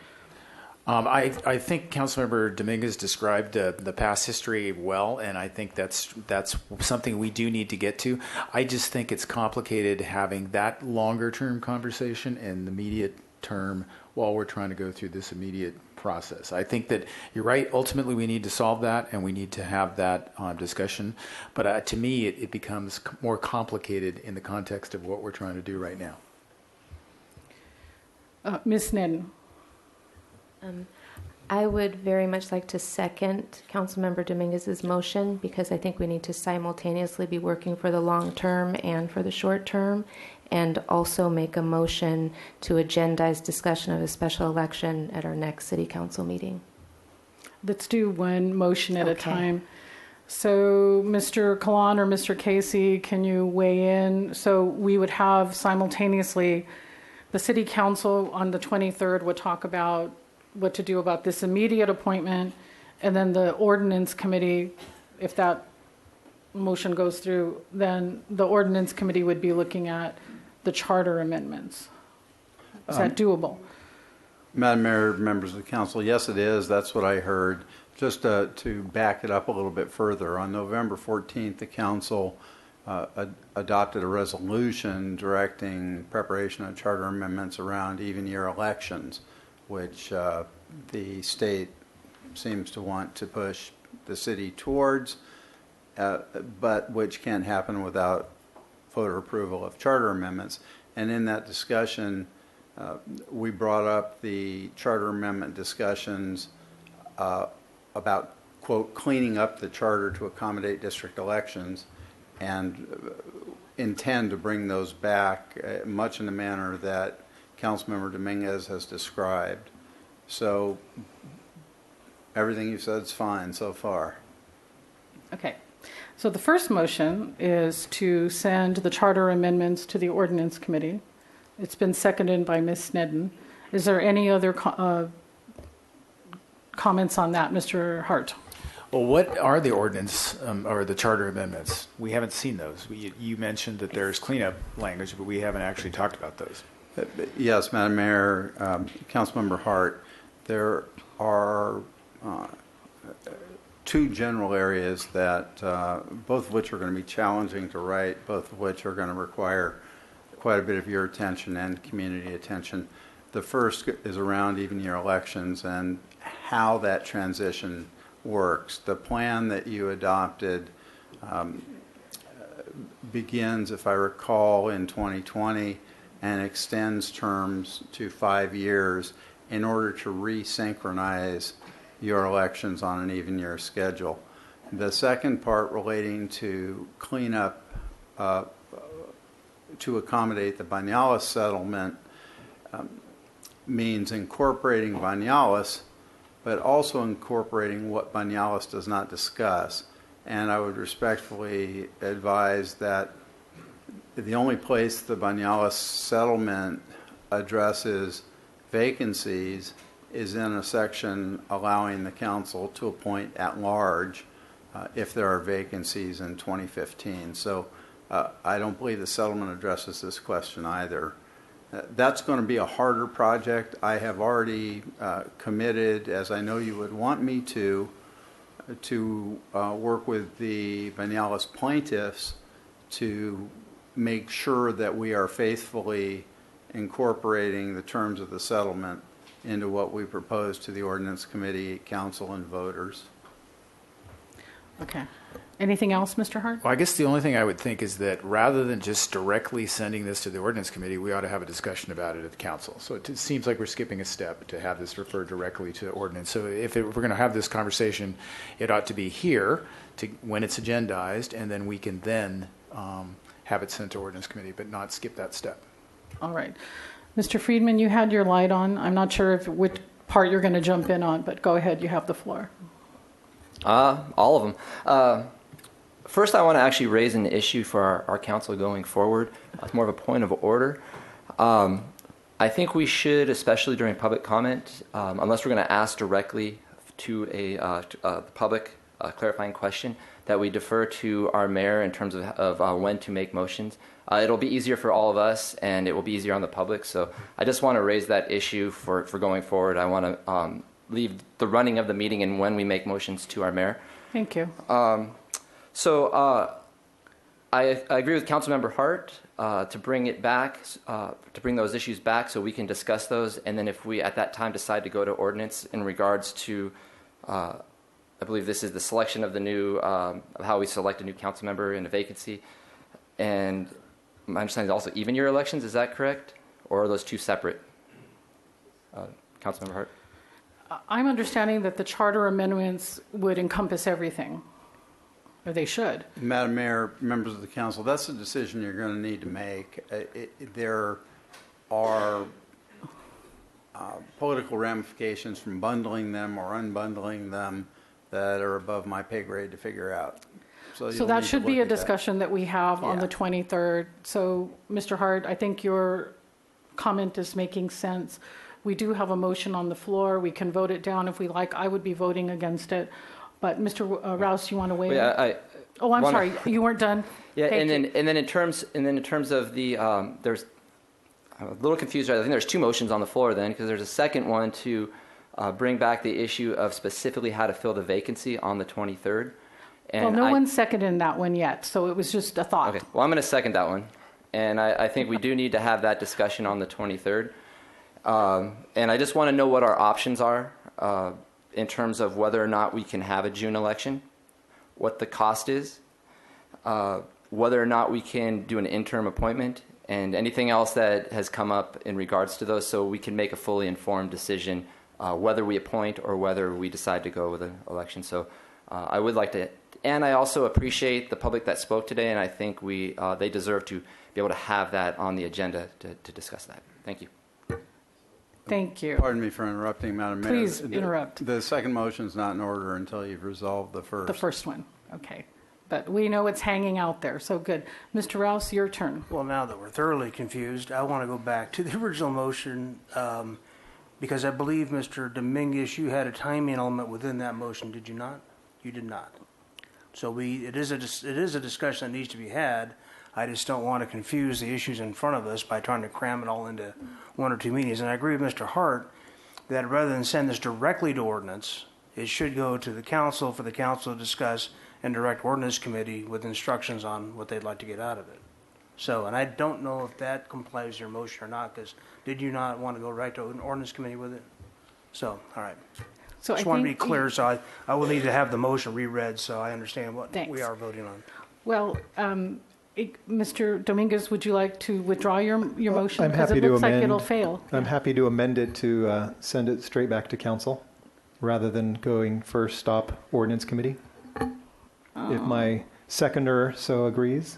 I think Councilmember Dominguez described the past history well, and I think that's something we do need to get to. I just think it's complicated having that longer-term conversation in the immediate term while we're trying to go through this immediate process. I think that you're right. Ultimately, we need to solve that, and we need to have that discussion. But to me, it becomes more complicated in the context of what we're trying to do right now. Ms. Snedden. I would very much like to second Councilmember Dominguez's motion because I think we need to simultaneously be working for the long term and for the short term, and also make a motion to agendize discussion of a special election at our next City Council meeting. Let's do one motion at a time. So, Mr. Kalan or Mr. Casey, can you weigh in? So we would have simultaneously the City Council on the 23rd would talk about what to do about this immediate appointment, and then the Ordinance Committee, if that motion goes through, then the Ordinance Committee would be looking at the charter amendments. Is that doable? Madam Mayor, members of the council, yes, it is. That's what I heard. Just to back it up a little bit further, on November 14th, the council adopted a resolution directing preparation of charter amendments around even year elections, which the state seems to want to push the city towards, but which can't happen without voter approval of charter amendments. And in that discussion, we brought up the charter amendment discussions about, quote, cleaning up the charter to accommodate district elections, and intend to bring those back much in the manner that Councilmember Dominguez has described. So everything you've said is fine so far. Okay. So the first motion is to send the charter amendments to the Ordinance Committee. It's been seconded by Ms. Snedden. Is there any other comments on that, Mr. Hart? Well, what are the ordinance or the charter amendments? We haven't seen those. You mentioned that there's cleanup language, but we haven't actually talked about those. Yes, Madam Mayor, Councilmember Hart, there are two general areas that both of which are going to be challenging to write, both of which are going to require quite a bit of your attention and community attention. The first is around even year elections and how that transition works. The plan that you adopted begins, if I recall, in 2020 and extends terms to 5 years in order to resynchronize your elections on an even year schedule. The second part relating to cleanup to accommodate the Bañalas settlement means incorporating Bañalas, but also incorporating what Bañalas does not discuss. And I would respectfully advise that the only place the Bañalas settlement addresses vacancies is in a section allowing the council to appoint at large if there are vacancies in 2015. So I don't believe the settlement addresses this question either. That's going to be a harder project. I have already committed, as I know you would want me to work with the Bañalas plaintiffs to make sure that we are faithfully incorporating the terms of the settlement into what we propose to the Ordinance Committee, Council, and voters. Okay. Anything else, Mr. Hart? Well, I guess the only thing I would think is that rather than just directly sending this to the ordinance committee, we ought to have a discussion about it at the council. So it seems like we're skipping a step to have this referred directly to ordinance. So if we're going to have this conversation, it ought to be here when it's agendized, and then we can then have it sent to ordinance committee, but not skip that step. All right. Mr. Friedman, you had your light on. I'm not sure which part you're going to jump in on, but go ahead. You have the floor. All of them. First, I want to actually raise an issue for our council going forward. It's more of a point of order. I think we should, especially during public comment, unless we're going to ask directly to the public clarifying question, that we defer to our mayor in terms of when to make motions. It'll be easier for all of us, and it will be easier on the public. So I just want to raise that issue for going forward. I want to leave the running of the meeting and when we make motions to our mayor. Thank you. So I agree with Councilmember Hart to bring it back, to bring those issues back so we can discuss those. And then if we at that time decide to go to ordinance in regards to, I believe this is the selection of the new, of how we select a new council member in a vacancy. And my understanding is also even year elections, is that correct? Or are those two separate? Councilmember Hart? I'm understanding that the charter amendments would encompass everything. Or they should. Madam Mayor, members of the council, that's a decision you're going to need to make. There are political ramifications from bundling them or unbundling them that are above my pay grade to figure out. So that should be a discussion that we have on the 23rd. So, Mr. Hart, I think your comment is making sense. We do have a motion on the floor. We can vote it down if we like. I would be voting against it. But Mr. Rouse, you want to weigh in? I'm sorry, you weren't done. Yeah, and then in terms of the there's, I'm a little confused. I think there's two motions on the floor then, because there's a second one to bring back the issue of specifically how to fill the vacancy on the 23rd. And well, no one's seconded that one yet, so it was just a thought. Okay, well, I'm going to second that one, and I think we do need to have that discussion on the 23rd. And I just want to know what our options are. In terms of whether or not we can have a June election, what the cost is, whether or not we can do an interim appointment, and anything else that has come up in regards to those, so we can make a fully informed decision whether we appoint or whether we decide to go with an election. So I would like to, and I also appreciate the public that spoke today, and I think they deserve to be able to have that on the agenda to discuss that. Thank you. Thank you. Pardon me for interrupting, Madam Mayor. Please interrupt. The second motion is not in order until you've resolved the first. The first one, okay. But we know it's hanging out there, so good. Mr. Rouse, your turn. Well, now that we're thoroughly confused, I want to go back to the original motion because I believe, Mr. Dominguez, you had a timing element within that motion, did you not? You did not. So it is a discussion that needs to be had. I just don't want to confuse the issues in front of us by trying to cram it all into one or two meetings. And I agree with Mr. Hart that rather than send this directly to ordinance, it should go to the council for the council to discuss and direct ordinance committee with instructions on what they'd like to get out of it. So, and I don't know if that complies with your motion or not, because did you not want to go right to an ordinance committee with it? So, all right. So just want to be clear, so I will need to have the motion reread so I understand what we are voting on. Well, Mr. Dominguez, would you like to withdraw your motion? I'm happy because it to looks amend. like it'll fail. I'm happy to amend it to send it straight back to council rather than going first stop ordinance committee. If my seconder so agrees.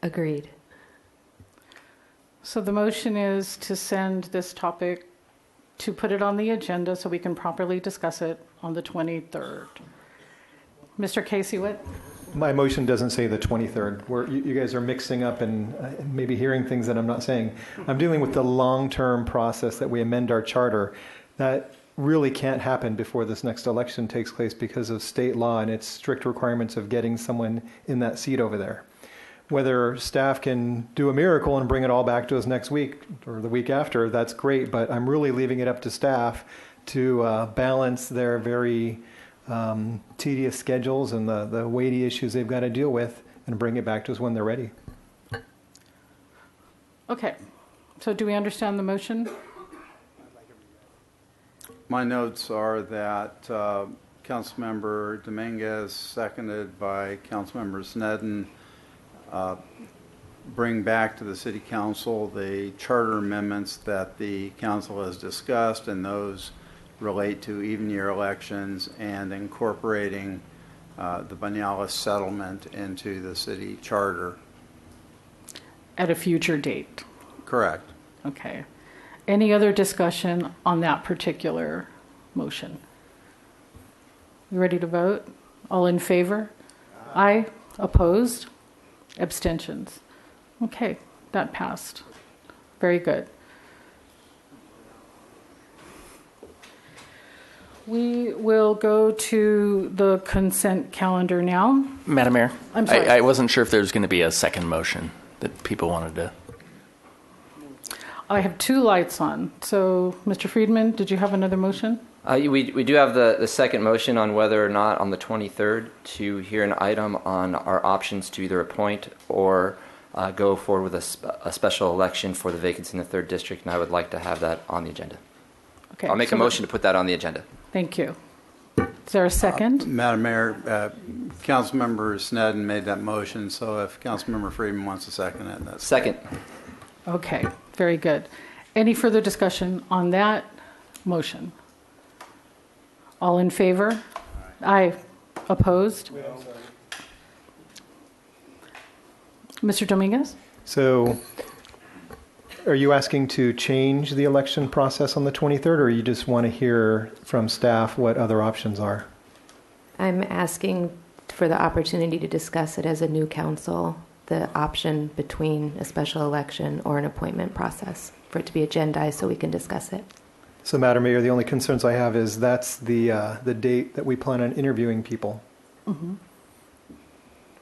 Agreed. So the motion is to send this topic, to put it on the agenda so we can properly discuss it on the 23rd. Mr. Casey, what? My motion doesn't say the 23rd. You guys are mixing up and maybe hearing things that I'm not saying. I'm dealing with the long-term process that we amend our charter. That really can't happen before this next election takes place because of state law and its strict requirements of getting someone in that seat over there. Whether staff can do a miracle and bring it all back to us next week or the week after, that's great, but I'm really leaving it up to staff to balance their very tedious schedules and the weighty issues they've got to deal with and bring it back to us when they're ready. Okay. So do we understand the motion? My notes are that Councilmember Dominguez, seconded by Councilmember Sneddon, bring back to the City Council the charter amendments that the Council has discussed, and those relate to even-year elections and incorporating the Banyalas settlement into the city charter. At a future date. Correct. Okay. Any other discussion on that particular motion? You ready to vote? All in favor? Aye. Opposed? Abstentions? Okay, that passed. Very good. We will go to the consent calendar now. Madam Mayor, I'm sorry. I wasn't sure if there was going to be a second motion that people wanted to. I have two lights on. So, Mr. Friedman, did you have another motion? We do have the second motion on whether or not on the 23rd to hear an item on our options to either appoint or go forward with a special election for the vacancy in the 3rd District, and I would like to have that on the agenda. Okay. I'll make a motion to put that on the agenda. Thank you. Is there a second? Madam Mayor, Councilmember Sneddon made that motion, so if Councilmember Friedman wants to second it, that's second. Okay, very good. Any further discussion on that motion? All in favor? Aye. Opposed? Mr. Dominguez? So are you asking to change the election process on the 23rd, or you just want to hear from staff what other options are? I'm asking for the opportunity to discuss it as a new council, the option between a special election or an appointment process, for it to be agendized so we can discuss it. So, Madam Mayor, the only concerns I have is that's the date that we plan on interviewing people,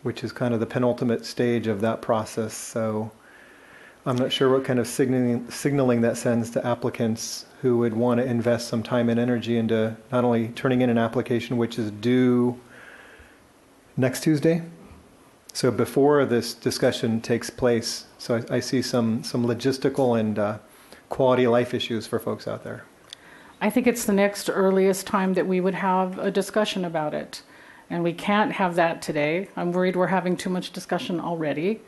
which is kind of the penultimate stage of that process. So I'm not sure what kind of signaling that sends to applicants who would want to invest some time and energy into not only turning in an application, which is due next Tuesday, so before this discussion takes place. So I see some logistical and quality of life issues for folks out there. I think it's the next earliest time that we would have a discussion about it. And we can't have that today. I'm worried we're having too much discussion already.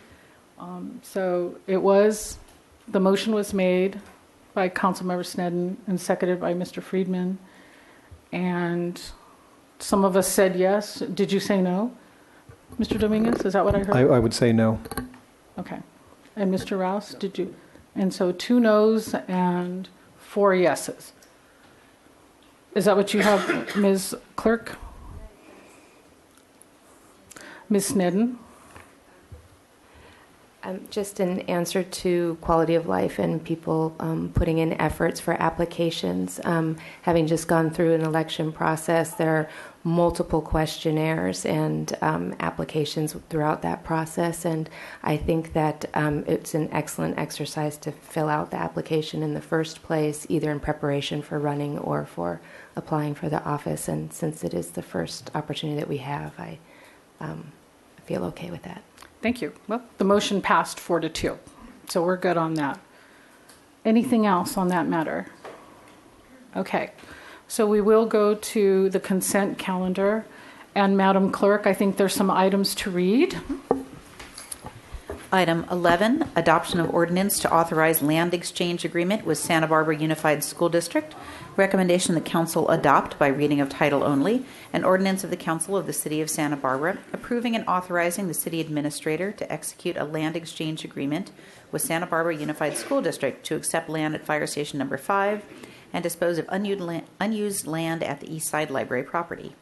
So the motion was made by Councilmember Sneddon and seconded by Mr. Friedman. And some of us said yes. Did you say no, Mr. Dominguez? Is that what I heard? I would say no. Okay. And Mr. Rouse, did you? And so 2 noes and 4 yeses. Is that what you have, Ms. Clerk? Ms. Sneddon? Just in answer to quality of life and people putting in efforts for applications, having just gone through an election process, there are multiple questionnaires and applications throughout that process. And I think that it's an excellent exercise to fill out the application in the first place, either in preparation for running or for applying for the office. And since it is the first opportunity that we have, I feel okay with that. Thank you. Well, the motion passed 4-2, so we're good on that. Anything else on that matter? Okay, so we will go to the consent calendar. And Madam Clerk, I think there's some items to read. Item 11, adoption of ordinance to authorize land exchange agreement with Santa Barbara Unified School District. Recommendation the council adopt by reading of title only an ordinance of the council of the city of Santa Barbara approving and authorizing the city administrator to execute a land exchange agreement with Santa Barbara Unified School District to accept land at Fire Station Number 5 and dispose of unused land at the East Side Library property.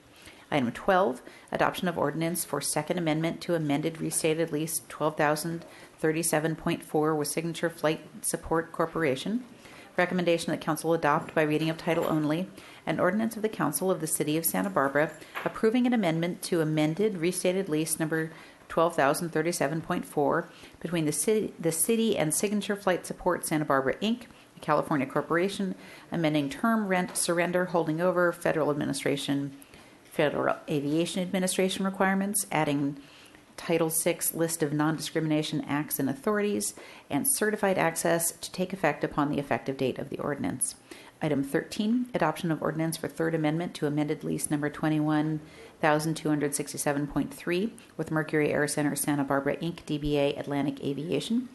Item 12, adoption of ordinance for Second Amendment to amended restated lease 12,037.4 with Signature Flight Support Corporation. Recommendation that council adopt by reading of title only an ordinance of the council of the city of Santa Barbara approving an amendment to amended restated lease number 12,037.4 between the city and Signature Flight Support Santa Barbara Inc., a California corporation, amending term rent surrender holding over Federal Aviation Administration requirements, adding Title VI list of non-discrimination acts and authorities, and certified access to take effect upon the effective date of the ordinance. Item 13, adoption of ordinance for third amendment to amended lease number 21,267.3 with Mercury Air Center Santa Barbara, Inc., DBA Atlantic Aviation.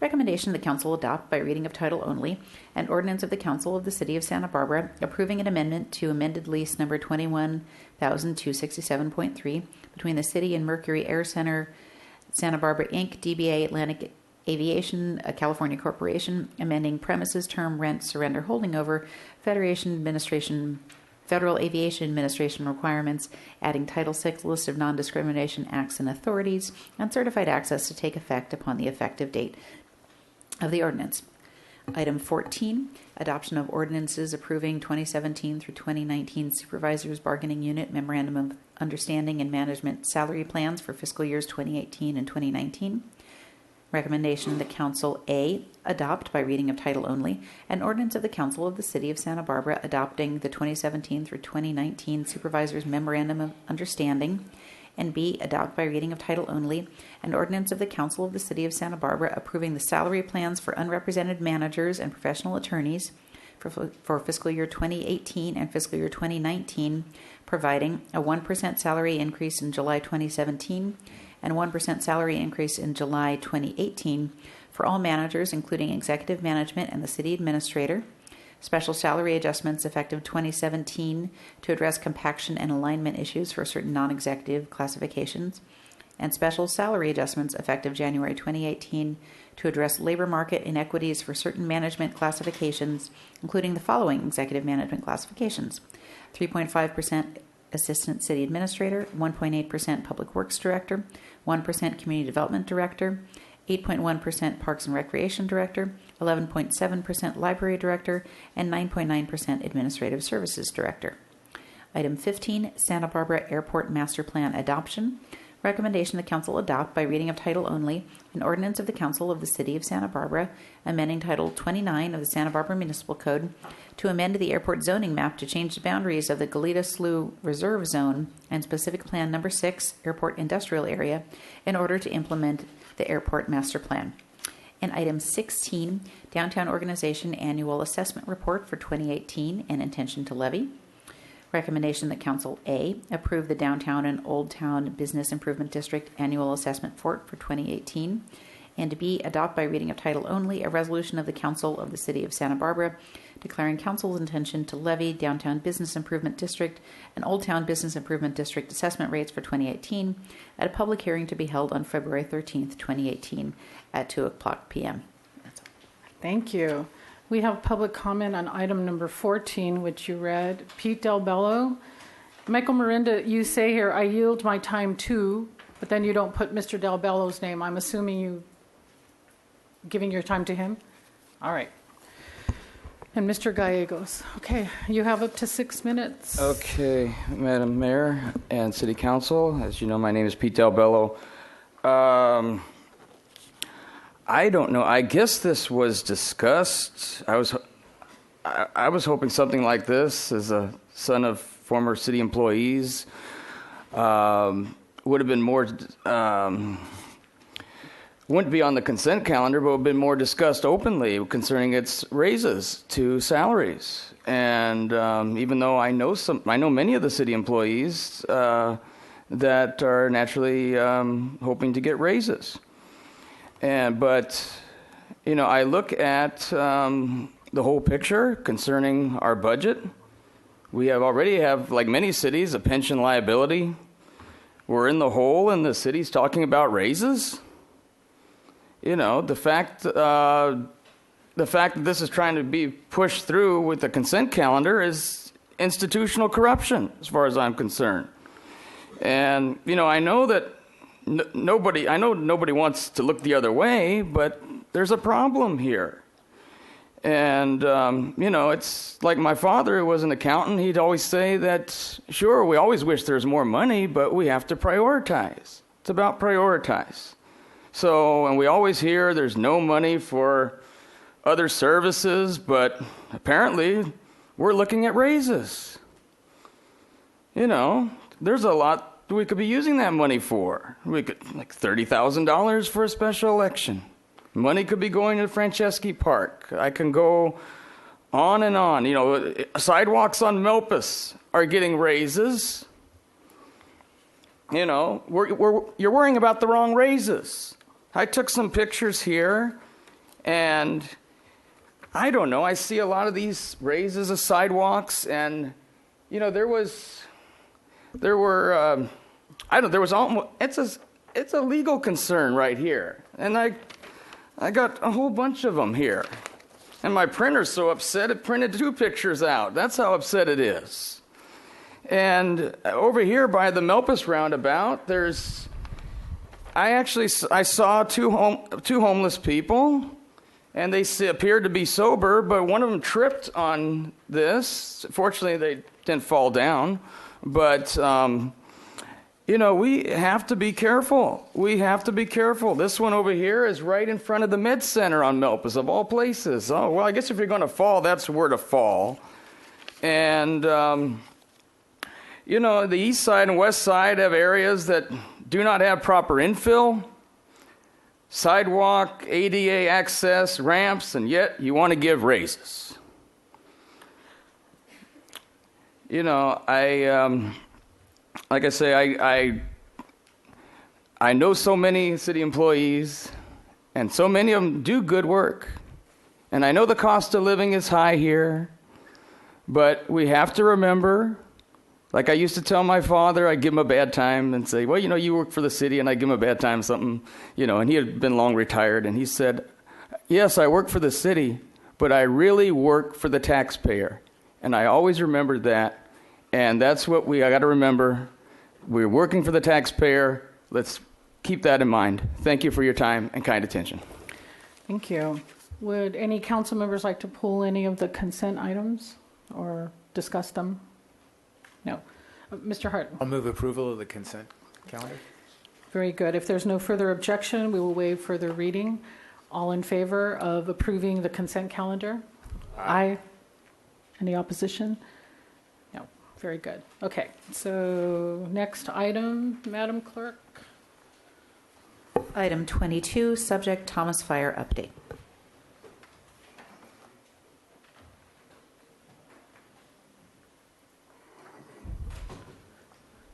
Recommendation the council adopt by reading of title only an ordinance of the council of the city of Santa Barbara approving an amendment to amended lease number 21,267.3 between the city and Mercury Air Center Santa Barbara, Inc., DBA Atlantic Aviation, a California corporation, amending premises, term, rent, surrender, holding over, Federal Aviation Administration requirements, adding Title VI list of non-discrimination acts and authorities, and certified access to take effect upon the effective date of the ordinance. Item 14, adoption of ordinances approving 2017 through 2019 Supervisors Bargaining Unit Memorandum of Understanding and Management Salary Plans for fiscal years 2018 and 2019. Recommendation the council A, adopt by reading of title only an ordinance of the council of the city of Santa Barbara adopting the 2017 through 2019 Supervisors Memorandum of Understanding, and B, adopt by reading of title only an ordinance of the council of the city of Santa Barbara approving the salary plans for unrepresented managers and professional attorneys for fiscal year 2018 and fiscal year 2019, providing a 1% salary increase in July 2017 and 1% salary increase in July 2018 for all managers, including executive management and the city administrator, special salary adjustments effective 2017 to address compaction and alignment issues for certain non-executive classifications, and special salary adjustments effective January 2018 to address labor market inequities for certain management classifications, including the following executive management classifications: 3.5% Assistant City Administrator, 1.8% Public Works Director, 1% Community Development Director, 8.1% Parks and Recreation Director, 11.7% Library Director, and 9.9% Administrative Services Director. Item 15, Santa Barbara Airport Master Plan Adoption. Recommendation the council adopt by reading of title only an ordinance of the council of the city of Santa Barbara amending Title 29 of the Santa Barbara Municipal Code to amend the airport zoning map to change the boundaries of the Goleta Slough Reserve Zone and Specific Plan Number 6 Airport Industrial Area in order to implement the Airport Master Plan. And item 16, Downtown Organization Annual Assessment Report for 2018 and intention to levy. Recommendation that Council A, approve the Downtown and Old Town Business Improvement District Annual Assessment Report for 2018, and B, adopt by reading of title only a resolution of the Council of the City of Santa Barbara declaring Council's intention to levy Downtown Business Improvement District and Old Town Business Improvement District assessment rates for 2018 at a public hearing to be held on February 13th, 2018 at 2:00 p.m. Thank you. We have public comment on item number 14, which you read. Pete Del Bello. Michael Miranda, you say here, I yield my time to, but then you don't put Mr. Del Bello's name. I'm assuming you giving your time to him? All right. And Mr. Gallegos. Okay, you have up to 6 minutes. Okay, Madam Mayor and City Council, as you know, my name is Pete Del Bello. I don't know. I guess this was discussed. I was hoping something like this, as a son of former city employees, would have been more. Wouldn't be on the consent calendar, but would have been more discussed openly concerning its raises to salaries. And even though I know many of the city employees that are naturally hoping to get raises. But I look at the whole picture concerning our budget. We already have, like many cities, a pension liability. We're in the hole, and the city's talking about raises. The fact that this is trying to be pushed through with the consent calendar is institutional corruption, as far as I'm concerned. And I know that. Nobody wants to look the other way, but there's a problem here. And, it's like my father, who was an accountant, he'd always say that, sure, we always wish there's more money, but we have to prioritize. It's about prioritize. So, and we always hear there's no money for other services, but apparently we're looking at raises. There's a lot we could be using that money for. We could, like $30,000 for a special election. Money could be going to Franceschi Park. I can go On and on. You know, sidewalks on Milpas are getting raises. You know, you're worrying about the wrong raises. I took some pictures here, and I don't know. I see a lot of these raises of sidewalks, and you know, there was almost, it's a legal concern right here, and I got a whole bunch of them here, and my printer's so upset it printed 2 pictures out. That's how upset it is. And over here by the Milpas roundabout, I saw two homeless people, and they appeared to be sober, but one of them tripped on this. Fortunately, they didn't fall down, but you know, we have to be careful. We have to be careful. This one over here is right in front of the Med Center on Milpas, of all places. Oh, well, I guess if you're going to fall, that's where to fall. And you know, the east side and west side have areas that do not have proper infill, sidewalk, ADA access, ramps, and yet you want to give raises. You know, like I say, I know so many city employees, and so many of them do good work. And I know the cost of living is high here, but we have to remember, like I used to tell my father, I'd give him a bad time and say, well, you know, you work for the city, and I'd give him a bad time, something, you know, and he had been long retired, and he said, yes, I work for the city, but I really work for the taxpayer. And I always remembered that, and that's what I got to remember. We're working for the taxpayer. Let's keep that in mind. Thank you for your time and kind attention. Thank you. Would any council members like to pull any of the consent items or discuss them? No. Mr. Hart. I'll move approval of the consent calendar. Very good. If there's no further objection, we will waive further reading. All in favor of approving the consent calendar? Aye. Any opposition? No. Very good. Okay. So next item, Madam Clerk. Item 22, subject Thomas Fire update.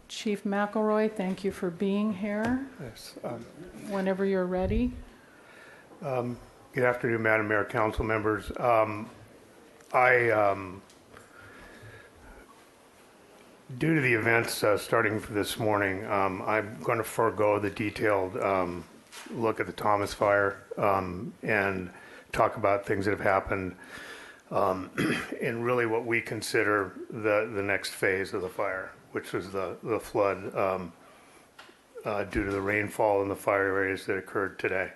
Chief McElroy, thank you for being here. Yes. Whenever you're ready. Good afternoon, Madam Mayor, council members. Due to the events starting for this morning, I'm going to forego the detailed look at the Thomas Fire and talk about things that have happened in really what we consider the next phase of the fire, which was the flood due to the rainfall in the fire areas that occurred today.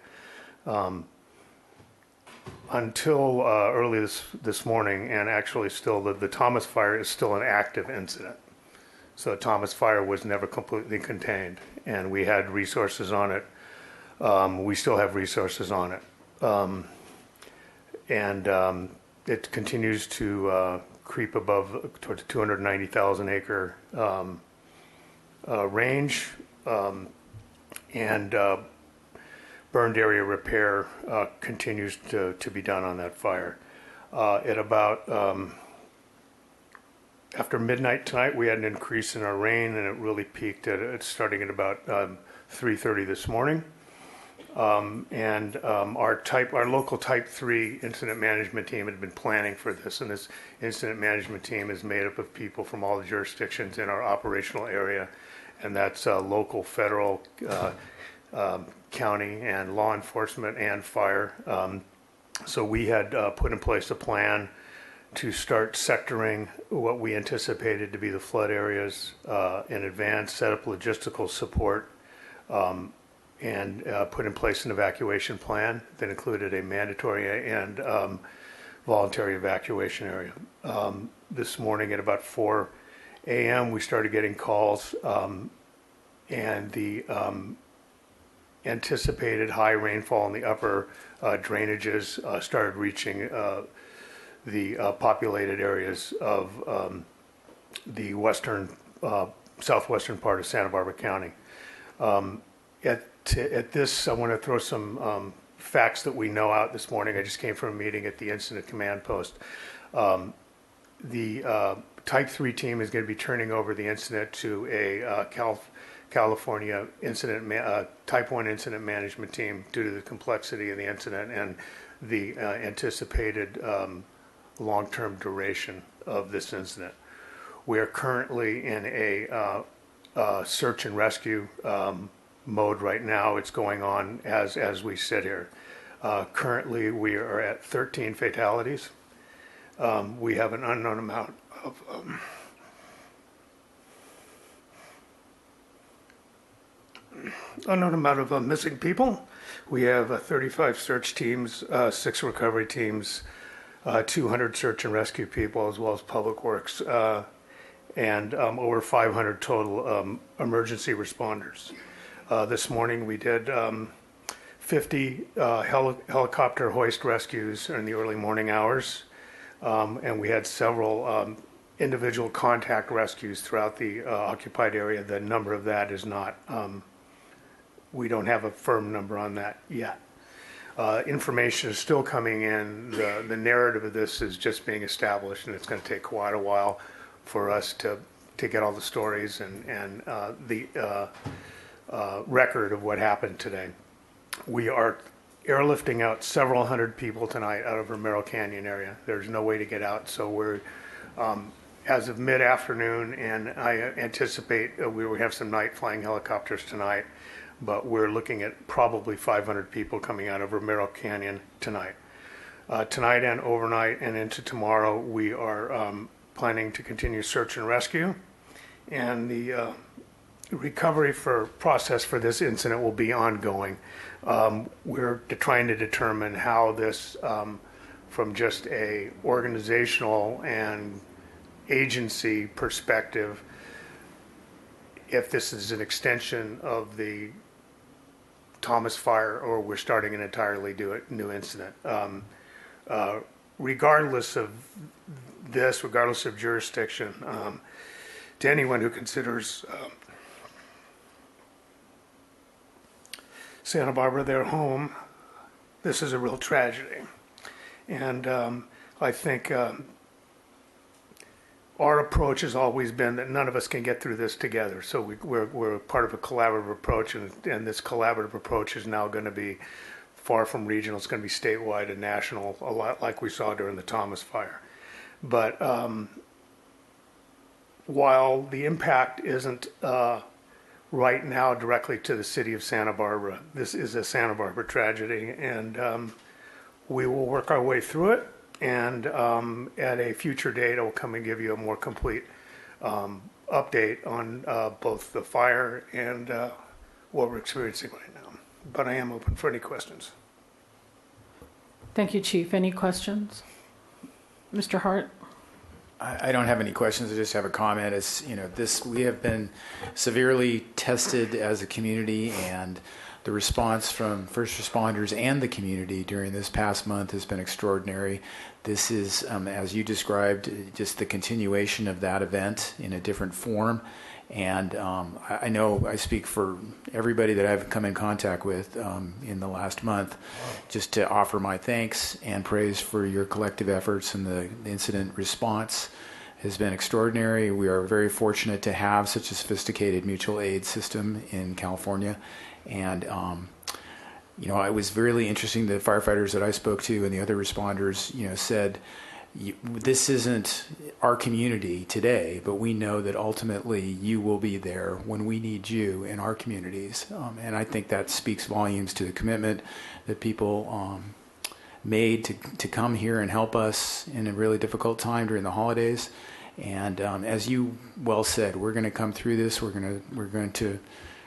Until early this morning, and actually still, the Thomas Fire is still an active incident. So Thomas Fire was never completely contained, and we had resources on it. We still have resources on it. And it continues to creep above towards 290,000 acre range, and burned area repair continues to be done on that fire. At about after midnight tonight, we had an increase in our rain, and it really peaked starting at about 3:30 this morning. Our local Type 3 incident management team had been planning for this, and this incident management team is made up of people from all the jurisdictions in our operational area, and that's local, federal, county, and law enforcement and fire. So we had put in place a plan to start sectoring what we anticipated to be the flood areas in advance, set up logistical support, and put in place an evacuation plan that included a mandatory and voluntary evacuation area. This morning at about 4 a.m. we started getting calls, and the anticipated high rainfall in the upper drainages started reaching the populated areas of the southwestern part of Santa Barbara County. At this, I want to throw some facts that we know out this morning. I just came from a meeting at the Incident Command Post. The Type 3 team is going to be turning over the incident to a California Type 1 incident management team due to the complexity of the incident and the anticipated long-term duration of this incident. We are currently in a search and rescue mode right now. It's going on as we sit here. Currently, we are at 13 fatalities. We have an unknown amount of missing people. We have 35 search teams, 6 recovery teams, 200 search and rescue people, as well as public works, and over 500 total emergency responders. This morning we did 50 helicopter hoist rescues in the early morning hours, and we had several individual contact rescues throughout the occupied area. The number of that is not, we don't have a firm number on that yet. Information is still coming in. The narrative of this is just being established, and it's going to take quite a while for us to get all the stories and the record of what happened today. We are airlifting out several hundred people tonight out of Romero Canyon area. There's no way to get out, so we're as of mid-afternoon, and I anticipate we will have some night flying helicopters tonight, but we're looking at probably 500 people coming out of Romero Canyon tonight. Tonight and overnight and into tomorrow, we are planning to continue search and rescue, and the recovery process for this incident will be ongoing. We're trying to determine how this, from just a organizational and agency perspective, if this is an extension of the Thomas Fire or we're starting an entirely new incident. Regardless of this, regardless of jurisdiction, to anyone who considers Santa Barbara their home, this is a real tragedy. And I think our approach has always been that none of us can get through this together. So we're part of a collaborative approach, and this collaborative approach is now going to be far from regional. It's going to be statewide and national, a lot like we saw during the Thomas Fire. But while the impact isn't right now directly to the city of Santa Barbara, this is a Santa Barbara tragedy, and we will work our way through it. And at a future date, I'll come and give you a more complete update on both the fire and what we're experiencing right now. But I am open for any questions. Thank you, Chief. Any questions? Mr. Hart? I don't have any questions. I just have a comment. We have been severely tested as a community, and the response from first responders and the community during this past month has been extraordinary. This is, as you described, just the continuation of that event in a different form. And I know I speak for everybody that I've come in contact with in the last month, just to offer my thanks and praise for your collective efforts, and the incident response has been extraordinary. We are very fortunate to have such a sophisticated mutual aid system in California. And, it was really interesting. The firefighters that I spoke to and the other responders, said, this isn't our community today, but we know that ultimately you will be there when we need you in our communities. And I think that speaks volumes to the commitment that people made to come here and help us in a really difficult time during the holidays. And as you well said, we're going to come through this. We're going to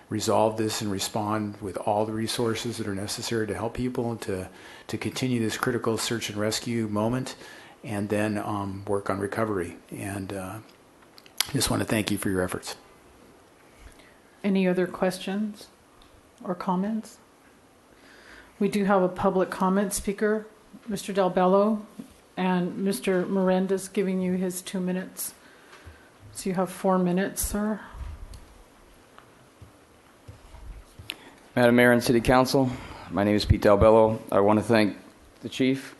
resolve this and respond with all the resources that are necessary to help people to continue this critical search and rescue moment, and then work on recovery. And just want to thank you for your efforts. Any other questions or comments? We do have a public comment speaker, Mr. Del Bello, and Mr. Miranda's giving you his 2 minutes. So you have 4 minutes, sir. Madam Mayor and City Council, my name is Pete Del Bello. I want to thank the Chief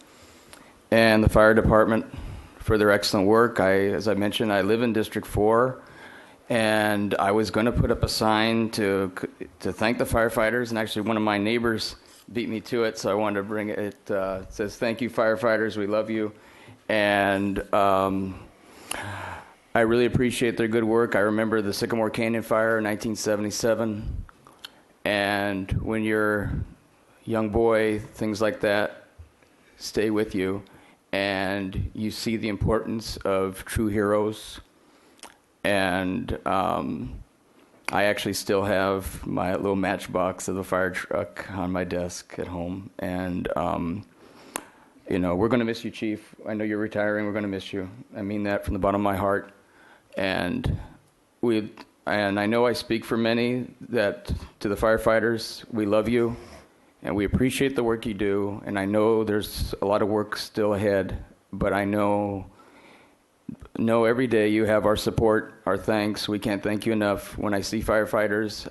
and the Fire Department for their excellent work. As I mentioned, I live in District 4, and I was going to put up a sign to thank the firefighters, and actually one of my neighbors beat me to it, so I wanted to bring it. It says, "Thank you, firefighters. We love you." And I really appreciate their good work. I remember the Sycamore Canyon fire in 1977, and when you're a young boy, things like that stay with you, and you see the importance of true heroes. And I actually still have my little matchbox of the fire truck on my desk at home. And, we're going to miss you, Chief. I know you're retiring. We're going to miss you. I mean that from the bottom of my heart. And I know I speak for many that to the firefighters, we love you. And we appreciate the work you do, and I know there's a lot of work still ahead, but I know every day you have our support, our thanks. We can't thank you enough. When I see firefighters,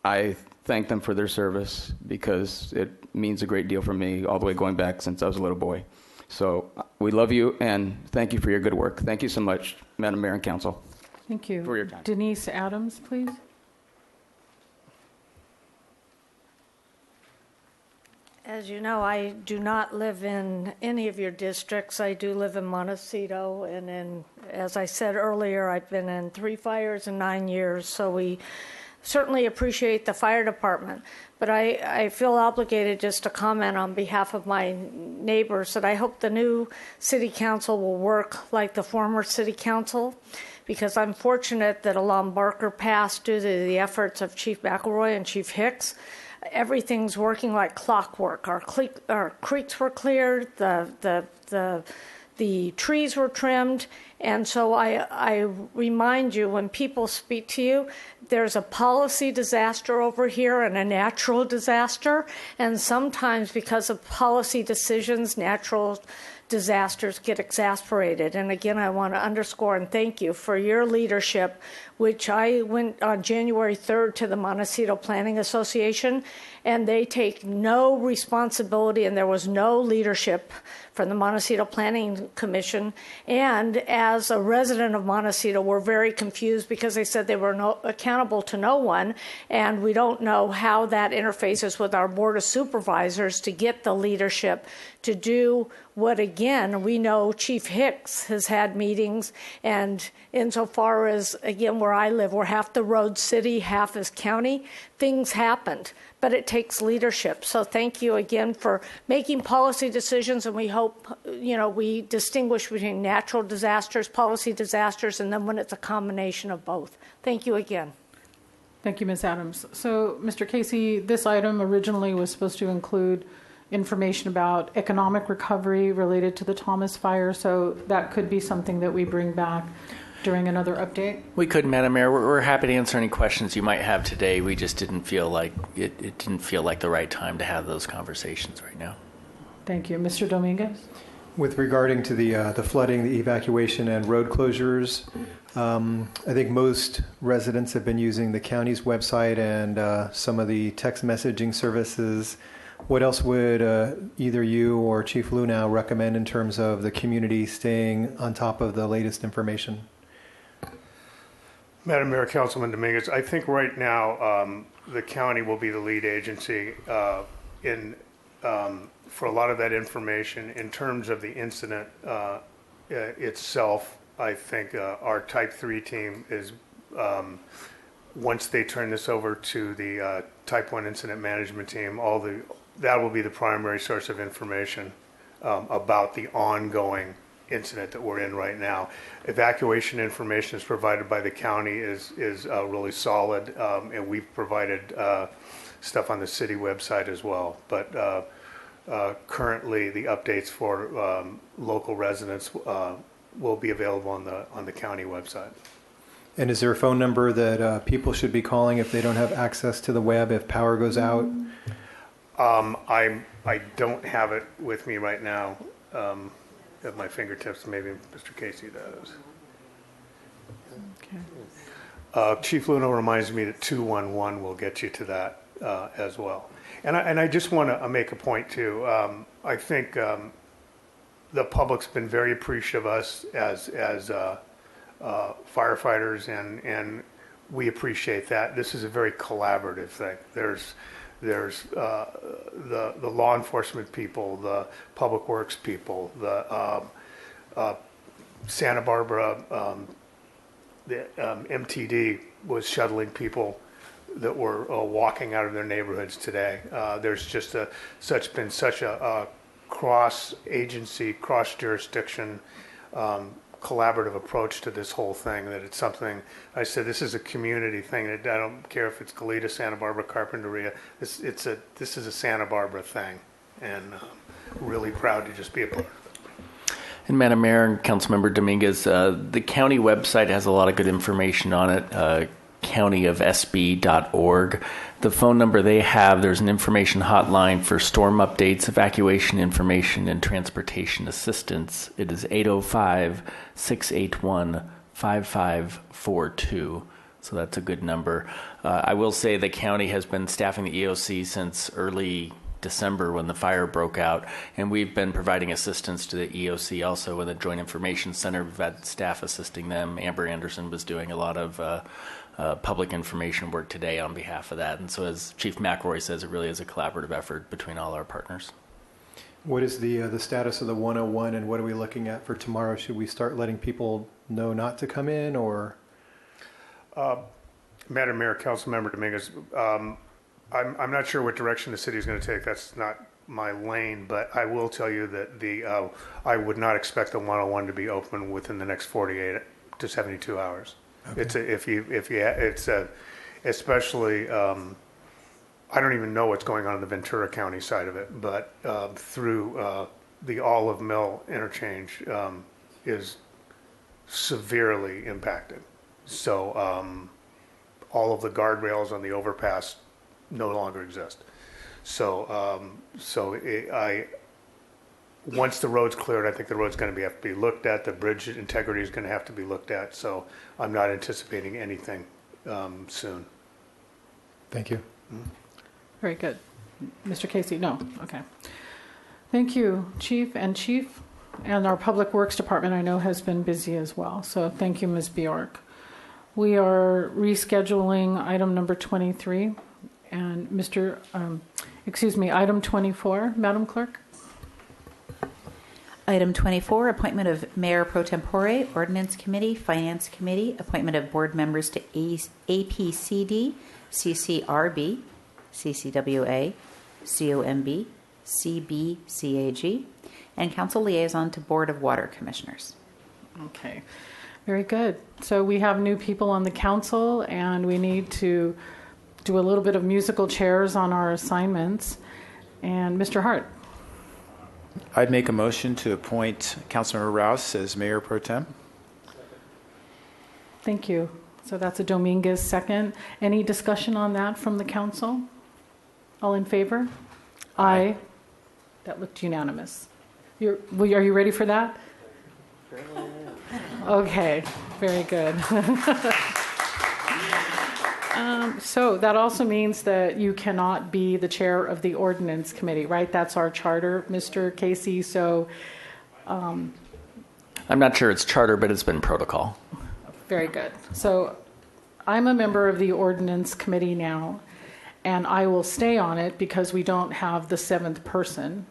I thank them for their service because it means a great deal for me all the way going back since I was a little boy. So we love you, and thank you for your good work. Thank you so much, Madam Mayor and Council. Thank you. For your time. Denise Adams, please. As you know, I do not live in any of your districts. I do live in Montecito, and then, as I said earlier, I've been in 3 fires in 9 years, so we certainly appreciate the fire department. But I feel obligated just to comment on behalf of my neighbors that I hope the new city council will work like the former city council, because I'm fortunate that Alon Barker passed due to the efforts of Chief McElroy and Chief Hicks. Everything's working like clockwork. Our creeks were cleared, the trees were trimmed, and so I remind you, when people speak to you, there's a policy disaster over here and a natural disaster, and sometimes because of policy decisions, natural disasters get exasperated. And again, I want to underscore and thank you for your leadership, which I went on January 3rd to the Montecito Planning Association, and they take no responsibility, and there was no leadership from the Montecito Planning Commission. And as a resident of Montecito, we're very confused because they said they were accountable to no one, and we don't know how that interfaces with our Board of Supervisors to get the leadership to do what, again, we know Chief Hicks has had meetings, and insofar as, again, where I live, we're half the road city, half is county, things happened, but it takes leadership. So thank you again for making policy decisions, and we hope, we distinguish between natural disasters, policy disasters, and then when it's a combination of both. Thank you again. Thank you, Ms. Adams. So, Mr. Casey, this item originally was supposed to include information about economic recovery related to the Thomas Fire, so that could be something that we bring back during another update? We could, Madam Mayor. We're happy to answer any questions you might have today. We just didn't feel like it didn't feel like the right time to have those conversations right now. Thank you. Mr. Dominguez? With regarding to the flooding, the evacuation, and road closures, I think most residents have been using the county's website and some of the text messaging services. What else would either you or Chief Lunau recommend in terms of the community staying on top of the latest information? Madam Mayor, Councilman Dominguez, I think right now the county will be the lead agency for a lot of that information. In terms of the incident itself, I think our Type 3 team is, once they turn this over to the Type 1 incident management team, that will be the primary source of information about the ongoing incident that we're in right now. Evacuation information is provided by the county is really solid, and we've provided stuff on the city website as well. But currently, the updates for local residents will be available on the county website. And is there a phone number that people should be calling if they don't have access to the web if power goes out? I don't have it with me right now at my fingertips. Maybe Mr. Casey does. Okay. Chief Lunau reminds me that 211 will get you to that as well. And I just want to make a point too. I think the public's been very appreciative of us as firefighters, and we appreciate that. This is a very collaborative thing. There's the law enforcement people, the public works people, the Santa Barbara, the MTD was shuttling people that were walking out of their neighborhoods today. There's just been such a cross-agency, cross-jurisdiction, collaborative approach to this whole thing that it's something. I said this is a community thing. I don't care if it's Goleta, Santa Barbara, Carpinteria. This is a Santa Barbara thing, and really proud to just be a part of it. And Madam Mayor and Councilmember Dominguez, the county website has a lot of good information on it. countyofsb.org. The phone number they have, there's an information hotline for storm updates, evacuation information, and transportation assistance. It is 805-681-5542. So that's a good number. I will say the county has been staffing the EOC since early December when the fire broke out, and we've been providing assistance to the EOC also with the Joint Information Center. We've had staff assisting them. Amber Anderson was doing a lot of public information work today on behalf of that. And so as Chief McElroy says, it really is a collaborative effort between all our partners. What is the status of the 101, and what are we looking at for tomorrow? Should we start letting people know not to come in, or? Madam Mayor, Councilmember Dominguez, I'm not sure what direction the city is going to take. That's not my lane, but I will tell you that I would not expect the 101 to be open within the next 48 to 72 hours. Okay. Especially, I don't even know what's going on in the Ventura County side of it, but through the Olive Mill interchange is severely impacted. So all of the guardrails on the overpass no longer exist. So once the road's cleared, I think the road's going to have to be looked at. The bridge integrity is going to have to be looked at. So I'm not anticipating anything soon. Thank you. Very good. Mr. Casey, no. Okay. Thank you, Chief. And our Public Works Department, I know, has been busy as well. So thank you, Ms. Bjork. We are rescheduling item number 23 and item 24. Madam Clerk? Item 24, appointment of Mayor Pro Tempore, Ordinance Committee, Finance Committee, appointment of board members to APCD, CCRB, CCWA, COMB, CBCAG, and Council Liaison to Board of Water Commissioners. Okay, very good. So we have new people on the council, and we need to do a little bit of musical chairs on our assignments. And Mr. Hart. I'd make a motion to appoint Councilmember Rouse as Mayor Pro Tem. Thank you. So that's a Dominguez second. Any discussion on that from the council? All in favor? Aye. That looked unanimous. Are you ready for that? Okay, very good. So that also means that you cannot be the chair of the Ordinance Committee, right? That's our charter, Mr. Casey. So I'm not sure it's charter, but it's been protocol. Very good. So I'm a member of the Ordinance Committee now, and I will stay on it because we don't have the seventh person.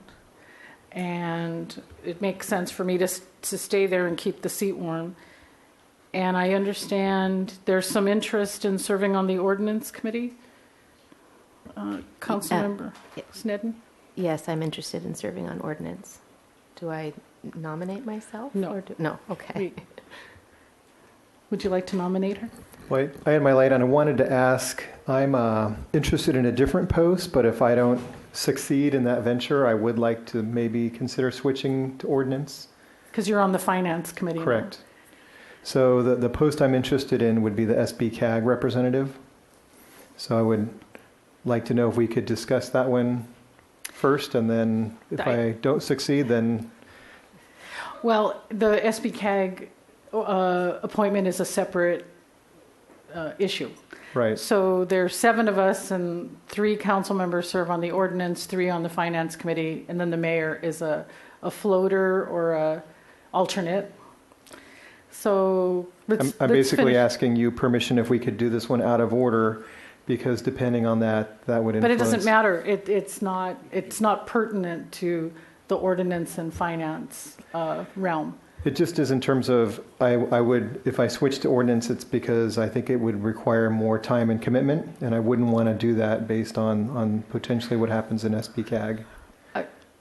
And it makes sense for me to stay there and keep the seat warm. And I understand there's some interest in serving on the Ordinance Committee. Councilmember Snedden? Yes, I'm interested in serving on ordinance. Do I nominate myself? No. No, okay. Would you like to nominate her? Well, I had my light on. I wanted to ask, I'm interested in a different post, but if I don't succeed in that venture, I would like to maybe consider switching to ordinance. Because you're on the Finance Committee. Correct. So the post I'm interested in would be the SB-CAG representative. So I would like to know if we could discuss that one first, and then if I don't succeed, then... Well, the SB-CAG appointment is a separate issue. Right. So there's 7 of us, and 3 council members serve on the ordinance, 3 on the Finance Committee, and then the mayor is a a floater or a alternate. So let's basically finish. asking you permission if we could do this one out of order, because depending on that would influence. But it doesn't matter. It's not pertinent to the ordinance and finance realm. It just is in terms of, I would, if I switch to ordinance, it's because I think it would require more time and commitment, and I wouldn't want to do that based on potentially what happens in SBCAG.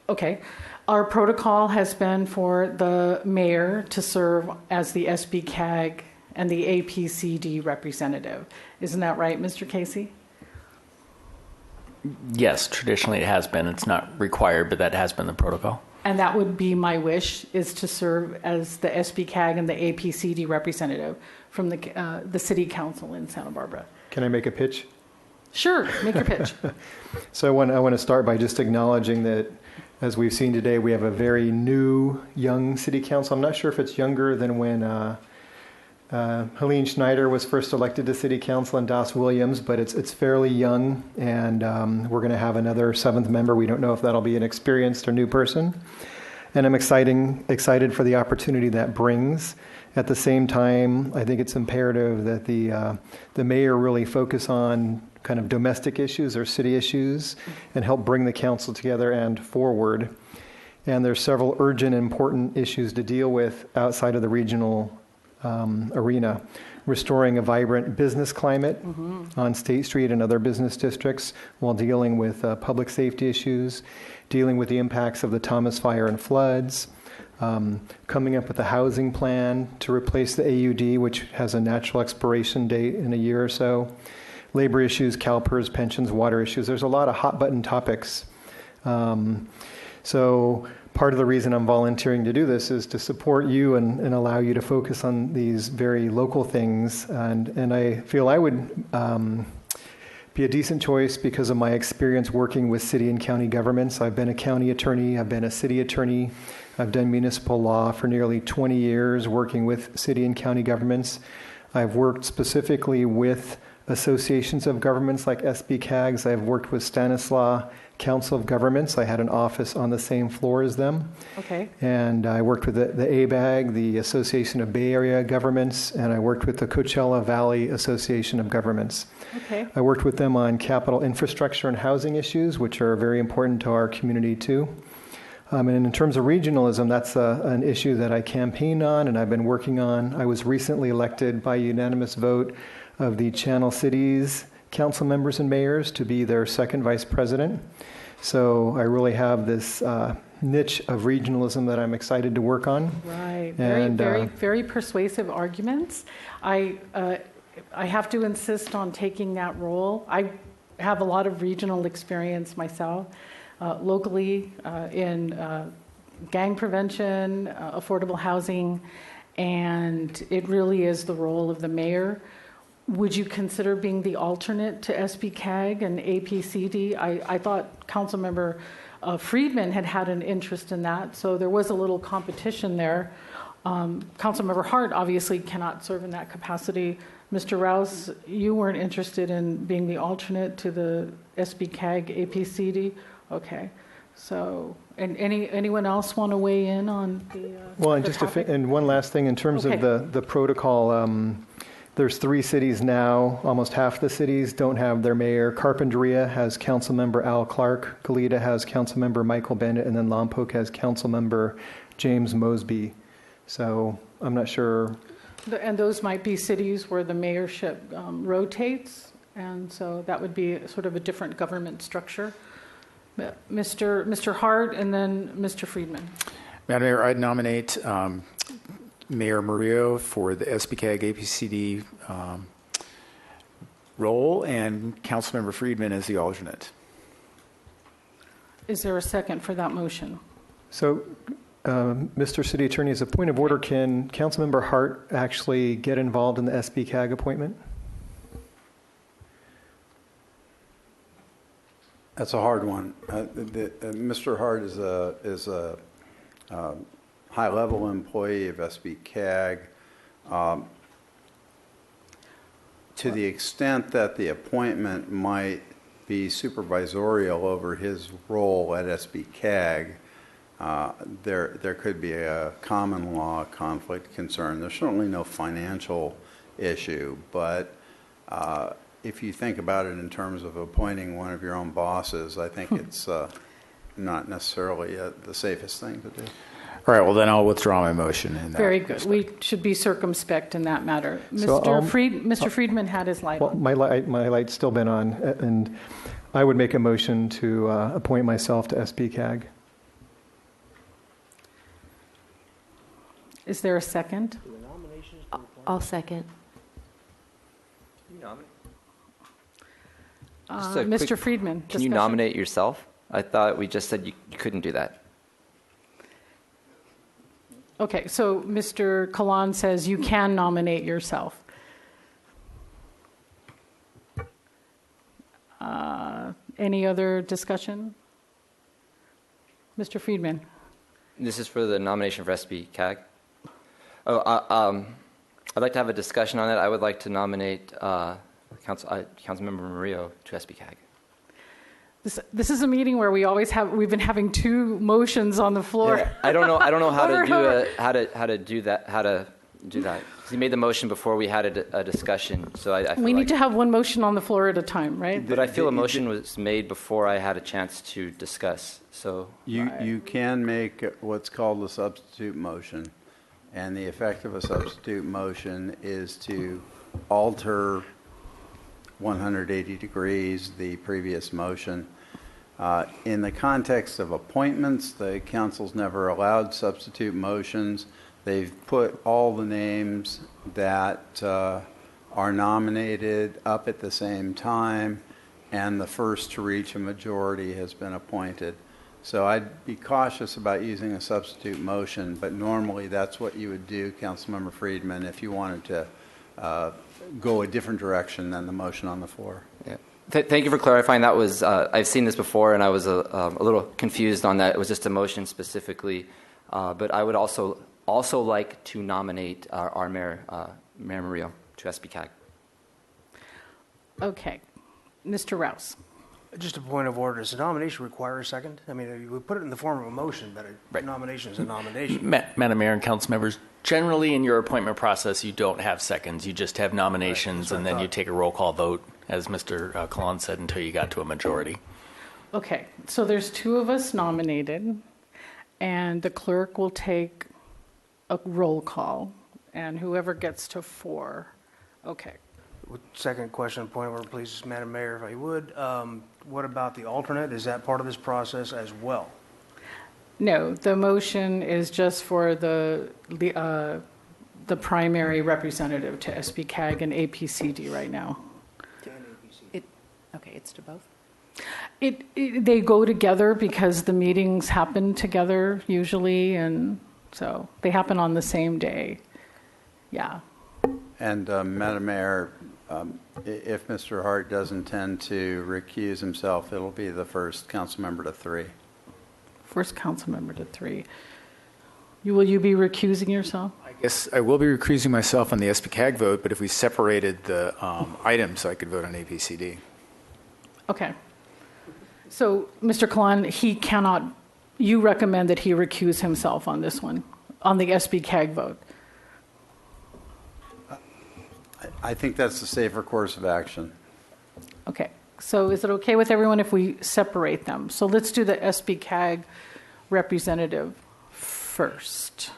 Okay. Our protocol has been for the mayor to serve as the SBCAG and the APCD representative. Isn't that right, Mr. Casey? Yes, traditionally it has been. It's not required, but that has been the protocol. And that would be my wish, is to serve as the SBCAG and the APCD representative from the city council in Santa Barbara. Can I make a pitch? Sure, make your pitch. So I want to start by just acknowledging that, as we've seen today, we have a very new, young city council. I'm not sure if it's younger than when Helene Schneider was first elected to city council and Das Williams, but it's fairly young, and we're going to have another 7th member. We don't know if that'll be an experienced or new person. And I'm excited for the opportunity that brings. At the same time, I think it's imperative that the mayor really focus on kind of domestic issues or city issues and help bring the council together and forward. And there's several urgent, important issues to deal with outside of the regional arena. Restoring a vibrant business climate on State Street and other business districts while dealing with public safety issues, dealing with the impacts of the Thomas Fire and floods, coming up with a housing plan to replace the AUD, which has a natural expiration date in a year or so, labor issues, CalPERS, pensions, water issues. There's a lot of hot button topics. So part of the reason I'm volunteering to do this is to support you and allow you to focus on these very local things. And I feel I would be a decent choice because of my experience working with city and county governments. I've been a county attorney. I've been a city attorney. I've done municipal law for nearly 20 years working with city and county governments. I've worked specifically with associations of governments like SBCAGs. I've worked with Stanislaus Council of Governments. I had an office on the same floor as them. Okay. And I worked with the ABAG, the Association of Bay Area Governments, and I worked with the Coachella Valley Association of Governments. Okay. I worked with them on capital infrastructure and housing issues, which are very important to our community too. And in terms of regionalism, that's an issue that I campaign on and I've been working on. I was recently elected by unanimous vote of the Channel Cities council members and mayors to be their second vice president. So I really have this niche of regionalism that I'm excited to work on. Right. And, very persuasive arguments. I have to insist on taking that role. I have a lot of regional experience myself, locally in gang prevention, affordable housing, and it really is the role of the mayor. Would you consider being the alternate to SBCAG and APCD? I thought Councilmember Friedman had an interest in that, so there was a little competition there. Councilmember Hart obviously cannot serve in that capacity. Mr. Rouse, you weren't interested in being the alternate to the SBCAG APCD? Okay. So, and anyone else want to weigh in on the well, and the just topic? and one last thing in terms Okay. of the protocol. There's 3 cities now. Almost half the cities don't have their mayor. Carpinteria has Councilmember Al Clark. Goleta has Councilmember Michael Bennett, and then Lompoc has Councilmember James Mosby. So I'm not sure. And those might be cities where the mayorship rotates, and so that would be sort of a different government structure. Mr. Hart, and then Mr. Friedman. Madam Mayor, I'd nominate Mayor Murillo for the SBCAG APCD role and Councilmember Friedman as the alternate. Is there a second for that motion? So, Mr. City Attorney, as a point of order, can Councilmember Hart actually get involved in the SBCAG appointment? That's a hard one. Mr. Hart is a high-level employee of SBCAG. To the extent that the appointment might be supervisorial over his role at SBCAG, there could be a common law conflict concern. There's certainly no financial issue, but if you think about it in terms of appointing one of your own bosses, I think it's not necessarily the safest thing to do. All right, well, then I'll withdraw my motion. In that Very good. respect. We should be circumspect in that matter. So Mr. Friedman had his light Well, on. my light's still been on, and I would make a motion to appoint myself to SPCAG. Is there a second? I'll second. Mr. Friedman. Can you discussion? nominate yourself? I thought we just said you couldn't do that. Okay, so Mr. Kalan says you can nominate yourself. Any other discussion? Mr. Friedman. This is for the nomination for SB CAG. Oh, I'd like to have a discussion on that. I would like to nominate Councilmember Murillo to SB CAG. This is a meeting where we've been having two motions on the floor. Yeah, I don't know how to Over. do that. He made the motion before we had a discussion, so I feel We like, need to have one motion on the floor at a time, right? But I feel a motion was made before I had a chance to discuss. So You can make what's called a substitute motion, and the effect of a substitute motion is to alter 180 degrees the previous motion. In the context of appointments, the council's never allowed substitute motions. They've put all the names that are nominated up at the same time, and the first to reach a majority has been appointed. So I'd be cautious about using a substitute motion, but normally that's what you would do, Councilmember Friedman, if you wanted to go a different direction than the motion on the floor. yeah. Thank you for clarifying. That was I've seen this before, and I was a little confused on that. It was just a motion specifically, but I would also like to nominate our Mayor Murillo to SB-CAG. Okay. Mr. Rouse. Just a point of order. Does a nomination require a second? I mean, we put it in the form of a motion, but a nomination is a nomination. Madam Mayor and council members, generally in your appointment process, you don't have seconds. You just have nominations, and then you take a roll call vote, as Mr. Kalan said, until you got to a majority. Okay, so there's two of us nominated, and the clerk will take a roll call, and whoever gets to 4. Okay. Second question, point of order, please, Madam Mayor, if I would. What about the alternate? Is that part of this process as well? No, the motion is just for the primary representative to SB-CAG and APCD right now. Okay, it's to both. They go together because the meetings happen together usually, and so they happen on the same day. Yeah. And Madam Mayor, if Mr. Hart does intend to recuse himself, it'll be the first council member to 3. First council member to 3. Will you be recusing yourself? I guess I will be recusing myself on the SPCAG vote, but if we separated the items, I could vote on APCD. Okay. So, Mr. Kalan, you recommend that he recuse himself on this one, on the SB-CAG vote? I think that's the safer course of action. Okay. So is it okay with everyone if we separate them? So let's do the SB-CAG representative first.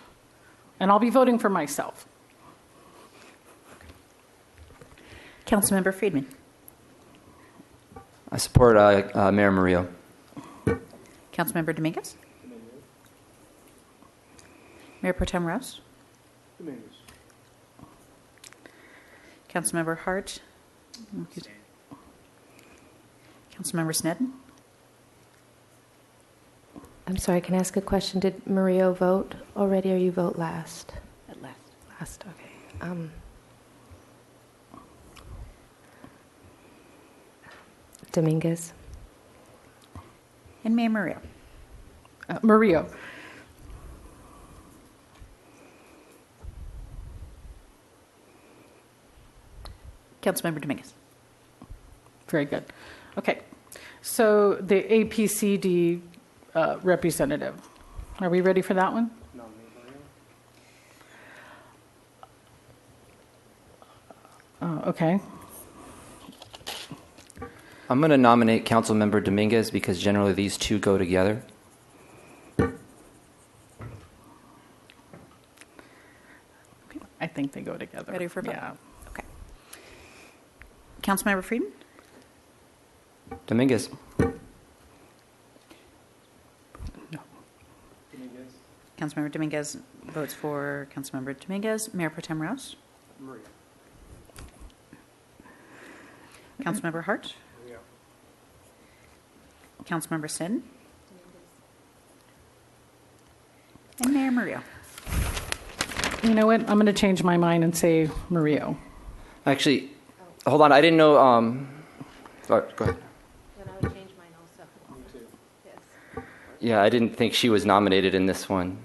And I'll be voting for myself. Councilmember Friedman. I support Mayor Murillo. Councilmember Dominguez. Mayor Pro Tem Rouse. Councilmember Hart. Councilmember Snedden. I'm sorry, can I ask a question? Did Murillo vote already, or you vote last? At last. Last, okay. Dominguez. And Mayor Murillo. Murillo. Councilmember Dominguez. Very good. Okay. So the APCD representative. Are we ready for that one? Okay. I'm going to nominate Councilmember Dominguez because generally these two go together. I think they go together. Ready for vote? Yeah. Okay. Councilmember Frieden? Dominguez. Councilmember Dominguez votes for Councilmember Dominguez. Mayor Pro Tem Rouse? Maria. Councilmember Hart? Maria. Councilmember Sin? And Mayor Murillo. You know what? I'm going to change my mind and say Murillo. Actually, hold on. I didn't know. Go ahead. Then I would change mine also. Me too. Yes. Yeah, I didn't think she was nominated in this one.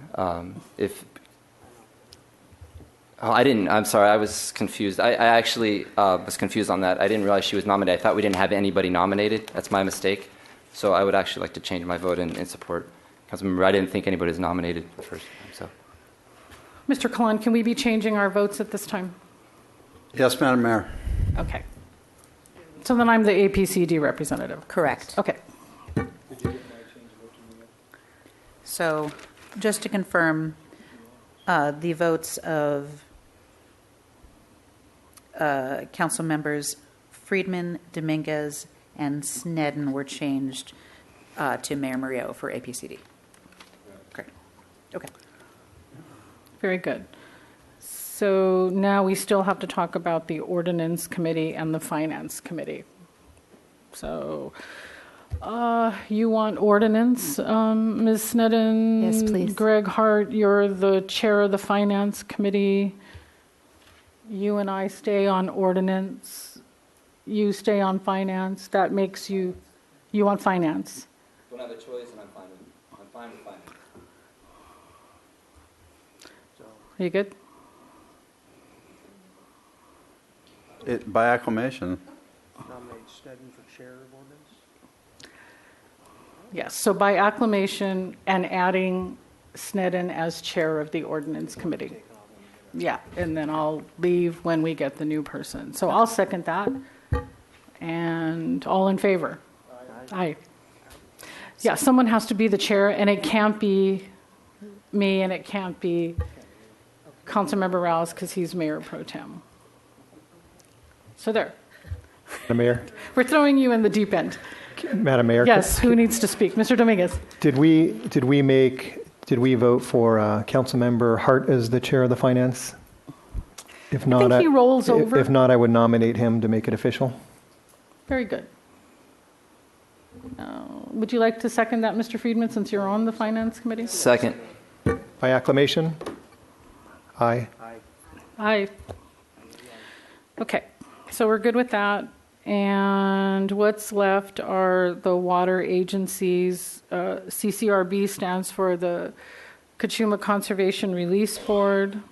I didn't. I'm sorry. I was confused. I actually was confused on that. I didn't realize she was nominated. I thought we didn't have anybody nominated. That's my mistake. So I would actually like to change my vote in support. Councilmember, I didn't think anybody was nominated the first time. So. Mr. Kalan, can we be changing our votes at this time? Yes, Madam Mayor. Okay. So then I'm the APCD representative. Correct. Okay. So just to confirm, the votes of council members Friedman, Dominguez, and Sneddon were changed to Mayor Murillo for APCD. Great. Okay. Very good. So now we still have to talk about the Ordinance Committee and the Finance Committee. So you want ordinance, Ms. Sneddon? Yes, please. Greg Hart, you're the chair of the Finance Committee. You and I stay on ordinance. You stay on finance. That makes you want finance. Don't have a choice, and I'm fine with finance. Are you good? By acclamation. Nominate Sneddon for chair of ordinance. Yes. So by acclamation and adding Sneddon as chair of the Ordinance Committee. Yeah, and then I'll leave when we get the new person. So I'll second that. And all in favor? Aye. Yeah, someone has to be the chair, and it can't be me, and it can't be Councilmember Rouse because he's Mayor Pro Tem. So there. Madam Mayor. We're throwing you in the deep end. Madam Mayor. Yes, who needs to speak? Mr. Dominguez. Did we vote for Councilmember Hart as the chair of the finance? If not, think he rolls over. If not, I would nominate him to make it official. Very good. Would you like to second that, Mr. Friedman, since you're on the Finance Committee? Second. By acclamation? Aye. Aye. Okay, so we're good with that. And what's left are the water agencies. CCRB stands for the Kachuma Conservation Release Board.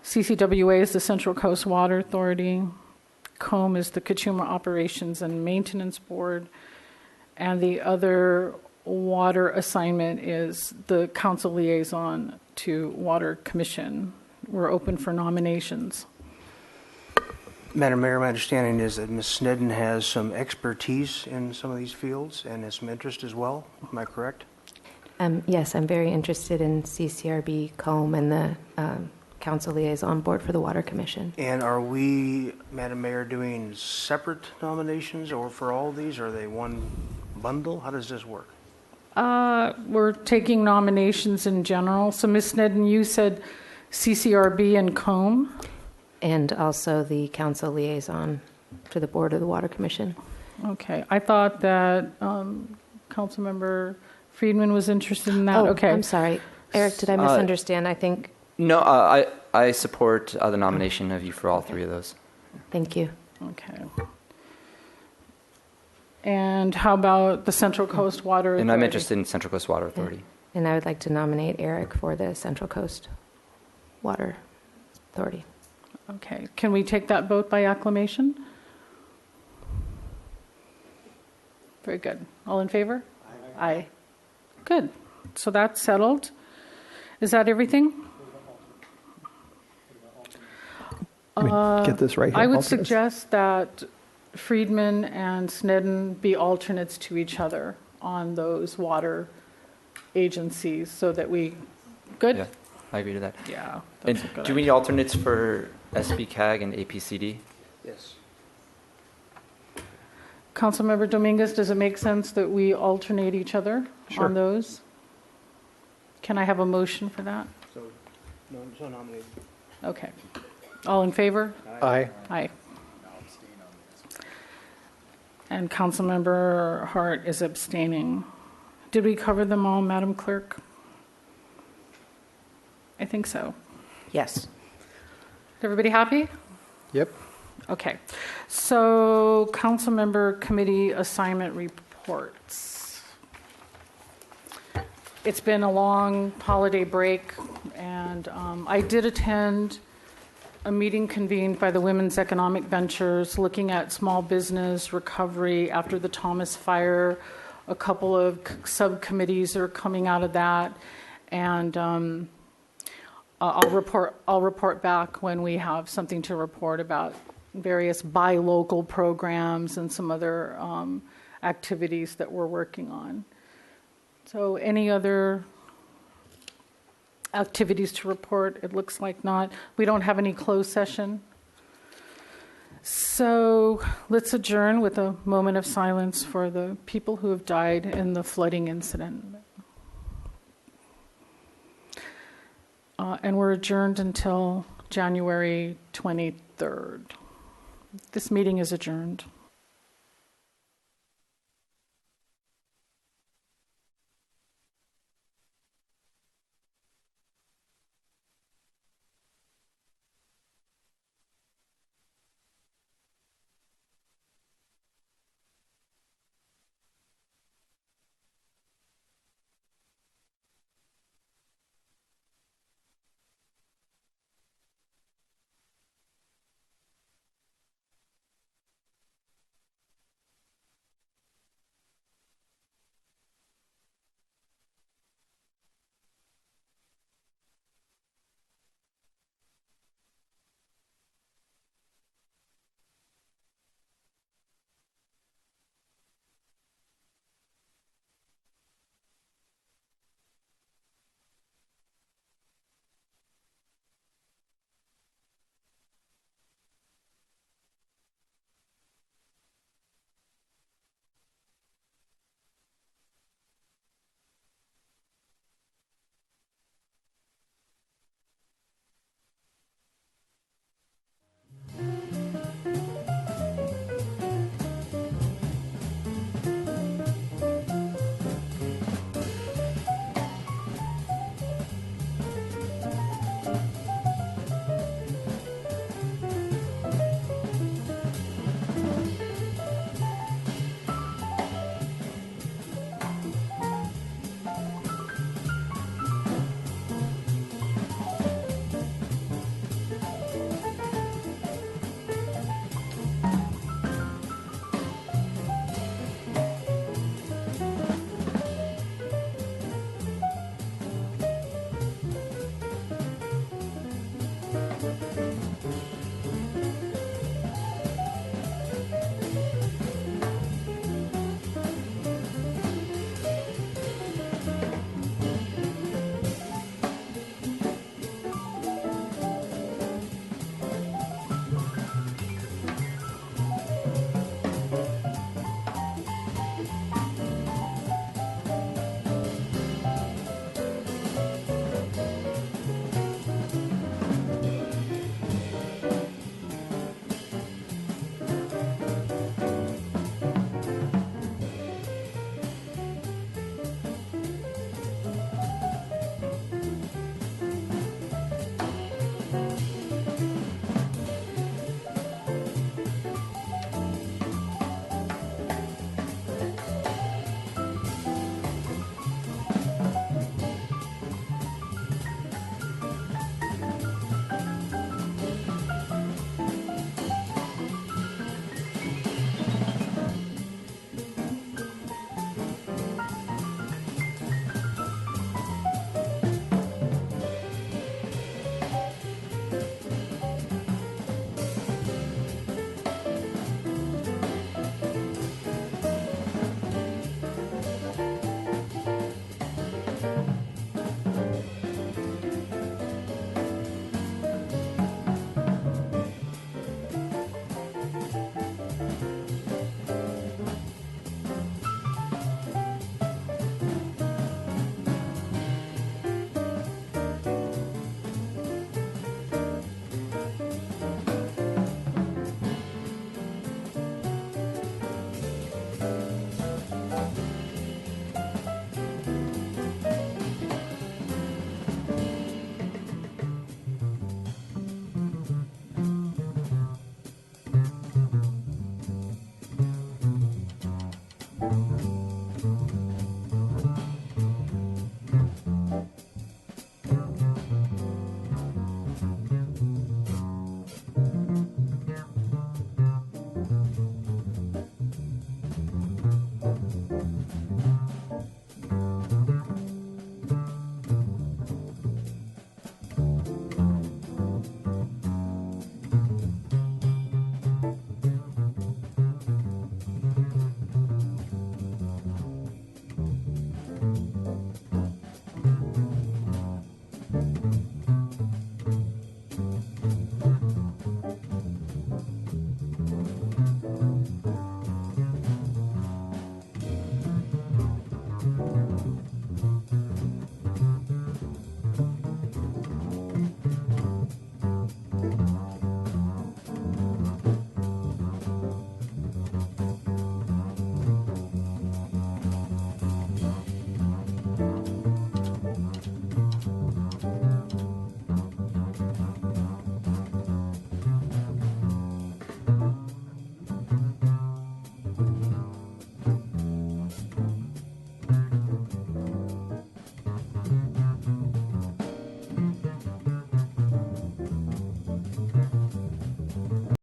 CCWA is the Central Coast Water Authority. COME is the Kachuma Operations and Maintenance Board. And the other water assignment is the council liaison to Water Commission. We're open for nominations. Madam Mayor, my understanding is that Ms. Sneddon has some expertise in some of these fields and has some interest as well. Am I correct? Yes, I'm very interested in CCRB, COME, and the council liaison board for the Water Commission. And are we, Madam Mayor, doing separate nominations or for all these? Are they one bundle? How does this work? We're taking nominations in general. So Ms. Sneddon, you said CCRB and COME? And also the council liaison to the board of the Water Commission. Okay. I thought that Councilmember Friedman was interested in that. Oh, okay. I'm sorry. Eric, did I misunderstand? I think... No, I support the nomination of you for all three of those. Thank you. Okay. And how about the Central Coast Water Authority? And I'm interested in Central Coast Water Authority. And I would like to nominate Eric for the Central Coast Water Authority. Okay. Can we take that vote by acclamation? Very good. All in favor? Aye. Good. So that's settled. Is that everything? Get this right here. I would alternates. suggest that Friedman and Snedden be alternates to each other on those water agencies so that we, good? Yeah, I agree to that. Yeah. And that's a good do we need alternates for SBCAG and APCD? Yes. Councilmember Dominguez, does it make sense that we alternate each other Sure. on those? Can I have a motion for that? So nominated. Okay. All in favor? Aye. Aye. And Councilmember Hart is abstaining. Did we cover them all, Madam Clerk? I think so. Yes. Everybody happy? Yep. Okay. So, Councilmember Committee assignment reports. It's been a long holiday break, and I did attend a meeting convened by the Women's Economic Ventures looking at small business recovery after the Thomas fire. A couple of subcommittees are coming out of that, and I'll report back when we have something to report about various buy local programs and some other activities that we're working on. So any other activities to report? It looks like not. We don't have any closed session. So let's adjourn with a moment of silence for the people who have died in the flooding incident. And we're adjourned until January 23rd. This meeting is adjourned.